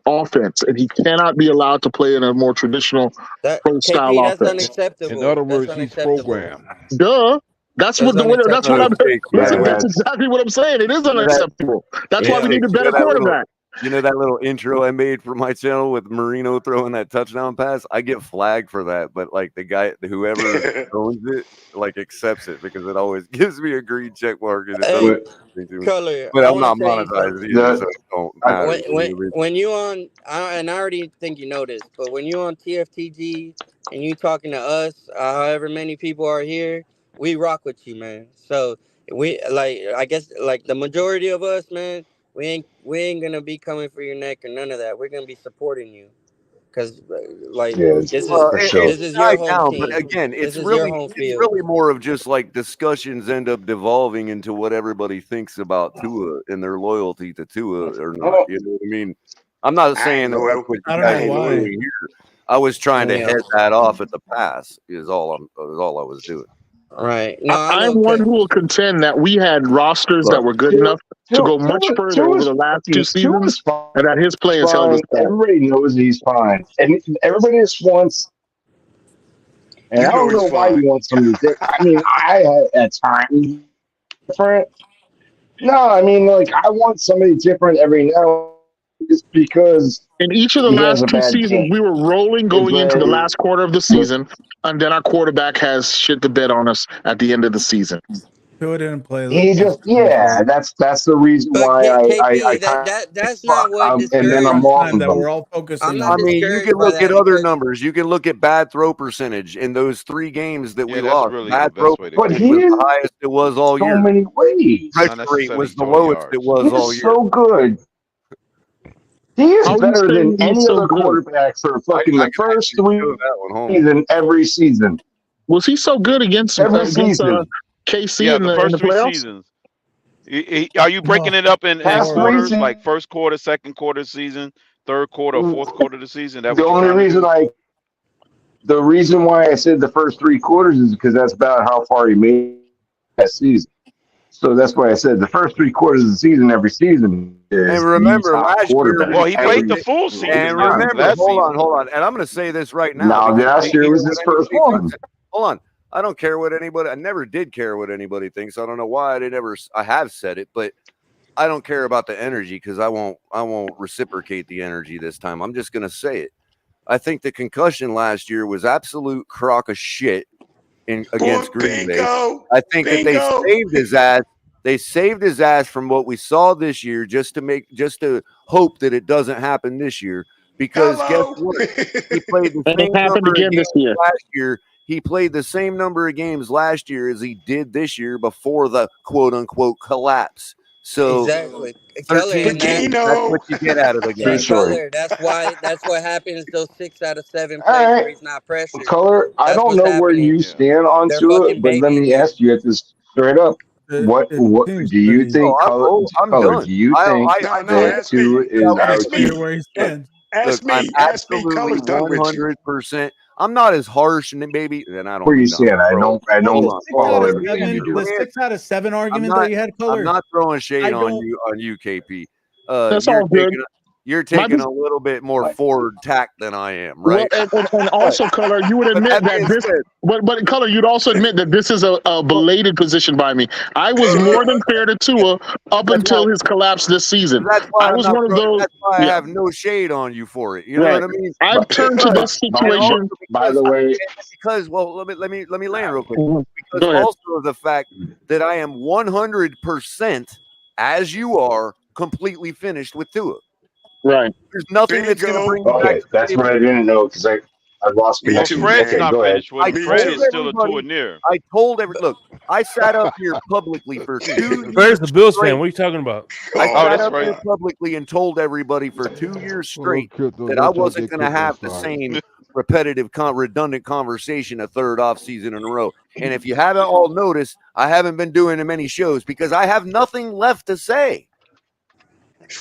offense, and he cannot be allowed to play in a more traditional pro style KP, that's offense. unacceptable. In other words, That's he's unacceptable. programmed. Duh. That's what I'm. Listen, that's exactly what I'm saying. It is unacceptable. That's why we need a better quarterback. You know that little intro I made for my channel with Marino throwing that touchdown pass? I get flagged for that, but like the guy, whoever owns it, like accepts it because it always gives me a green check mark. And it doesn't Color, but I I'm not wanna say monetized either, so it don't matter. when you on, and I already think you know this, but when you on TFTG and you talking to us, however many people are here, we rock with you, man. So we I guess the majority of us, man. We ain't gonna be coming for your neck or none of that. We're gonna be supporting you. because like Yes, this Well, for is sure. this is your died home down, but team. again, This it's is your really home it's field. really more of just like discussions end up devolving into what everybody thinks about Tua and their loyalty to Tua or not. You know what I mean? I'm not saying that that's what I you don't guys know are why. doing here. I was trying to Yeah. head that off at the pass. Is all I was doing. Right. No, I I'm know. one who will contend that we had rosters that Look, were good Tua, enough to go much further over the last two seasons, Tua's fine. and that his play has held us back. Everybody knows he's fine, and everybody just wants. And You I know don't he's know why fine. you want somebody different. I mean, I at times different. No, I mean, like I want somebody different every now, just because In each of the he has last a two bad seasons, game. we were rolling It's going into the last quarter of the season, and then our quarterback has shit the bed on us at the end of the season. Tua didn't play. He just, yeah, that's the reason But why I KP, kind that's of not what and then I'm discouraged. off Time of that him. we're all I'm focusing not I on. mean, you discouraged can by look that at other because numbers. You can look at bad throw percentage in those 3 games that we Yeah, that's lost. really Bad the throw best way to But put percentage it. he was the is highest it was all so year. many ways. Pressure Not rate necessarily was the total lowest it yards. was He all is year. so good. He is How are you better than saying he's any so other good? quarterback for I fucking the can first actually 3 show that one home. seasons every season. Was he so good against Every season. KC Yeah, in the the first 3 playoffs? seasons. Are you breaking Oh, it up in Past 3 quarters, seasons. like first quarter, second quarter season, third quarter, or fourth quarter of the season? That The what you're only trying to reason do? the reason why I said the first 3 quarters is because that's about how far he made that season. So that's why I said the first 3 quarters of the season every season And is the remember, top last year quarterback Well, we he played. played the every full single season And this time. remember, last season. hold on, and I'm going to say this right now Now because I last don't year care was what his first anybody one. thinks. Hold on, I don't care what anybody. I never did care what anybody thinks. I don't know why I didn't ever. I have said it, but I don't care about the energy because I won't reciprocate the energy this time. I'm just going to say it. I think the concussion last year was absolute crock of shit against Green Bay. I think that they saved his ass. They saved his ass from what we saw this year just to hope that it doesn't happen this year. Because guess what? He played the And it same happened number of again this games year. last year. He played the same number of games last year as he did this year before the quote unquote collapse. So exactly, Color, 13 and that games, that's what you get out of the guy. and Color. That's what happens. Those 6 out of 7 All plays where right, he's not pressured. Color. I That's don't what's know where happening. you Yeah. stand They're onto it, fucking but let babying me him. ask you this straight up. What it seems do you pretty think, Color? I'm Color, done. do you think I know that Tua is pretty out clear here? where he stands. Look, I'm absolutely 100%. I'm not as harsh, and maybe, and I don't Where you mean I'm stand? I throwing. No, Hold the on, 6 hold out follow on. of everything you 7, do. the 6 out of 7 I'm argument not. that you had, I'm Color. not throwing shade I on don't. you, KP. That's all good. You're My taking a little bit more forward tack than I am, Well, right? and also, Color, you would But admit that that being this, said, but Color, you'd also admit that this is a belated position by me. I was more than fair to Tua up that's why. until his collapse this season. That's why I I'm was not. one of those. That's why I Yeah, have no shade on you for it. You know right. what I mean? I've turned to this By situation. the way, Because well, let me land real quick. Mhm. Because Go ahead. also of the fact that I am 100%, as you are, completely finished with Tua. Right. There's nothing that's going to bring me back okay, to the that's table. what I didn't know because I lost Well, connection. Fred's Okay, not go ahead. finished with I him. Fred told is still a everybody. tour near. I told every look. I sat up here publicly for 2 Where's years the Bills straight. fan? What are you talking about? I Oh, sat that's up right. here publicly and told everybody for 2 years straight Crypto, that I let y'all wasn't get going to Crypto have the started. same repetitive, redundant conversation a third off season in a row. And if you haven't all noticed, I haven't been doing many shows because I have nothing left to say.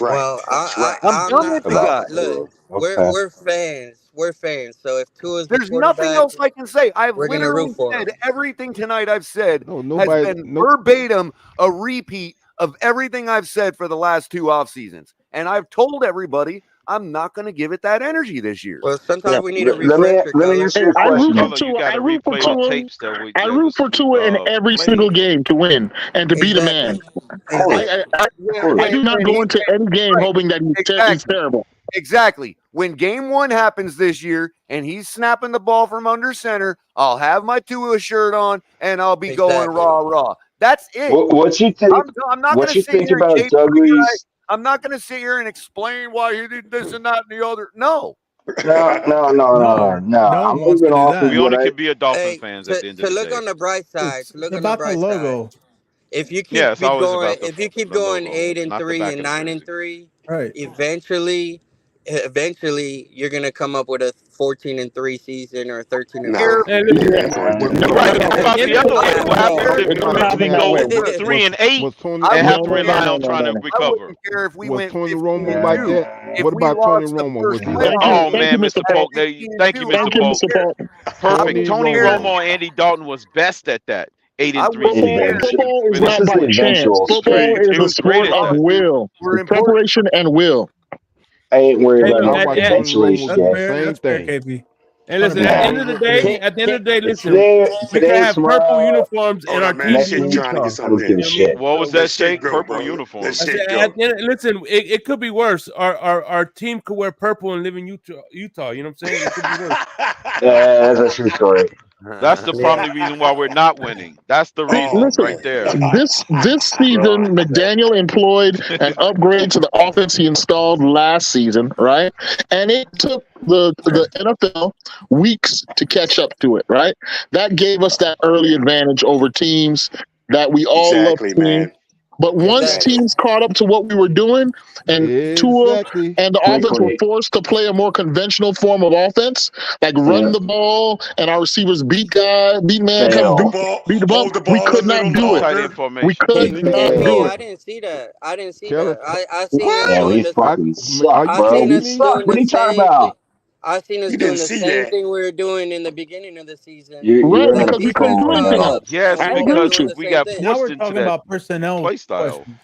Well, I'm I'm done not. with the guy. Look, Okay. we're fans. We're fans. So if Tua's the There's nothing quarterback, else I can say. I've we're gonna root literally for said him. everything tonight I've said No, has nobody. been No, verbatim a repeat of everything I've said for the last 2 off seasons. And I've told everybody I'm not going to give it that energy this year. Well, sometimes we need a Let me refresher, Color. ask you a I root question. for Color, you Tua. got I to root for replay the Tua. tapes that I that root was for Tua in every single played. game to win and to be the man. Exactly. I do not go into any game hoping that he's terrible. Exactly. When game 1 happens this year and he's snapping the ball from under center, I'll have my Tua shirt on and I'll be going rah. That's it. What you think? I'm not going What to you sit think here and about cape for the guy. Dudley's? I'm not going to sit here and explain why he did this and that and the other. No. No. I'm moving off of We what only I. can be a Dolphin Hey, fans at the end to of the look day. on the bright side, It's about the logo, if you Yeah, keep it's always going, about if you keep the going logo, 8 and not the 3 back and of the 9 and jersey. 3, right? eventually eventually you're gonna come up with a 14-3 season or a 13-4. Right. How about the other way? What happens if you eventually go 3-8 and have to rely on trying to recover? Was Tony Romo like that? What about Tony Romo? Was he like Oh that? man, Mr. Polk. Thank you, Mr. Polk. Perfect. Tony Romo and Andy Dalton was best at that. 8-3 season. Football is not by chance. Football is a sport of will. It's preparation and will. I ain't worried about I no watched Tony eventually Romo do shit. the same thing. KP. And listen, at the end of the day, listen, Today, we can have purple uniforms in our next teams in week, Utah. I don't give a shit. What was that, Shake? Purple uniform. I said, listen, it could be worse. Our team could wear purple and live in Utah. You know what I'm saying? It could be worse. Yeah, that's a true story. That's the probably reason why we're not winning. That's the reason Listen, right there. this season, McDaniel employed an upgrade to the offense he installed last season, right? And it took the NFL weeks to catch up to it, right? That gave us that early advantage over teams that we all love seeing. But once teams caught up to what we were doing, and Tua and the offense were forced to play a more conventional form of offense, like run the ball and our receivers beat man, come beat the ball. We could not do it. We could not do I it. didn't see that. I seen us Yeah, doing we the fucking suck, I bro. seen We us suck. doing What the are you talking same thing. about? I seen us doing the same thing we were doing in the beginning of the season. Right, That because we couldn't defense do caught anything. up. Yes, And we kept because doing the we same got thing. Now pushed we're into talking that about personnel play style. questions.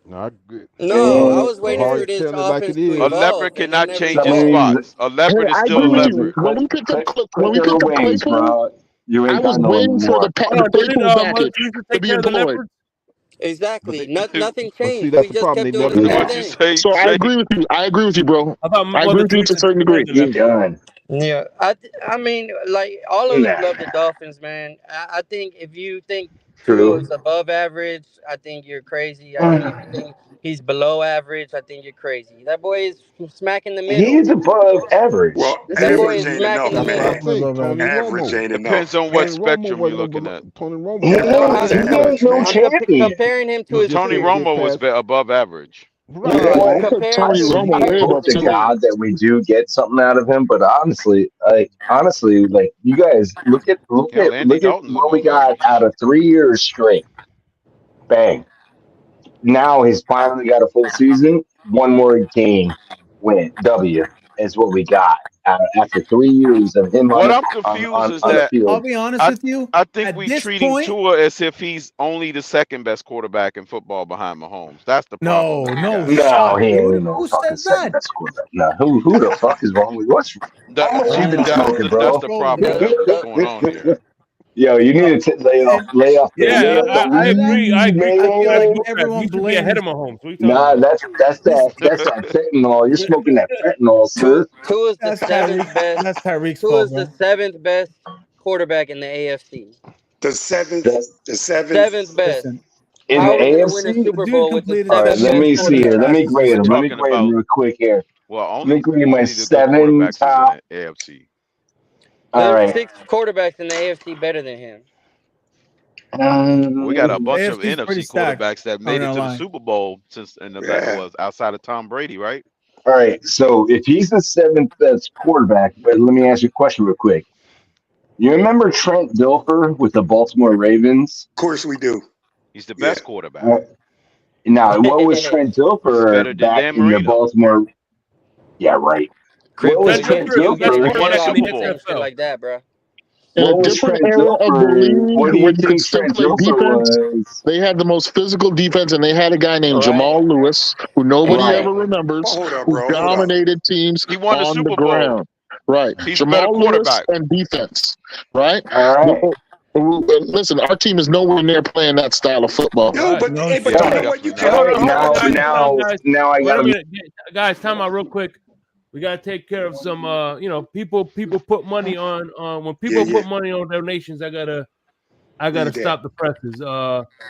Not good. No, I was It's waiting hard for to this tell it like offense it to is. A evolve. leopard and cannot they never change his evolved. spots. A leopard is I still a agree with you. leopard. When we picked up Click your wings, bro. You I ain't was got no waiting for anymore. the Claypool package to be employed. Exactly. Nothing But see, changed. that's We the just problem. kept They doing never the same What'd you thing. say, So I Shake? agree with you. I agree with you, bro. I agree with you to a certain degree. He's done. Yeah, I mean, like all of us Nah, love the Dolphins, man. I think if you think Tua true. is above average, I think you're crazy. I think if you think he's below average, I think you're crazy. That boy is smack in the He middle. is above average. This That boy is is smack in the That's what I middle. say. Tony Romo. Depends on what Tony Romo spectrum you're wasn't looking at. Tony Romo he wasn't No, above ain't average, no man. I'm champion. comparing him to No, his just Tony say peers. just Romo was pass. above average. No, Yeah, I'm I put comparing I, Tony to his Romo I way peers. above hope to Tua. God that we do get something out of him. But honestly, like you guys look at Hell, Andy Dalton's what we above got average. out of 3 years straight. Bang. Now he's finally got a full season. One more game, win, W is what we got after 3 years of him What I'm on confused is the that I'll field. be honest I with you. I think At we this treating point, Tua as if he's only the second best quarterback in football behind Mahomes. That's the problem that we no got. No, shot, he dude. ain't no Who fucking said second that? best quarterback. No, who the fuck is wrong with you? How much you been smoking, That's bro? the Trolling, problem bro. that's going on here. Yo, you need to And lay off you know the what I said that? agree. I weed, agree. I feel like man. He everyone should be ahead blames of Mahomes. What are you talking Nah, about? this. that's that fentanyl. You're smoking that fentanyl, sir. Tua is the That's Tyreek. seventh best. That's Tyreek's Tua fault, is the bro. seventh best quarterback in the AFC. That, Seventh best. Listen, in How the are we going to win a AFC. the Super dude Bowl with the completed All right, seventh let best 70% me of see his here. quarterback? Let me passes. grade We're him. Let me talking grade him about real quick here. Let me only grade my the good 7 quarterbacks is in top. the AFC. All There's right. 6 quarterbacks in the AFC better than him. We got a Um, bunch of AFC's pretty NFC stacked. quarterbacks that I'm not made it gonna to the lie. Super Bowl since was outside of Tom Brady, right? all right. So if he's the 7th best quarterback, but let me ask you a question real quick. You remember Trent Dilfer with the Baltimore Ravens? He's the best quarterback. Uh, Now, what was Trent He's Dilfer better than back Dan in the Marino. Baltimore? Yeah, right. What was Trent Trent Dilfer is the best You Dilfer? He won a cannot quarterback in Super the be Bowl. saying shit XFL. like that, bro. In a What was different Trent era of the Dilfer? What league do where you you could think still Trent play Dilfer defense, was? they had the most physical defense, and they had a guy named Right. Jamal Lewis, who nobody Right. ever remembers, who dominated teams He won a on the Super Bowl. ground. Right. He's a better Jamal Lewis quarterback. and defense. Right. All right. Listen, our team is nowhere near playing that style of football. No Yeah, shit. definitely not. Hold on, guys. Now I Wait a gotta be. minute, guys. Time out real quick. We gotta take care of some. People put money on. When people put money on donations, I gotta stop the presses.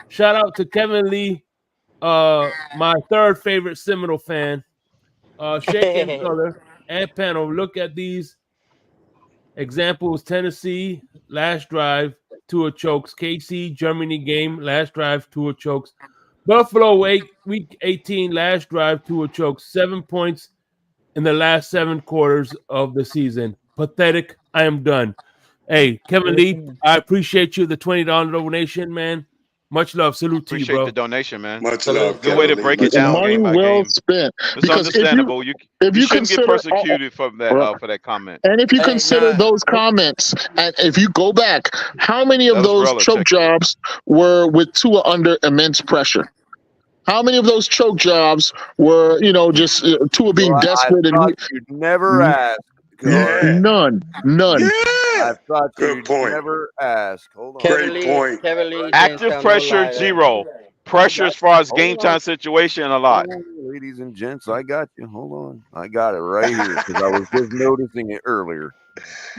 Shout out to Kevin Lee, my third favorite Seminole fan. Shake and Color and Panel. Look at these examples: Tennessee last drive, Tua chokes. KC Germany game last drive, Tua chokes. Buffalo week 18 last drive, Tua chokes. 7 points in the last 7 quarters of the season. Pathetic. I am done. Hey, Kevin Lee, I appreciate you, the $20 donation, man. Much love. Salute to you, Appreciate bro. the donation, man. Much love, Good way to Kevin Lee. break it Much down love, Money game bro. by well game. spent. It's Because understandable. You if you shouldn't get consider persecuted from that for that comment. and if you Hey, consider nah. those comments, and if you go back, how many That of was those choke relative. jobs were with Tua under immense pressure? How many of those choke jobs were, just Tua being Well, I desperate thought and you'd never ask. Yeah. none? Yeah. I thought Good you'd point. never ask. Hold on. Great point. Kevin Lee didn't Active tell no pressure, lie there. 0. Pressure as far as game Hold on. time situation, a lot. Hold on, ladies and gents, I got you. Hold on. I got it right here because I was just noticing it earlier.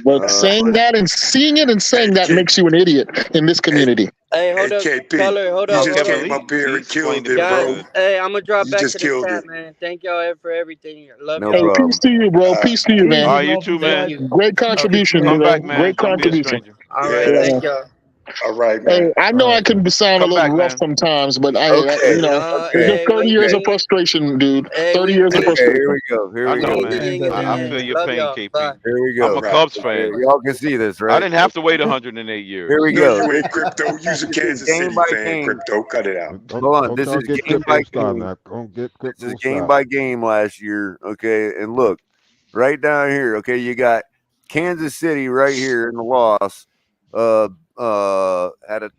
But saying that and seeing it and saying that makes you an idiot in this community. Hey, hold Hey, up, KP, Color, hold you up, just hold came up. up here He and killed explained it it, pretty Guys, bro. good. hey, I'm gonna drop You back just to the killed chat, it. man. Thank y'all for everything. Love No y'all. Hey, problem. peace to you, bro. Peace to you, man. All right, you too, man. Thank you. Great contribution, Come bro. back, man. Great Don't be a contribution. stranger. All right, Yeah. thank y'all. All right, Hey, man. I know I can sound a Come little back, rough man. sometimes, but Okay. No, it's hey, just 30 we years of we frustration, dude. hey 30 we years of Okay, frustration. here we go. Here I we know, go. man. yin and I yang. feel your Love pain, y'all. KP. Bye. Here we I'm go. a Cubs Okay, fan. y'all can see this, I right? didn't have to wait 108 years. Here we No, go. you ain't Crypto. You's a This is Kansas game City by fan, game. Crypto. Cut it out. Hold on. Don't This y'all is get game by crypto style game. now. Don't get This crypto is game style. by game last year. Okay. And look, right down here. Okay. You got Kansas City right here in the loss.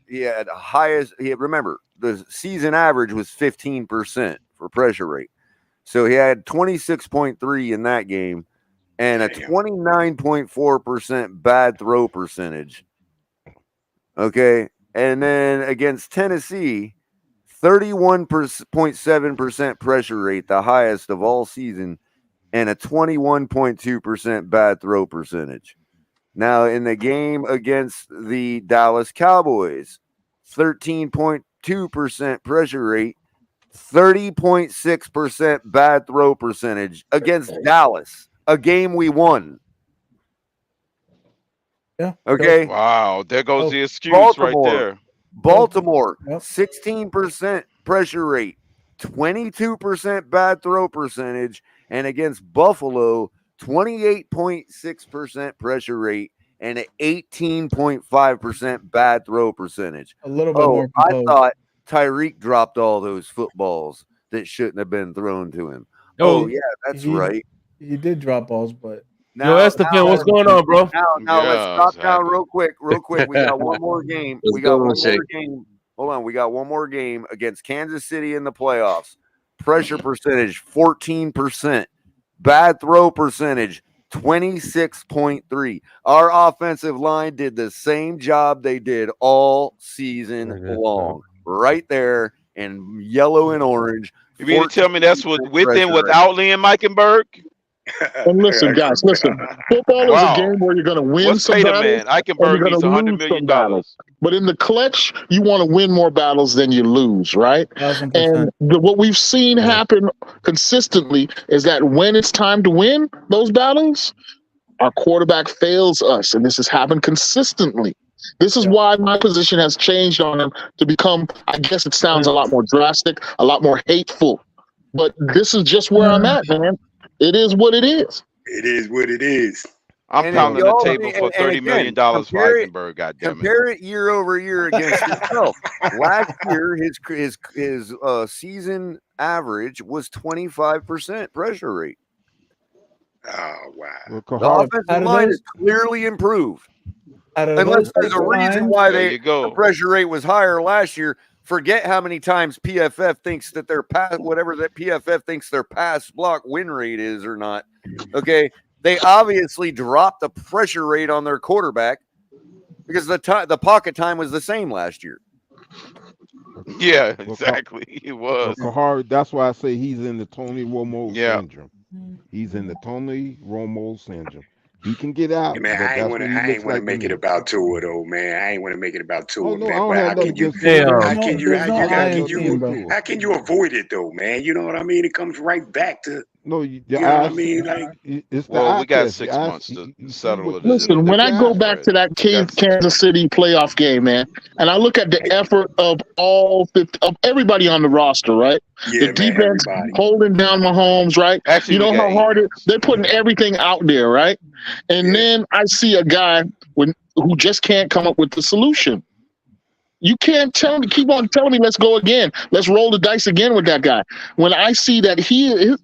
He had highest. Remember, the season average was 15% for pressure rate. So he had 26.3 in that game and a 29.4% bad throw percentage. Okay. And then against Tennessee, 31.7% pressure rate, the highest of all season, and a 21.2% bad throw percentage. Now, in the game against the Dallas Cowboys, 13.2% pressure rate, 30.6% bad throw percentage against Dallas, a game we won. Yeah. Okay. Wow, there goes the excuse right there. Baltimore, 16% pressure rate, 22% bad throw percentage, and against Buffalo, 28.6% pressure rate and an 18.5% bad throw percentage. A little bit more I composed. thought Tyreek dropped all those footballs that shouldn't have been thrown to him. Oh yeah, that's right. He did drop balls, but Yo, Estefan, what's going on, bro? Now let's stop down real quick. We got one more game. Let's We got go, one more Shake. game. Hold on. We got one more game against Kansas City in the playoffs. Pressure percentage 14%. Bad throw percentage 26.3. Our offensive line did the same job they did all season long. Right there in yellow and orange. You mean to tell me that's with and pressure without Liam Meikenberg? And listen, guys, listen. Football is a Wow. game where you're going to win What's some pay the battles man? and you're Eichenberg going needs to $100 lose million. some battles. But in the clutch, you want to win more battles than you lose, right? 1000%. And what we've seen happen consistently is that when it's time to win those battles, our quarterback fails us, and this has happened consistently. This is why my position has changed on him to become, I guess it sounds a lot more drastic, a lot more hateful. But this is just where I'm at, man. It is what it is. It is what it is. I'm And pounding the y'all table see- for and $30 million again, for compare it- Eichenberg. God damn it! Compare it year over year against himself. Last year, his season average was 25% pressure rate. Oh wow! The Kahar, offensive line is clearly improved. Unless there's a reason why the pressure rate was higher last year. Forget how many times PFF thinks that their pass, whatever that PFF thinks their pass block win rate is or not. Okay, they obviously dropped the pressure rate on their quarterback because the pocket time was the same last year. Yeah, exactly. It was. Kahari, that's why I say he's in the Tony Romo Yeah. syndrome. He's in the Tony Romo syndrome. He can get out, Yeah, man, but I ain't that's what he want looks to like to make it me. about Tua though, man. I ain't want to make it about Tua, Oh no, I man. don't But have how nothing can you? against Tua. How can you? there's no How I can in team, you? bro. How can you avoid it though, man? You know what I mean? It comes right back to No, the You know what I eyes. mean? Like, It's the Well, eye we got test. The 6 eyes. months to You see settle what it. the Listen, It'll when I be go the back spread. to that We got 6 Kansas months. City playoff game, man, and I look at the effort of of everybody on the roster, right? The yeah, man, defense everybody. holding down Mahomes, right? Actually, You we know got how 8 hard months. they're putting everything out there, right? And Yeah. then I see a guy who just can't come up with the solution. You can't keep on telling me, let's go again. Let's roll the dice again with that guy. When I see that he's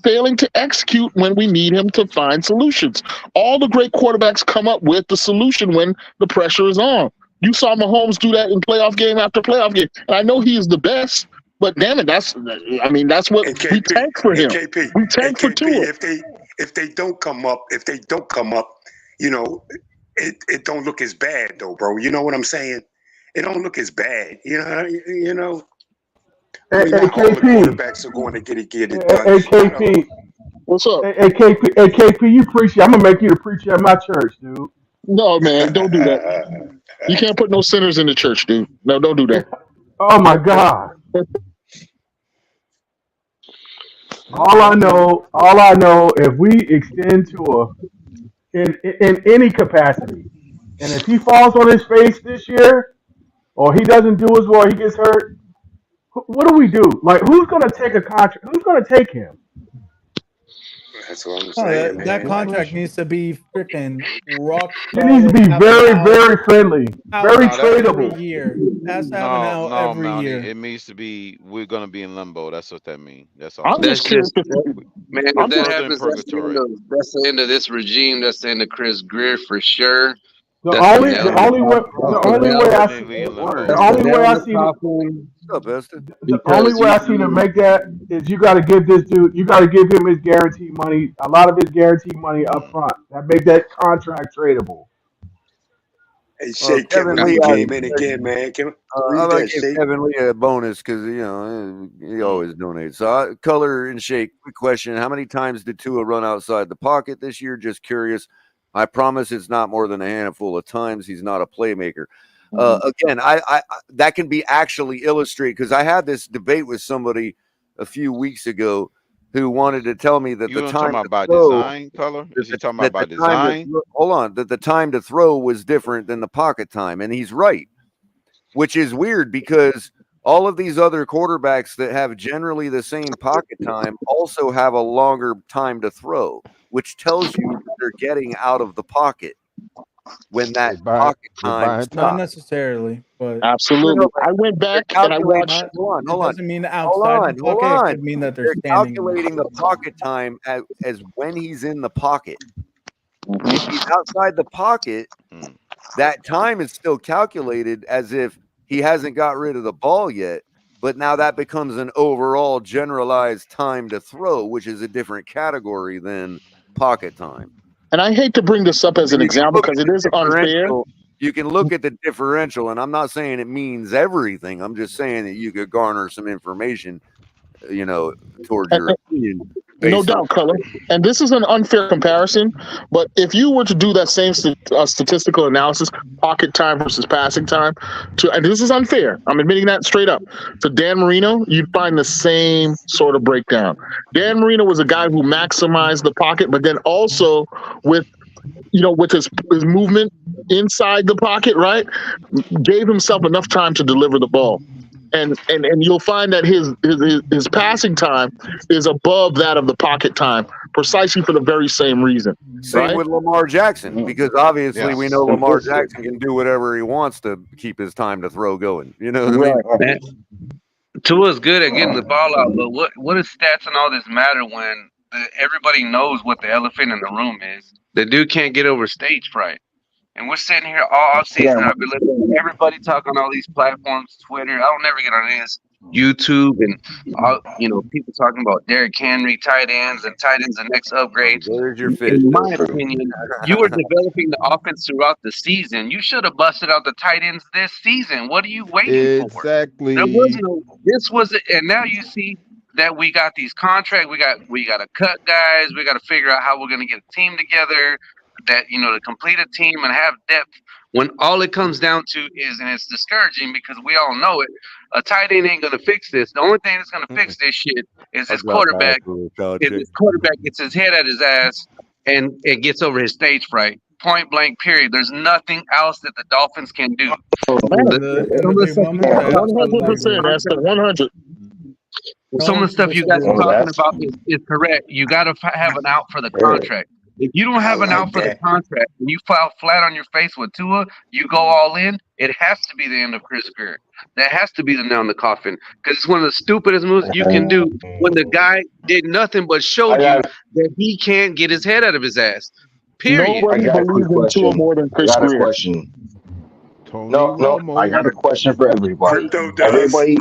failing to execute when we need him to find solutions. All the great quarterbacks come up with the solution when the pressure is on. You saw Mahomes do that in playoff game after playoff game. And I know he is the best, but damn it, that's what And we KP, tank for and him. KP, We and tank for KP, Tua. if they don't come up, you know, it don't look as bad though, bro. You know what I'm saying? It don't look as bad. You know. I mean, not all the KP, quarterbacks are going to get it done. Not all. KP, What's up? KP, you preach. I'm gonna make you the preacher at my church, dude. No, man, don't do that. You can't put no sinners in the church, dude. No, don't do that. Oh my God. Yeah, but I mean, All I know, if we extend Tua in any capacity, and if he falls on his face this year, or he doesn't do as well, he gets hurt. What do we do? Like, who's gonna take a contract? Who's gonna take him? That's what I'm Oh, saying, that man. Like, contract needs to be freaking rock It needs to solid. be Have an very, out very friendly, very No, that every tradable. year. Has to have an no, out no, every Mountie. year. It means to be. We're gonna be in limbo. That's what that means. That's all I'm that just That's means. curious. just that, man. If I'm that just Further in happens, purgatory. that's the end of this regime. That's the end of Chris Greer for sure. The That's the only, nail the in the only way, coffin. the That's the only nail. way I see, Definitely in Word. the That's limbo. the only way nail in I the see, coffin What's up, Esther? the only because way I see to make that is you got to give this dude, you got to give him his guaranteed money, a lot of his guaranteed money up front. That make that contract tradable. hey, Shay, Kevin Kevin Lee, Lee came in again, man. I Read like that, give Shay. Kevin Lee a bonus because he always donates. So Color and Shake. Quick question: how many times did Tua run outside the pocket this year? Just curious. I promise it's not more than a handful of times. He's not a playmaker. Again, I that can be actually illustrated because I had this debate with somebody a few weeks ago who wanted to tell me that You the don't time talking to about by throw design, color? that Is he the, talking about that by the time to design? hold on that the time to throw was different than the pocket time, and he's right, which is weird because all of these other quarterbacks that have generally the same pocket time also have a longer time to throw, which tells you that they're getting out of the pocket when that pocket they're time buying Not time. stops. necessarily, but Absolutely. I went They're back and I calculating. watched. not. Hold It on, doesn't mean hold outside the on, hold pocket. It on. could mean that they're They're standing in the calculating the pocket time as when he's in the pocket. If he's outside the pocket, that time is still calculated as if he hasn't got rid of the ball yet. But now that becomes an overall generalized time to throw, which is a different category than pocket time. And I hate to bring this up as an You can example look at because it the is unfair. differential. You can look at the differential, and I'm not saying it means everything. I'm just saying that you could garner some information, towards your opinion. No Based on doubt, Color. And this is an unfair comparison, but if you were to do that same statistical analysis, pocket time versus passing time, and this is unfair, I'm admitting that straight up, to Dan Marino, you'd find the same sort of breakdown. Dan Marino was a guy who maximized the pocket, but then also with his movement inside the pocket, right, gave himself enough time to deliver the ball. And you'll find that his passing time is above that of the pocket time, precisely for the very same reason. Same right? with Lamar Jackson, because obviously we know Lamar Jackson can do whatever he wants to keep his time to throw going. You know what I mean? Tua's good at getting the ball out, but what does stats and all this matter when everybody knows what the elephant in the room is? The dude can't get over stage fright. And we're sitting here all season. I've been listening to everybody talk on all these platforms, Twitter. I don't never get on this, YouTube, and all, people talking about Derrick Henry, tight ends, and tight ends the next upgrade. There's your fish. In my opinion, you were developing the offense throughout the season. You should have busted out the tight ends this season. What are you waiting for? Exactly. There was no. This was it, and now you see that we got these contracts. We got to cut guys. We got to figure out how we're going to get a team together. That to complete a team and have depth when all it comes down to is, and it's discouraging because we all know it, a tight end ain't gonna fix this. The only thing that's gonna fix this shit is I his dropped quarterback. If his quarterback gets his head at his ass and it gets over his stage fright. Point blank, period. There's nothing else that the Dolphins can do. In the big moments, I absolutely agree. 100%, Esther, 100. Some of the stuff you guys are talking about is correct. You got to have an out for the contract. If you don't have an out for the contract and you fall flat on your face with Tua, you go all in, it has to be the end of Chris Greer. That has to be the nail in the coffin because it's one of the stupidest moves you can do when the guy did nothing but showed you that he can't get his head out of his ass. Period. Nobody believes in Tua more than Chris Greer. I got a question. No, I got a question for everybody. Everybody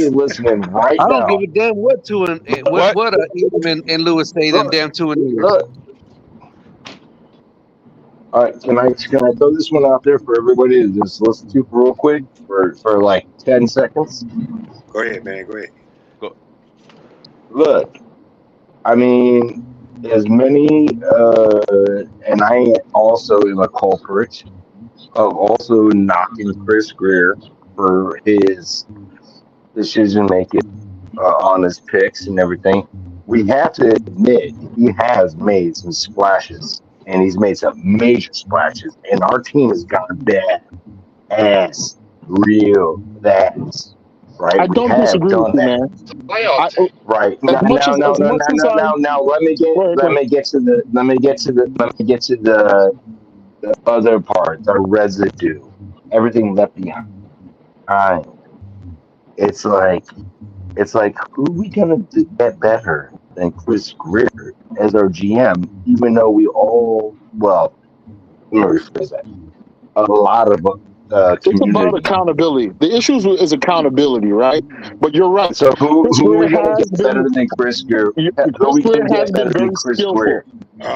listening right now. I don't give a damn what Tua and what and Lewis say them damn Tua and look. All right, can I throw this one out there for everybody to just listen to for real quick for like 10 seconds? Go ahead, man. Go ahead. Go. Look, I mean, as many, and I also am a culprit of also knocking Chris Greer for his decision making on his picks and everything. We have to admit he has made some splashes, and he's made some major splashes, and our team has gotten bad ass, real bad. Right? I don't disagree with you, man. Right now, let me get to the other part, the residue, everything left behind. It's like who are we gonna get better than Chris Greer as our GM? Even though we all, let me rephrase that. A lot of it's about accountability. The issue is accountability, right? But you're right. So who are we gonna get better than Chris Greer? Chris Greer has been very skillful.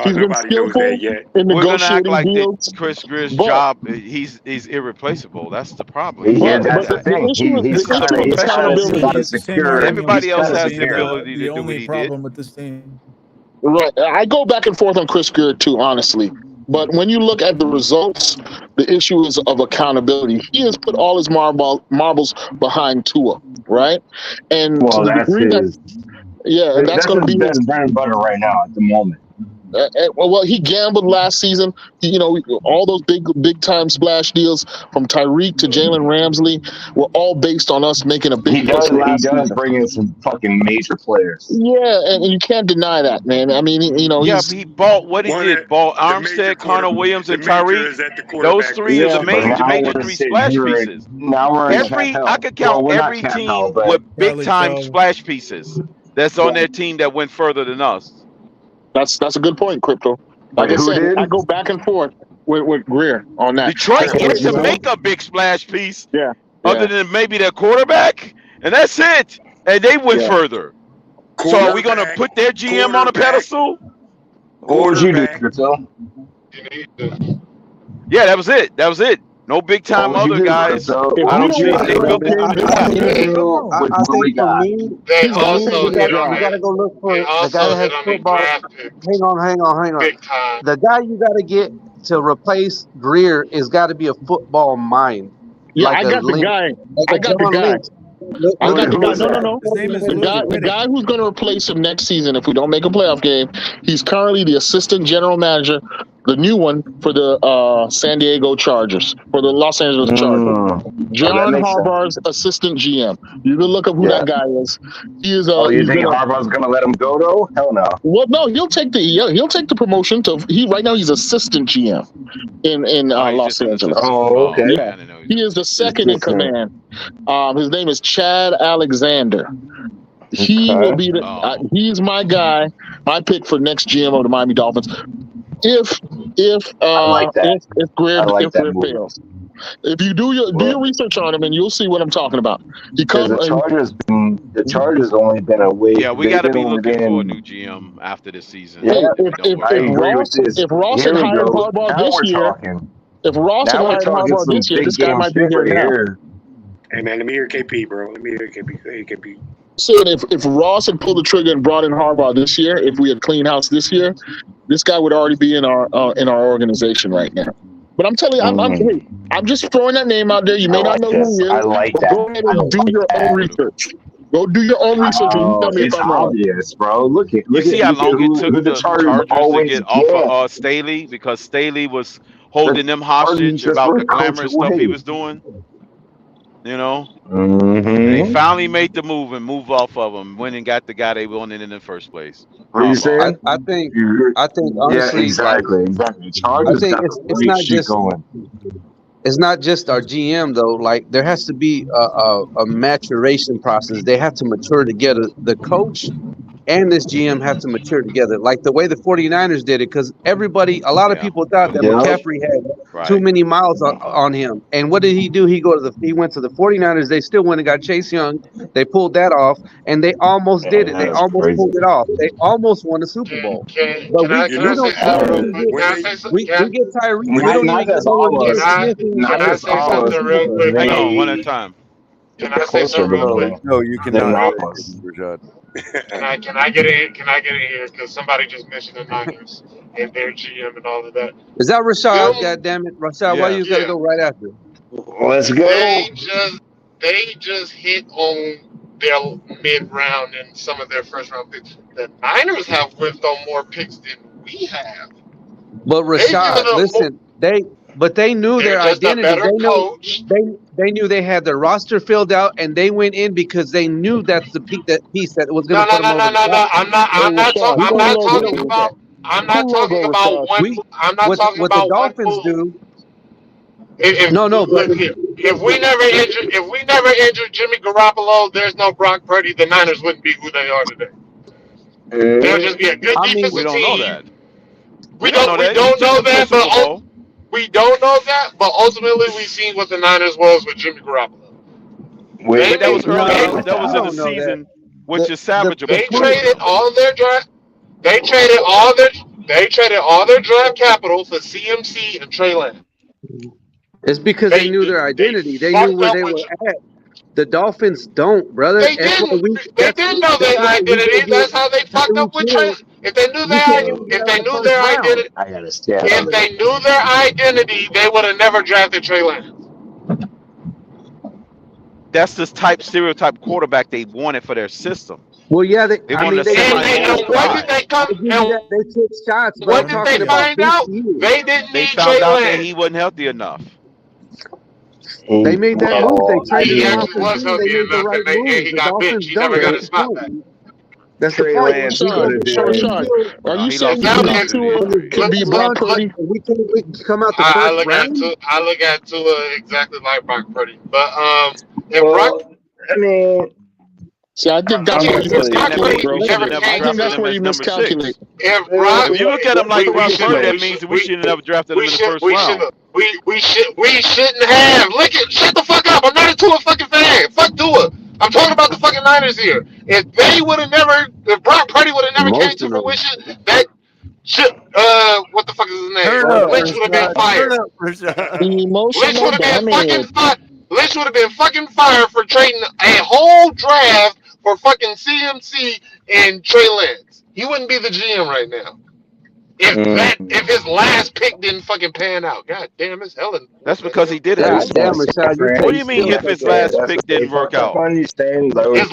He's been skillful in We're gonna act negotiating like deals. Chris Greer's job. He's irreplaceable. That's the problem. Yeah, that's the thing. He's kind of secure. Everybody else has the ability to The do what only he did. problem with this team. Right. I go back and forth on Chris Greer too, honestly. But when you look at the results, the issue is of accountability. He has put all his marbles behind Tua, right? And to the degree that's going to be his bread and butter right now at the moment. Well, he gambled last season. All those big time splash deals from Tyreek to Jalen Ramsey were all based on us making a big. He does bring in some fucking major players. Yeah, and you can't deny that, man. I mean, he bought what he did. Bought Armstead, Connor Williams, and Tyreek. Those three are the major three splash pieces. I could count every team with big time splash pieces that's on their team that went further than us. That's a good point, Crypto. Like I said, I go back and forth with Greer on that. Detroit gets to make a big splash piece, other than maybe their quarterback, and that's it. And they went further. So are we going to put their GM on a pedestal? What would you do, Crypto? Yeah, that was it. No big time other guys. I don't see anything built. I think for me, you got to go look for the guy that has football. Hang on. The guy you got to get to replace Greer is got to be a football mind. Yeah, I got the guy. No. The guy who's going to replace him next season, if we don't make a playoff game, he's currently the assistant general manager, the new one for the San Diego Chargers, for the Los Angeles Chargers. John Harbaugh's assistant GM. You can look up who that guy is. He is. You think Harbaugh's going to let him go though? Hell no. Well, no, he'll take the promotion to. Right now he's assistant GM in Los Angeles. Oh, okay. Yeah, he is the second in command. His name is Chad Alexander. He will be he's my guy, my pick for next GM of the Miami Dolphins. If Greer fails. If you do your research on him, and you'll see what I'm talking about. The Chargers only been away. Yeah, we got to be looking for a new GM after this season. Yeah, if Ross had hired Harbaugh this year, this guy might be here now. Hey man, let me hear KP, bro. Let me hear KP. Saying if Ross had pulled the trigger and brought in Harbaugh this year, if we had clean house this year, this guy would already be in our organization right now. But I'm telling you, I'm just throwing that name out there. You may not know who he is. I like but that. go ahead and do your own research. Go do your own research and you tell me if It's I'm wrong. obvious, bro. Look at You see how long it who took the the Chargers Chargers to always get off get. of Staley because Staley was The holding them hostage Chargers just about were the coach glamorous stuff he away. was doing. You know, they finally made the move and moved off of him. Went and got the guy they wanted in the first place. What are you Harbaugh. saying? I think Yeah, honestly, exactly. I Chargers think got the it's right not shit just going. our GM though. Like there has to be a maturation process. They have to mature together. The coach and this GM have to mature together, like the way the 49ers did it, because a lot of people thought that McCaffrey had too many miles on him. And what did he do? He went to the 49ers. They still went and got Chase Young. They pulled that off, and they almost did it. They almost pulled it off. They almost won the Super Bowl. But we don't get Tyreek. We don't even get nowhere near Smith. Not just almost. Hang on, one at a time. Can I say something real quick? No, you cannot. Rashad. Can I get in? Can I get in here? Because somebody just mentioned the Niners and their GM and all of that. Is that Rashad? God damn it, Rashad! Why you gotta go right after? Let's go. They just hit on their mid round and some of their first round picks. The Niners have whiffed on more picks than we have. But Rashad, listen, they knew their identity. They knew they had their roster filled out, and they went in because they knew that's the piece that was going to put them over the top. I'm not talking about. I'm not talking about one. I'm not talking what about the Dolphins one do. If we never injured Jimmy Garoppolo, there's no Brock Purdy. The Niners wouldn't be who they are today. They'll just be a good defensive we don't team. know that. We don't know that, but we don't know that. But ultimately, we've seen what the Niners was with Jimmy Garoppolo. But that was early. That was in the season, which is salvageable. They traded all their draft. They traded all their draft capital for CMC and Trey Lance. It's because they knew their identity. They knew where they were at. The Dolphins don't, brother. They didn't know their identity. That's how they fucked up with Trey. If they knew their identity, they would have never drafted Trey Lance. That's the stereotype quarterback they wanted for their system. Well, yeah, what did they come? They took shots. What did they find out? They didn't need found Trey out Lance. that he wasn't healthy enough. They made that move. They traded He him actually off. was They healthy made the enough, right and move. he The got Dolphins benched. He done never it. got It's his spot cool. back. That's the point. Are you saying Tua can be Brock Purdy? We can come out the I first look round. I look at Tua exactly like Brock Purdy, but if Brock, I mean. See, I think that's where you miscalculate, bro. I think that's where you miscalculate. If you look at him like Brock Purdy, that means we should have never drafted him in the first round. We shouldn't have. Shut the fuck up. I'm not a Tua fucking fan. Fuck Tua. I'm talking about the fucking Niners here. If Brock Purdy would have never came to fruition, that shit, what the fuck is his name? Lynch would have been fired. Lynch would have been fucking fired for trading a whole draft for fucking CMC and Trey Lance. He wouldn't be the GM right now. If his last pick didn't fucking pan out. God damn, it's hell. That's because he did it. What do you mean if his last pick didn't work out? His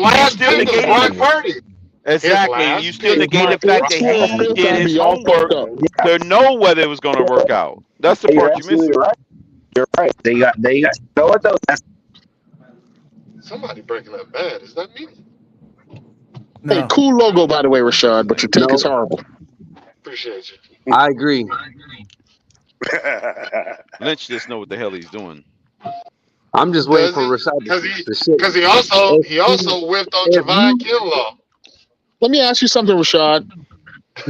last pick was Brock Purdy. Exactly. You still negate the fact that he did his homework to know whether it was going to work out. That's the part you're missing. You're right. They got. You know what though? Somebody breaking up bad. Is that me? No. Hey, cool logo by the way, Rashad. But your take is horrible. Appreciate you. I agree. Lynch just know what the hell he's doing. I'm just waiting for Rashad because he also whiffed on Javon Kinlaw. Let me ask you something, Rashad.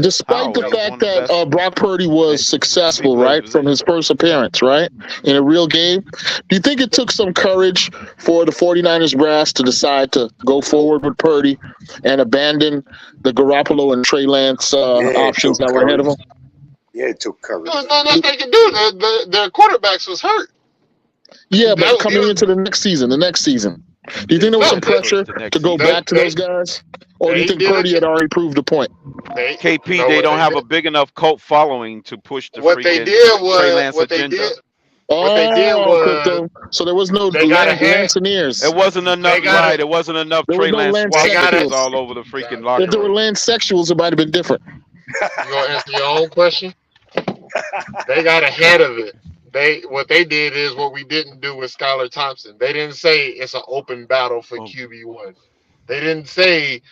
Despite the fact that Brock Purdy was successful, right, from his first appearance, right, in a real game, do you think it took some courage for the 49ers brass to decide to go forward with Purdy and abandon the Garoppolo and Trey Lance options that were ahead of him? Yeah, it took courage. There's nothing they could do. The quarterbacks was hurt. Yeah, but coming into the next season, do you think there was some pressure to go back to those guys? Or do you think Purdy had already proved the point? KP, they don't have a big enough cult following to push the what they did was agenda. What they did Oh, was crypto. So there was no they got ahead. Lansoniers. It wasn't enough, They got right? it. It wasn't enough There was Trey no Lance They got it. swastikas Landsexuals. all over the freaking If locker there were room. Landsexuals, it might have been different. You gonna answer your own question? They got ahead of it. What they did is what we didn't do with Skylar Thompson. They didn't say it's an open battle for QB1. They didn't say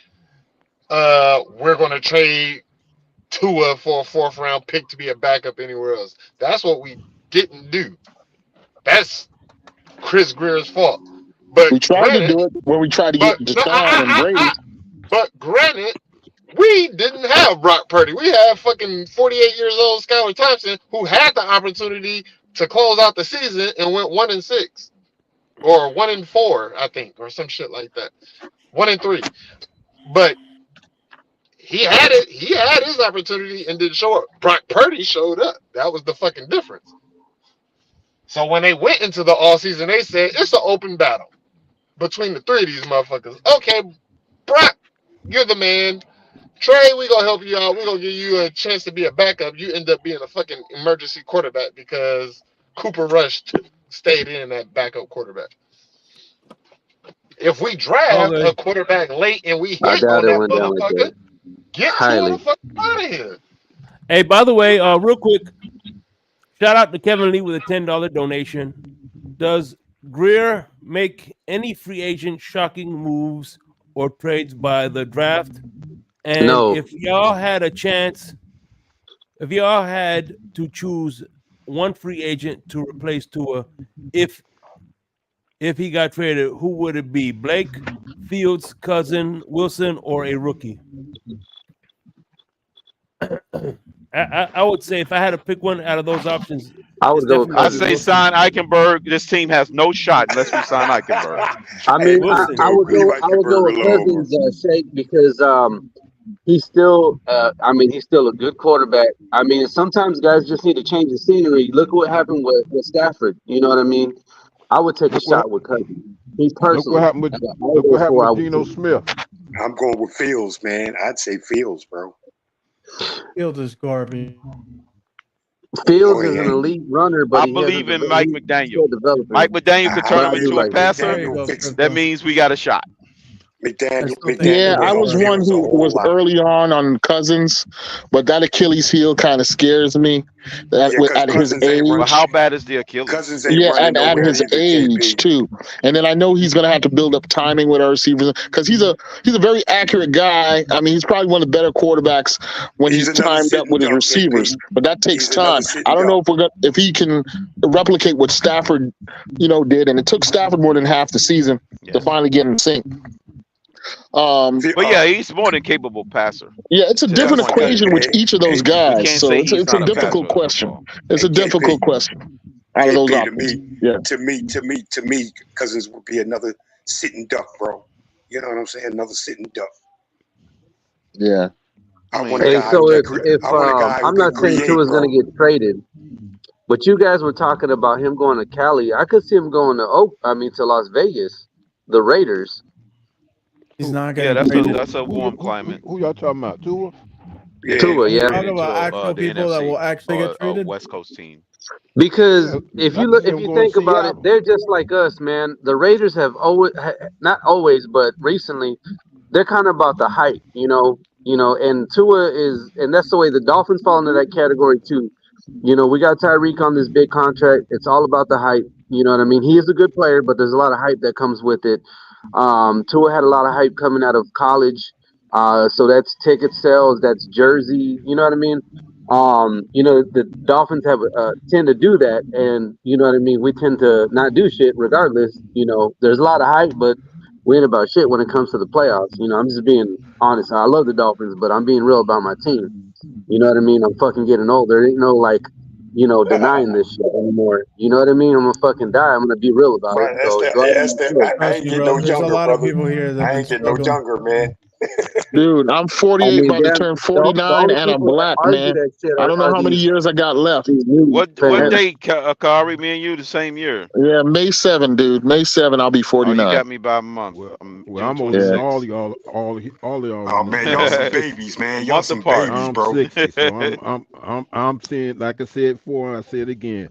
we're gonna trade Tua for a 4th round pick to be a backup anywhere else. That's what we didn't do. That's Chris Greer's fault. We But tried to granted, do it when we tried to get but no, Deshaun and Brady. but granted, we didn't have Brock Purdy. We had fucking 48 years old Skylar Thompson who had the opportunity to close out the season and went 1-6 or 1-4, I think, or some shit like that. 1-3. But he had it. He had his opportunity and didn't show up. Brock Purdy showed up. That was the fucking difference. So when they went into the all season, they said it's an open battle between the three of these motherfuckers. Okay, Brock, you're the man. Trey, we gonna help you out. We gonna give you a chance to be a backup. You end up being a fucking emergency quarterback because Cooper Rush stayed in that backup quarterback. If we draft a quarterback late and we I hit doubt on it that went down like motherfucker, that. get Tua Highly. the fuck out of here. Hey, by the way, real quick, shout out to Kevin Lee with a $10 donation. Does Greer make any free agent shocking moves or trades by the draft? And No. if y'all had a chance, if y'all had to choose one free agent to replace Tua, if he got traded, who would it be? Blake, Fields, Cousin, Wilson, or a rookie? I would say if I had to pick one out of those options, I would go with I Cousins. say sign Eichenberg. This team has no shot unless we sign Eichenberg. I mean, Wilson. I would go with Cousins, Shake, because he's still he's still a good quarterback. I mean, sometimes guys just need to change the scenery. Look what happened with Stafford. You know what I mean? I would take a shot with Cousins. Me Look what personally. happened with Geno Smith. I'm going with Fields, man. I'd say Fields, bro. Fields is garbage. Fields is an elite runner, but I believe in Mike McDaniel. developing. Mike McDaniel could turn him into a passer. McDaniel That means we got a shot. Yeah, I was one who was early on Cousins, but that Achilles heel kind of scares me. At his age, Well, how bad is the Achilles? Yeah, at his age too. And then I know he's going to have to build up timing with our receivers because he's a very accurate guy. I mean, he's probably one of the better quarterbacks when he's timed up with his receivers. But that takes time. I don't know if he can replicate what Stafford, did, and it took Stafford more than half the season to finally get in sync. But yeah, he's more than capable passer. Yeah, it's a different equation with each of those guys. So it's a difficult question. It's a difficult question. Out of those options. To me, Cousins would be another sitting duck, bro. You know what I'm saying? Another sitting duck. Yeah. I'm not saying Tua's going to get traded, but you guys were talking about him going to Cali. I could see him going to Las Vegas, the Raiders. He's not Yeah, getting that's a warm climate. Who y'all talking about? Tua? Tua, yeah. Talking about actual people that will actually get traded. West Coast team. Because if you think about it, they're just like us, man. The Raiders have not always, but recently, they're kind of about the hype, and Tua is, and that's the way the Dolphins fall into that category too. We got Tyreek on this big contract. It's all about the hype. You know what I mean? He is a good player, but there's a lot of hype that comes with it. Tua had a lot of hype coming out of college. So that's ticket sales, that's jersey, you know what I mean? The Dolphins tend to do that, and you know what I mean? We tend to not do shit regardless. There's a lot of hype, but we ain't about shit when it comes to the playoffs. I'm just being honest. I love the Dolphins, but I'm being real about my team. You know what I mean? I'm fucking getting old. There ain't no denying this shit anymore. You know what I mean? I'm gonna fucking die. I'm gonna be real about it. I ain't getting no younger, brother. I ain't getting no younger, man. Dude, I'm 48, about to turn 49, and I'm black, man. I don't know how many years I got left. What date, Kari? Me and you the same year. Yeah, May 7, dude. May 7, I'll be 49. Oh, you got me by a month. I'm older than all y'all. Oh man, y'all some babies, man. Y'all some babies, bro. I'm 60, so I'm saying, like I said before, and I said again,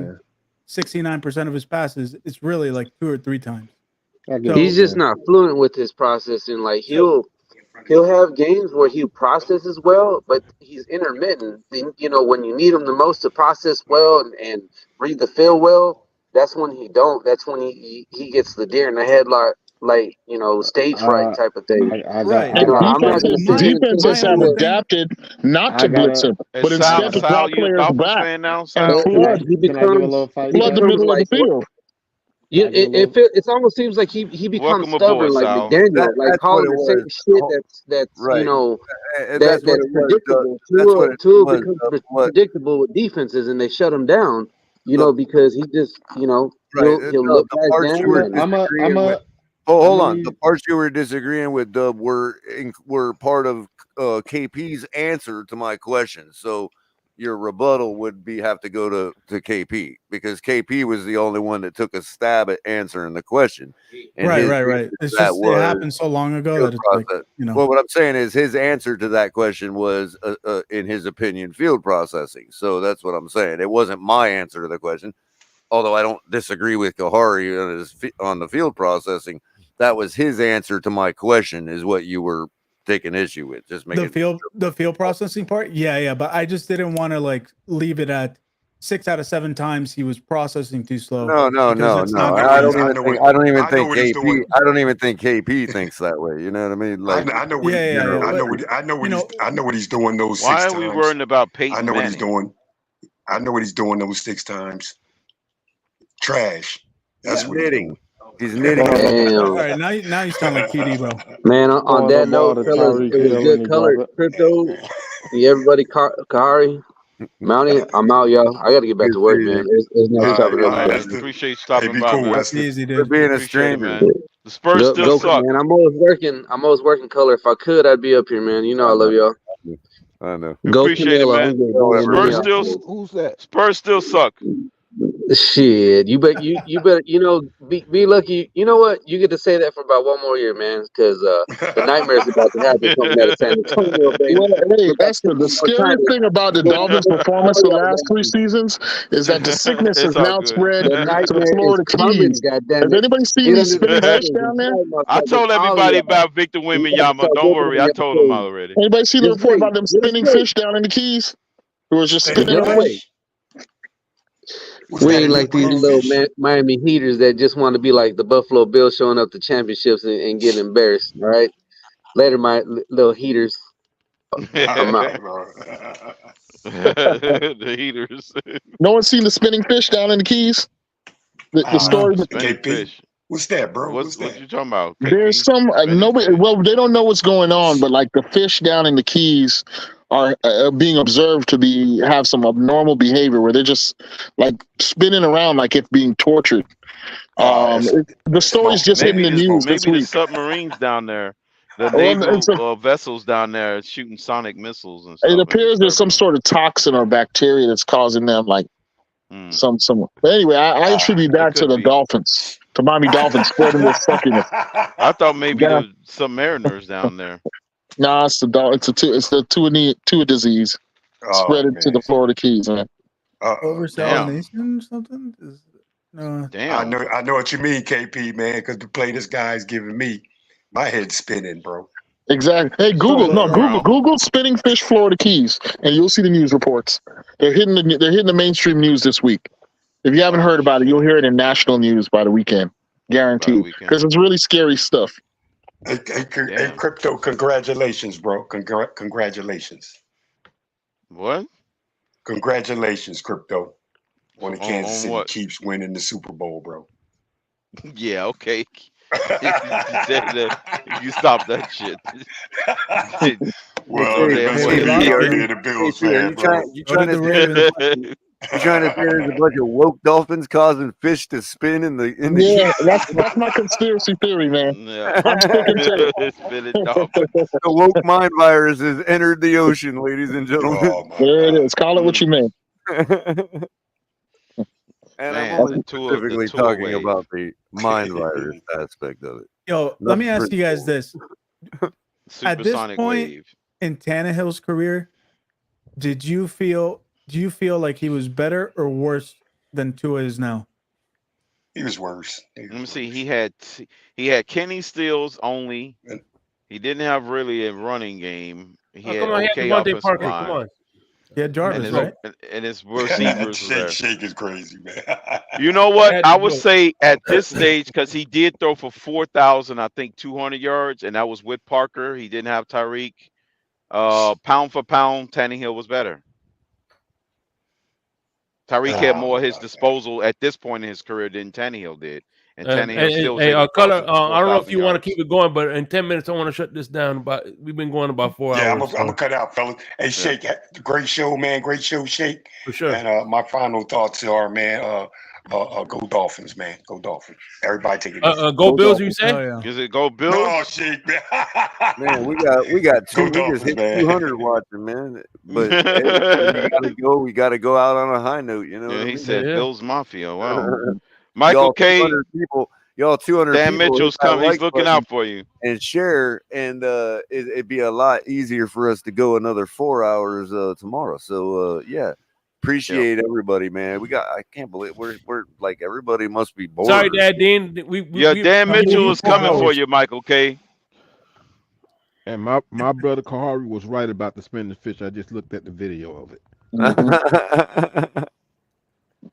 saying. 69% of his passes, it's really like 2 or 3 times. He's just not fluent with his processing. Like he'll have games where he processes well, but he's intermittent. Then, you know, when you need him the most to process well and read the field well, that's when he don't. That's when he gets the deer in the headlock, like, you know, stage fright type of thing. Right. You know, I'm not gonna sit here and Defenses say have that adapted not to blitz him, Hey, but instead to Sal, drop you a players Dolphins back fan now, and Sal? flood he becomes the middle of the like field. it almost seems like he becomes Welcome aboard, stubborn like Sal. McDaniel, like That's what calling it the same was. shit that's you Right. know And that's what that's it was. predictable. That's what it Tua was. becomes predictable with defenses, and they shut him down. You The- know, because he just, you know, Right. he'll No, look the guys parts you down were and disagreeing with. Oh, hold on. The parts you were disagreeing with, Dub, were part of KP's answer to my question. So your rebuttal would have to go to KP, because KP was the only one that took a stab at answering the question. And Right. his It's answer to just that it was happened so long ago field that it's process. like, you know. Well, what I'm saying is his answer to that question was, in his opinion, field processing. So that's what I'm saying. It wasn't my answer to the question. Although I don't disagree with Kahari on the field processing, that was his answer to my question, is what you were taking issue with. Just making the field processing part. Yeah. But I just didn't want to like leave it at 6 out of 7 times he was processing too slow. No. That's not I good. don't even think KP. I don't even think KP thinks that way. You know what I mean? Like, I know what he's doing those Why 6 are we times. worrying about Peyton I know what he's Manning? doing. I know what he's doing those 6 times. Trash. That's what he's doing. He's knitting. All right, now you sound like TD, bro. Man, on that note, fellas, it was good color. Crypto, everybody, Kahari, Mountie, I'm out, y'all. I got to get back to work, man. It's nice chopping it up. Appreciate you stopping by, cool, man. Wesley. Easy, For dude. being a Appreciate it, stranger. man. The Spurs still suck. Man, I'm always working color. If I could, I'd be up here, man. You know I love y'all. I know. We Go appreciate it, Canelo. man. I'm good, Who's that? Spurs still suck. Shit, you better, you know, be lucky. You know what? You get to say that for about 1 more year, man, because the nightmare's about to happen coming out of San Antonio, baby. Well, hey, that's the scariest thing about the Dolphins' performance the last 3 seasons is that the sickness has It's all now good. spread The to the nightmare is Florida coming, Keys. goddamn Has it. anybody seen Get these under the spinning fish covers down and there? tell I motherfuckers, told all everybody y'all. about Victor You gotta Wembanyama. start Don't working worry, on I your told them plays. already. Anybody see the Just report wait. about them Just spinning wait. fish down in the Keys? It was just spinning Just around. wait. We ain't like these little Miami Heaters that just want to be like the Buffalo Bills showing up to championships and getting embarrassed. All right, later, my little Heaters. I'm out. The Heaters. No one's seen the spinning fish down in the Keys? The story. Spinning fish. What's that, bro? What you talking about? There's KP? some Spinning nobody. fish? Well, they don't know what's going on, but like the fish down in the Keys are being observed to have some abnormal behavior where they're just like spinning around like it's being tortured. The story's just hitting the news this Maybe the week. submarines down there, the Well, naval vessels down there shooting sonic missiles and stuff. It appears there's some sort of toxin or bacteria that's causing them like some. But anyway, I attribute that to the Dolphins, to Miami Dolphins spreading this suckiness. I thought maybe the submariners down there. Nah, it's the Tua disease. Spread it to the Florida Keys, man. Oversalination or something? No. Damn. I know what you mean, KP, man, because the play this guy's giving me, my head's spinning, bro. Exactly. Hey, Google spinning fish Florida Keys, and you'll see the news reports. They're hitting the mainstream news this week. If you haven't heard about it, you'll hear it in national news by the weekend, guaranteed, because it's really scary stuff. Hey, Crypto, congratulations, bro. Congratulations. What? Congratulations, Crypto. On the Kansas City what? Chiefs winning the Super Bowl, bro. Yeah, okay. You stop that shit. Well, the best way to be out there, the Bills fan, bro. You trying to say there's a bunch of woke dolphins causing fish to spin in the Yeah, that's my conspiracy theory, man. Yeah. I'm sticking to it. The woke mind virus has entered the ocean, ladies and gentlemen. There it is. Call it what you may. And Man, I'm only the Tua specifically talking wave. about the mind virus aspect of it. Yo, let me ask you guys this. At this Supersonic point wave. in Tannehill's career, do you feel like he was better or worse than Tua is now. He was worse. Let me see. He had Kenny Stills only. He didn't have really a running game. He had come on, okay he had Devontae offensive Parker. line. Come on. Yeah, Jarvis, right? And his receivers were there. Shake is crazy, man. You know what? I would say at this stage, because he did throw for 4,200 yards, and that was with Parker. He didn't have Tyreek. Pound for pound, Tannehill was better. Tyreek had more at his disposal at this point in his career than Tannehill did. And Tannehill still was able to throw Color, for I don't know if 4,000 you want to yards. keep it going, but in 10 minutes, I want to shut this down. But we've been going about 4 Yeah, hours. I'm gonna cut out, fellas. Hey, Shake, great show, man. Great show, Shake. For sure. And my final thoughts are, man, go Dolphins, man. Go Dolphins. Everybody take it. Go Bills, you say? Oh, yeah. Is it go Bills? No, Shake, man. Man, we got two. Go We just hit Dolphins, man. 200 watching, man. But hey, we gotta go out on a high note. You know. Yeah, what I he mean? said Bills Mafia. Wow. Michael Y'all K. 200 people. Y'all 200 Dan people. Mitchell's hit that coming. He's like looking button out for you. and share, and it'd be a lot easier for us to go another 4 hours tomorrow. So yeah. Appreciate everybody, man. I can't believe we're like everybody must be bored. Sorry, Dad Dean. Dan Mitchell is coming for you, Michael K. And my brother Kahari was right about the spinning fish. I just looked at the video of it.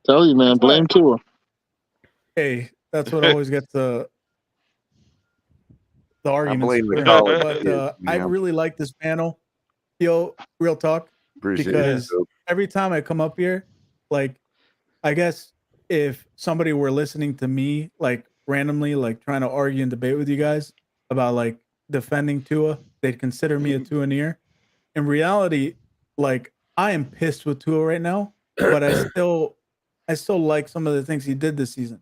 Tell you, man, blame Tua. Hey, that's what always gets the arguments. blame the college But kids, I yeah. really like this panel. Yo, real talk. Appreciate because it. every time I come up here, like, I guess if somebody were listening to me, like randomly, like trying to argue and debate with you guys about like defending Tua, they'd consider me a Tua-neer. In reality, like I am pissed with Tua right now, but I still like some of the things he did this season.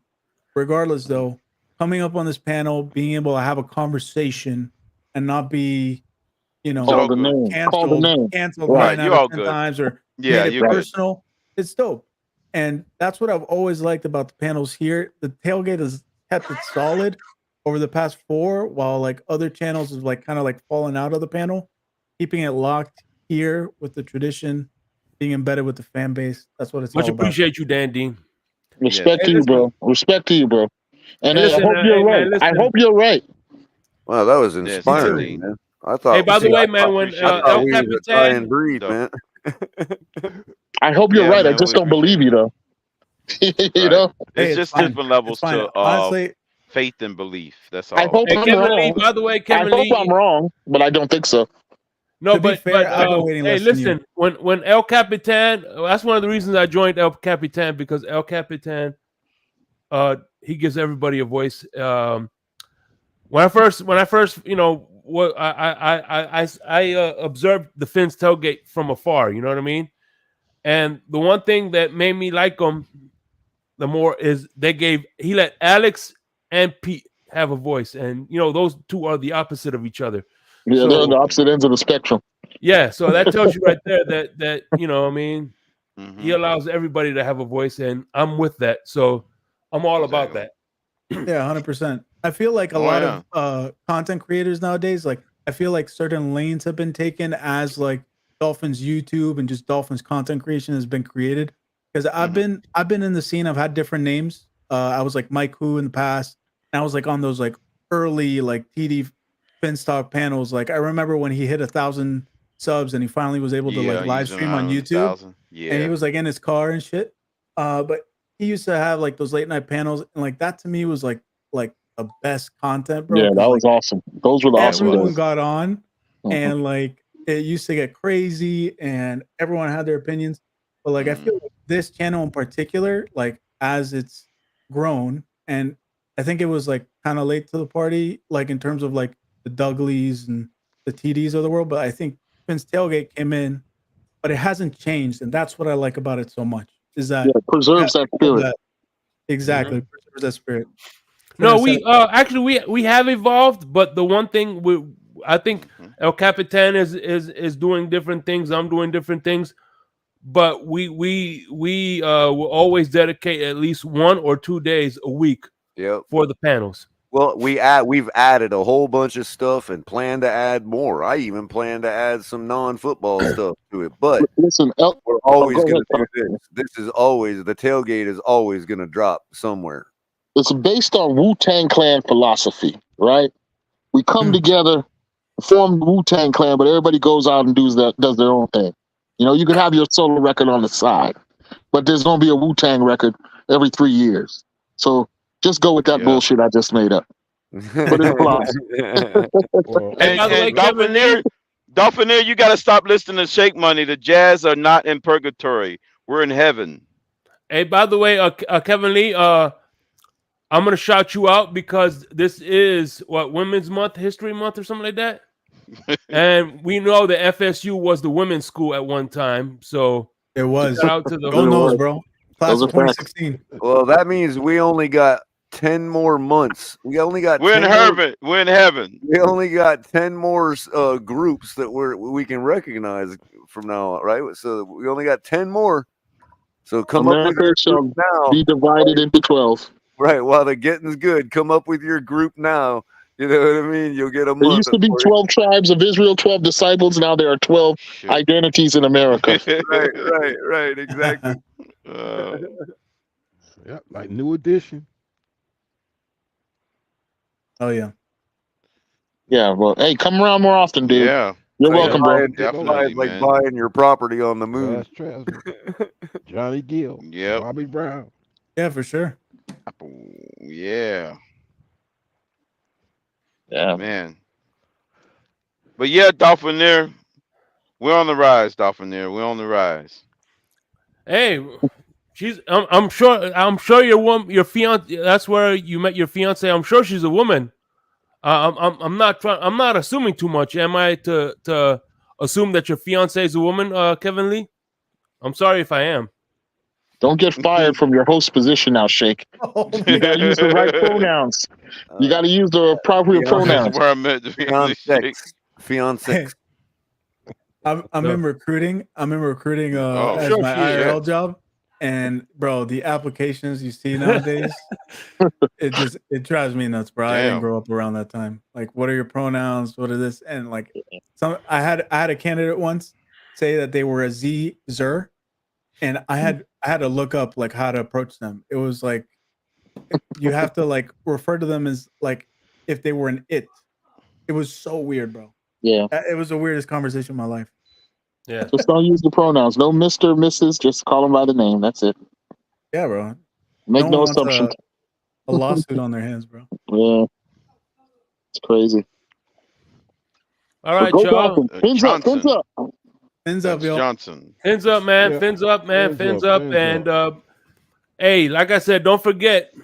Regardless, though, coming up on this panel, being able to have a conversation and not be, Call the name. canceled Right, 9 you out all of 10 good. times or Yeah, made it you're good. personal. It's dope. And that's what I've always liked about the panels here. The tailgate has kept it solid over the past 4, while like other channels have like kind of like fallen out of the panel. Keeping it locked here with the tradition, being embedded with the fan base. That's what it's Much all about. appreciate you, Dan Dean. Respect to you, bro. Respect to you, bro. And Hey, listen, I hope you're hey, right. man, I listen. hope you're right. Wow, that was Yes, inspiring, man. I thought. Hey, by the see, way, I man, thought- when I thought El we was a Capitan, dying breed, So- man. I hope you're Yeah, right. I man, just we don't believe you, though. you Right. know? It's Hey, just fine. different levels It's fine. to Honestly, faith and belief. That's I all. hope hey, I'm Kevin Lee, wrong. by the way, I Kevin hope Lee. I'm wrong, but I don't think so. No, to be fair, I've been waiting hey, less than you. listen, when El Capitan, that's one of the reasons I joined El Capitan, because El Capitan, he gives everybody a voice. When I first, what I observed the Finns tailgate from afar. You know what I mean? And the one thing that made me like him the more is he let Alex and Pete have a voice, and those two are the opposite of each other. Yeah, So, they're on the opposite ends of the spectrum. yeah, so that tells you right there that I mean, Mm-hmm. he allows everybody to have a voice, and I'm with that. So I'm all about that. Yeah, 100%. I feel like a lot of content creators nowadays, like I feel like certain lanes have been taken as like Dolphins YouTube and just Dolphins content creation has been created. Because I've been in the scene. I've had different names. I was like Mike Who in the past. And I was like on those like early like TD Finstock panels. Like I remember when he hit 1,000 subs and he finally was able to like live stream on YouTube. Yeah. And he was like in his car and shit. But he used to have like those late night panels, and like that to me was like the best content, bro. Yeah, that was awesome. Those were the awesome Everyone days. got on, and like it used to get crazy, and everyone had their opinions. But like I feel like this channel in particular, like as it's grown, and I think it was like kind of late to the party, like in terms of like the Dugleys and the TDs of the world. But I think Finn's Tailgate came in, but it hasn't changed, and that's what I like about it so much. Is that preserves that spirit. Exactly, preserves that spirit. No, we actually we have evolved, but the one thing I think El Capitan is doing different things. I'm doing different things, but we will always dedicate at least 1 or 2 days a week for the panels. Well, we've added a whole bunch of stuff and plan to add more. I even plan to add some non-football stuff to it. But listen, we're always go going to ahead, do this. This is always the tailgate is always going to drop somewhere. It's based on Wu-Tang Clan philosophy, right? We come together, form the Wu-Tang Clan, but everybody goes out and does their own thing. You know, you can have your solo record on the side, but there's going to be a Wu-Tang record every 3 years. So just go with that bullshit I just made up. But it applies. And Dolphinaire, you got to stop listening to Shake Money. The Jazz are not in purgatory. We're in heaven. Hey, by the way, Kevin Lee, I'm going to shout you out because this is, Women's Month, History Month or something like that? And we know that FSU was the women's school at one time. So it was. Shout out to the Go Noles, bro. Class of 2016. Well, that means we only got 10 more months. We only got. We're in heaven. We're in heaven. We only got 10 more groups that we can recognize from now on, right? So we only got 10 more. So come up with your group now. Be divided into 12. Right. While the getting's good, come up with your group now. You know what I mean? You'll get a month. There used to be 12 tribes of Israel, 12 disciples. Now there are 12 identities in America. Right. Exactly. Yeah, like New Edition. Oh yeah. Yeah. Well, hey, come around more often, dude. Yeah. You're welcome, bro. Definitely, like buying your property on the moon. Johnny Gill. Yeah. Bobby Brown. Yeah, for sure. Yeah. Yeah, man. But yeah, Dolphinaire, we're on the rise. Dolphinaire, we're on the rise. Hey, she's. I'm sure your fiance. That's where you met your fiance. I'm sure she's a woman. I'm not assuming too much. Am I to assume that your fiance is a woman, Kevin Lee? I'm sorry if I am. Don't get fired from your host position now, Shake. You gotta use the right pronouns. You gotta use the appropriate pronouns. That's where I met the fiance. I'm in recruiting. as sure my she IRL is. job. And bro, the applications you see nowadays, it drives me nuts, bro. I didn't Damn. grow up around that time. Like, what are your pronouns? What are this? And like, I had a candidate once say that they were a Z-zer, and I had to look up like how to approach them. It was like you have to like refer to them as like if they were an it. It was so weird, bro. Yeah, it was the weirdest conversation of my life. Yeah, just don't use the pronouns. No Mr., Mrs. Just call them by the name. That's it. Yeah, bro. Make no one wants assumptions. A lawsuit on their hands, bro. Yeah, it's crazy. All right, Go y'all. Dolphins. Fins up, fins up. Fins up, yo. Johnson. Fins up, man. Yeah. Fins up, man. Fins Fins up, up. fins And hey, like I said, don't forget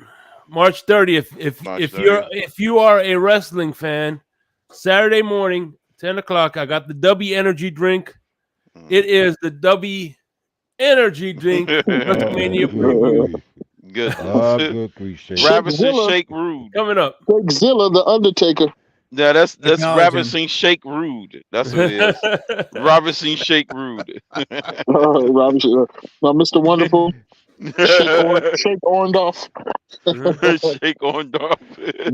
March 30th. If you are a wrestling fan, Saturday morning, 10 o'clock, I got the Dubby energy drink. It is the Dubby energy drink. WrestleMania preview. Good. Good grief, Shake. Ravishing Shake Rude. Coming up. Zilla, the Undertaker. Yeah, that's Acknowledge Ravishing Shake Rude. That's what it is. Ravishing Shake Rude. Mr. Wonderful. Shake Orndorff. Shake Orndorff.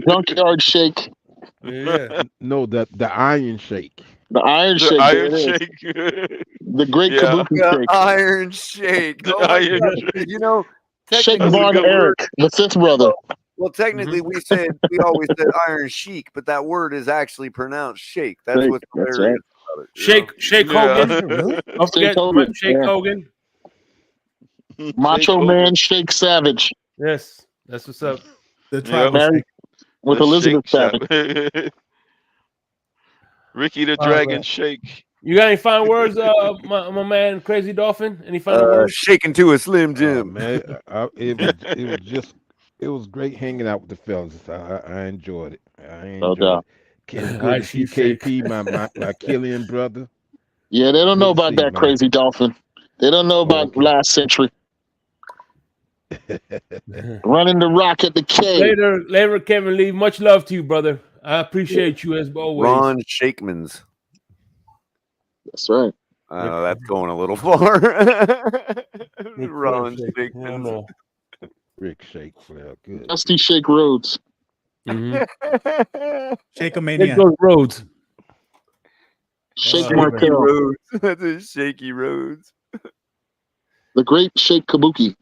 Junkyard Shake. Yeah. No, the Iron Shake. The Iron The Shake. Iron there it is. Shake. The Great Yeah. Kabuki The Shake. Iron Shake. The Oh my Iron God. Shake. You know, Shake technically, Von Eric, the fifth brother. well, technically, we always said Iron Sheik, but that word is actually pronounced Shake. That's Shake, what's that's hilarious right. about it. Shake Yeah. Hogan. Really? Don't forget Hogan, Shake yeah. Hogan. Macho Man Shake Savage Yes, that's what's up. The tribal Married shake. with The Elizabeth Shake Savage. Shop. Ricky the All Dragon right. Shake. You got any final words, my man, Crazy Dolphin? Any final words? Shaking to a Slim Jim. Man, it was great hanging out with the fellas. I enjoyed it. No doubt. It was good to see KP, my Killian brother. Yeah, they don't know Good to about see that you, man. Crazy Dolphin. They don't know about Okay. last century. Running the rock at the K. Later, Kevin Lee. Much love to you, brother. I appreciate you as always. Ron Shakemans. That's right. That's going a little far. Ron Shake. Shakemans. Rick Shake, well, good. Dusty Shake Rhodes. Shake Shake those roads. Shake Shaky Martel. roads. That's a shaky roads. The great Shake Kabuki.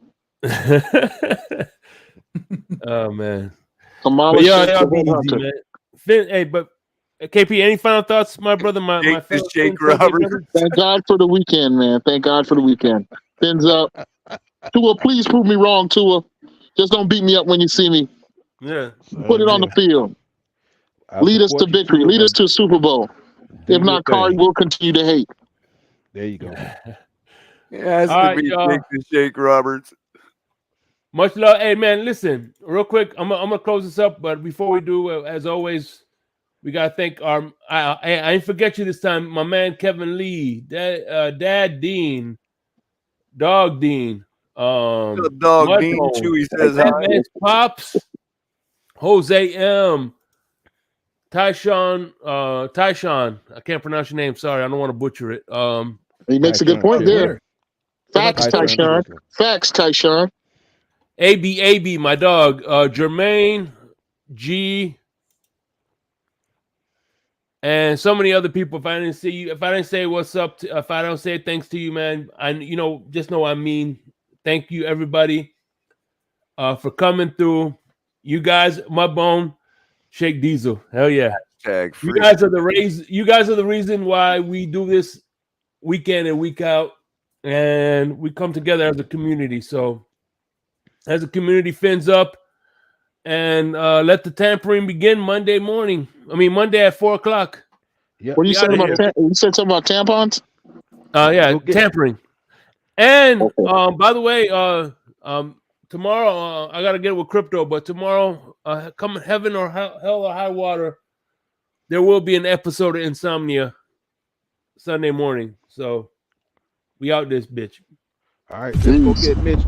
Oh man. Kamala But Shake y'all the be easy, Headhunter. man. Finn, hey, but KP, any final thoughts, my brother? My fellow Finn Sunday brother? Thank God for the weekend, man. Thank God for the weekend. Fins up. Tua, please prove me wrong, Tua. Just don't beat me up when you see me. Yeah. Put it on the field. Lead us to victory. Lead us to a Super Bowl. If not, Cardi will continue to hate. There you go. It has All to right, be y'all. Shake the Shake Roberts. Much love. Hey, man, listen, real quick. I'm gonna close this up, but before we do, as always, we gotta thank our. I didn't forget you this time, my man Kevin Lee, Dad Dean, Dog Dean, Dog Dean Mudbone, Chewy says hi. Advanced Pops, Jose M, Tyshawn, I can't pronounce your name. Sorry, I don't want to butcher it. He makes a good point there. Facts, Tyshawn. Facts, Tyshawn. AB, my dog, Jermaine, G, and so many other people. If I didn't see you, if I didn't say what's up, if I don't say thanks to you, man, just know I mean thank you, everybody, for coming through. You guys, Mudbone, Shake Diesel, hell yeah. You guys are the reason why we do this week in and week out, and we come together as a community. So, as a community, fins up, and let the tampering begin Monday morning. Monday at 4:00. What do you say about you said something about tampons? Yeah, tampering. And by the way, tomorrow I gotta get with crypto, but tomorrow, come heaven or hell or high water, there will be an episode of Insomnia Sunday morning. So we out this bitch. All right, let's go get Mitch.